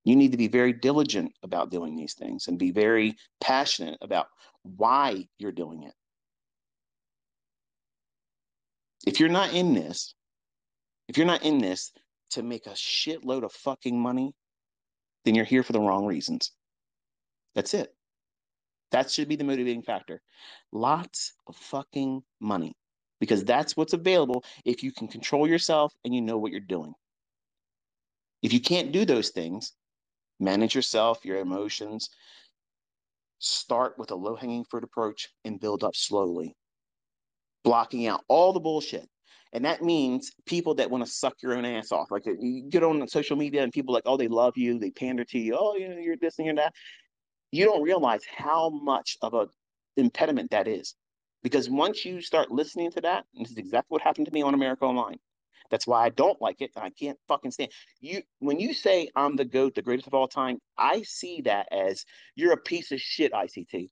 You need to be very diligent about doing these things and be very passionate about why you're doing it. If you're not in this to make a shitload of fucking money, then you're here for the wrong reasons. That's it. That should be the motivating factor. Lots of fucking money, because that's what's available if you can control yourself and you know what you're doing. If you can't do those things, manage yourself, your emotions, start with a low-hanging fruit approach and build up slowly, blocking out all the bullshit. And that means people that want to suck your own ass off. Like you get on social media and people like, oh, they love you, they pander to you, oh, you know, you're this and you're that. You don't realize how much of an impediment that is. Because once you start listening to that, and this is exactly what happened to me on America Online. That's why I don't like it. And I can't fucking stand you. When you say I'm the GOAT, the greatest of all time, I see that as you're a piece of shit, ICT.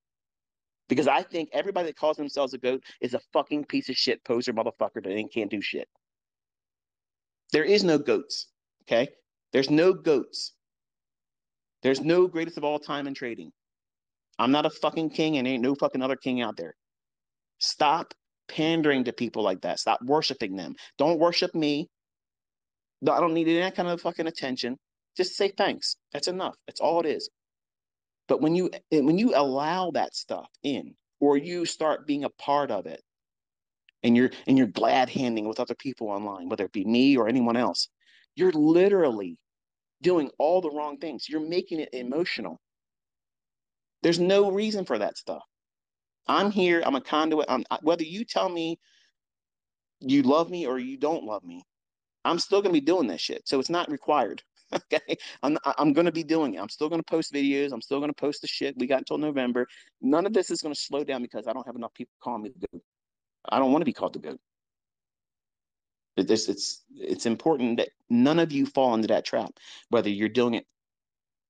Because I think everybody that calls themselves a GOAT is a fucking piece of shit poser motherfucker that can't do shit. There is no GOATs, okay? There's no GOATs. There's no greatest of all time in trading. I'm not a fucking king and ain't no fucking other king out there. Stop pandering to people like that. Stop worshiping them. Don't worship me. I don't need any kind of fucking attention. Just say thanks. That's enough. That's all it is. But when you allow that stuff in, or you start being a part of it, and you're glad handing with other people online, whether it be me or anyone else, you're literally doing all the wrong things. You're making it emotional. There's no reason for that stuff. I'm here. I'm a conduit. Whether you tell me you love me or you don't love me, I'm still going to be doing that shit. So it's not required. Okay. I'm going to be doing it. I'm still going to post videos. I'm still going to post the shit. We got until November. None of this is going to slow down because I don't have enough people calling me the GOAT. I don't want to be called the GOAT. It's important that none of you fall into that trap, whether you're doing it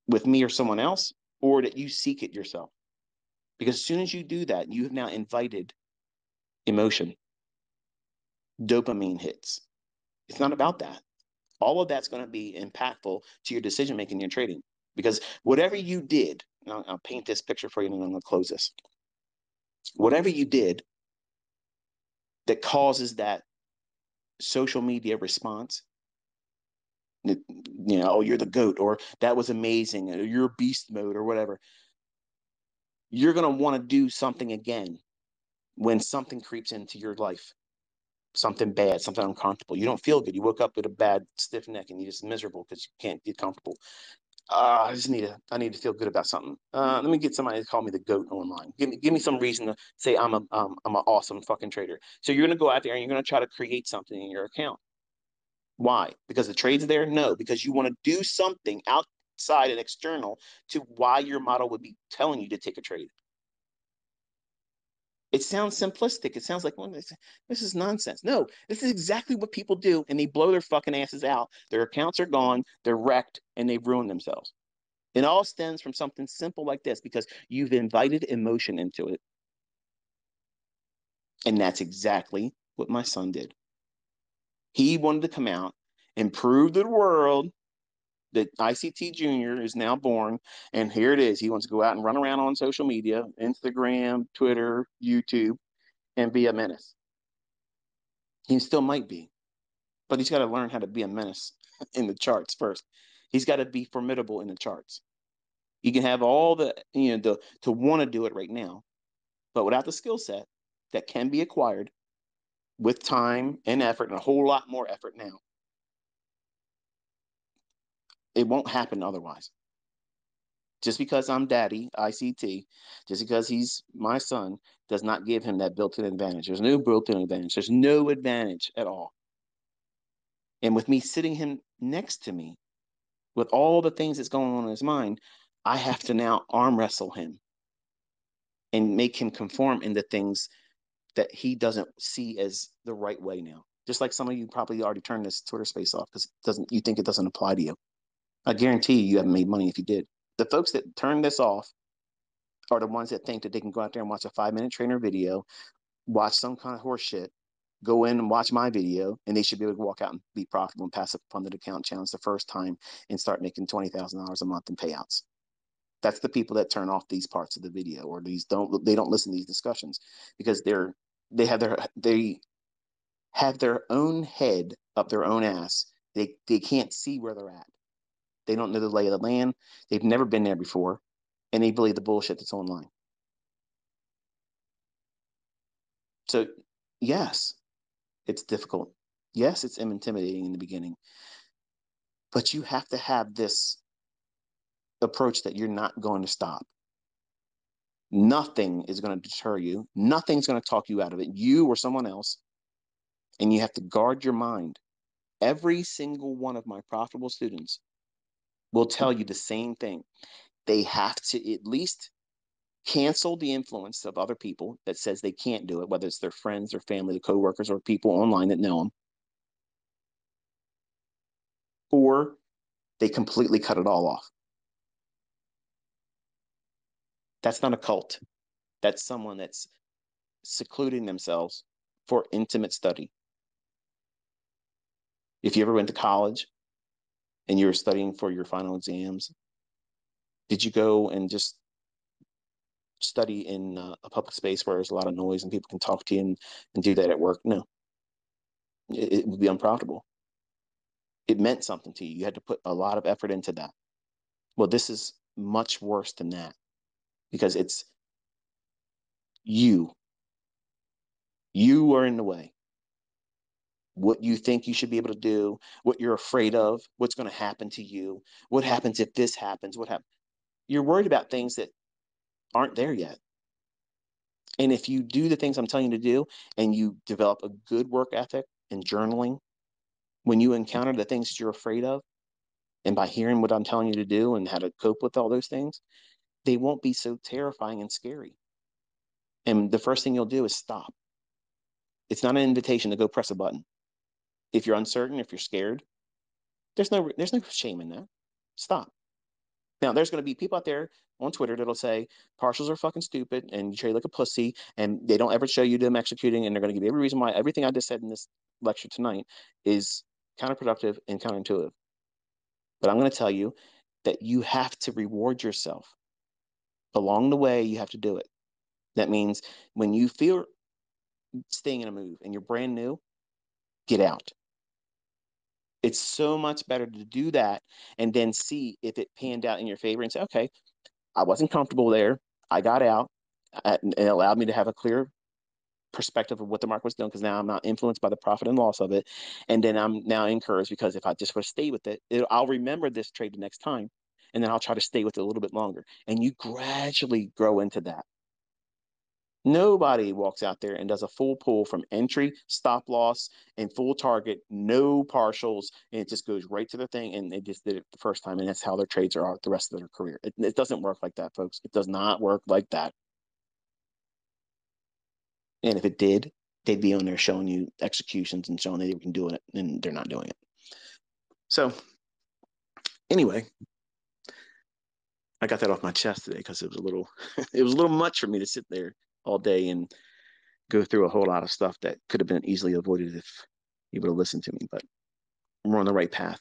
with me or someone else, or that you seek it yourself. Because as soon as you do that, you have now invited emotion, dopamine hits. It's not about that. All of that's going to be impactful to your decision making in trading. Because whatever you did, I'll paint this picture for you and then I'm going to close this. Whatever you did that causes that social media response, oh, you're the GOAT, or that was amazing, or you're beast mode, or whatever, you're going to want to do something again when something creeps into your life, something bad, something uncomfortable. You don't feel good. You woke up with a bad stiff neck and you're just miserable because you can't get comfortable. I need to feel good about something. Let me get somebody to call me the GOAT online. Give me some reason to say I'm an awesome fucking trader. So you're going to go out there and you're going to try to create something in your account. Why? Because the trade's there? No, because you want to do something outside and external to why your model would be telling you to take a trade. It sounds simplistic. It sounds like, well, this is nonsense. No, this is exactly what people do, and they blow their fucking asses out. Their accounts are gone, they're wrecked, and they've ruined themselves. It all stems from something simple like this because you've invited emotion into it. And that's exactly what my son did. He wanted to come out and prove to the world that ICT Junior is now born. And here it is. He wants to go out and run around on social media, Instagram, Twitter, YouTube, and be a menace. He still might be, but he's got to learn how to be a menace in the charts first. He's got to be formidable in the charts. You can have all the, to want to do it right now, but without the skill set that can be acquired with time and effort, and a whole lot more effort now, it won't happen otherwise. Just because I'm daddy, ICT, just because he's my son, does not give him that built-in advantage. There's no built-in advantage. There's no advantage at all. And with me sitting him next to me, with all the things that's going on in his mind, I have to now arm wrestle him and make him conform in the things that he doesn't see as the right way now. Just like some of you probably already turned this Twitter space off because you think it doesn't apply to you. I guarantee you haven't made money if you did. The folks that turn this off are the ones that think that they can go out there and watch a 5-minute trainer video, watch some kind of horse shit, go in and watch my video, and they should be able to walk out and be profitable and pass a funded account challenge the first time and start making $20,000 a month in payouts. That's the people that turn off these parts of the video, or they don't listen to these discussions because they have their own head up their own ass. They can't see where they're at. They don't know the lay of the land. They've never been there before, and they believe the bullshit that's online. So, yes, it's difficult. Yes, it's intimidating in the beginning, but you have to have this approach that you're not going to stop. Nothing is going to deter you. Nothing's going to talk you out of it, you or someone else. And you have to guard your mind. Every single one of my profitable students will tell you the same thing. They have to at least cancel the influence of other people that says they can't do it, whether it's their friends, their family, their coworkers, or people online that know them. Or they completely cut it all off. That's not a cult. That's someone that's secluding themselves for intimate study. If you ever went to college and you were studying for your final exams, did you go and just study in a public space where there's a lot of noise and people can talk to you and do that at work? No. It would be unprofitable. It meant something to you. You had to put a lot of effort into that. Well, this is much worse than that because it's you. You are in the way. What you think you should be able to do, what you're afraid of, what's going to happen to you, what happens if this happens, what happens. You're worried about things that aren't there yet. And if you do the things I'm telling you to do and you develop a good work ethic and journaling, when you encounter the things that you're afraid of, and by hearing what I'm telling you to do and how to cope with all those things, they won't be so terrifying and scary. And the first thing you'll do is stop. It's not an invitation to go press a button. If you're uncertain, if you're scared, there's no shame in that. Stop. Now, there's going to be people out there on Twitter that'll say partials are fucking stupid and you trade like a pussy and they don't ever show you them executing, and they're going to give you every reason why everything I just said in this lecture tonight is counterproductive and counterintuitive. But I'm going to tell you that you have to reward yourself. Along the way, you have to do it. That means when you feel staying in a move and you're brand new, get out. It's so much better to do that and then see if it panned out in your favor and say, okay, I wasn't comfortable there. I got out, and it allowed me to have a clear perspective of what the market was doing because now I'm not influenced by the profit and loss of it. And then I'm now encouraged because if I just would stay with it, I'll remember this trade the next time. And then I'll try to stay with it a little bit longer. And you gradually grow into that. Nobody walks out there and does a full pull from entry, stop loss, and full target, no partials, and it just goes right to the thing. And they just did it the first time, and that's how their trades are the rest of their career. It doesn't work like that, folks. It does not work like that. And if it did, they'd be on there showing you executions and showing that they can do it, and they're not doing it. So anyway, I got that off my chest today because it was a little much for me to sit there all day and go through a whole lot of stuff that could have been easily avoided if you would have listened to me. But we're on the right path,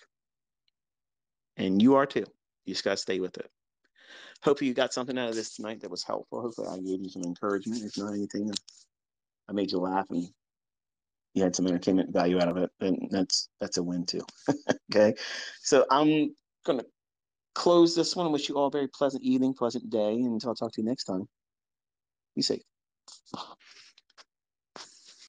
and you are too. You just got to stay with it. Hopefully you got something out of this tonight that was helpful. Hopefully I gave you some encouragement. If not anything, I made you laugh and you had some entertainment value out of it, and that's a win too. Okay, so I'm gonna close this one. Wish you all a very pleasant evening, pleasant day, and until I'll talk to you next time. Be safe.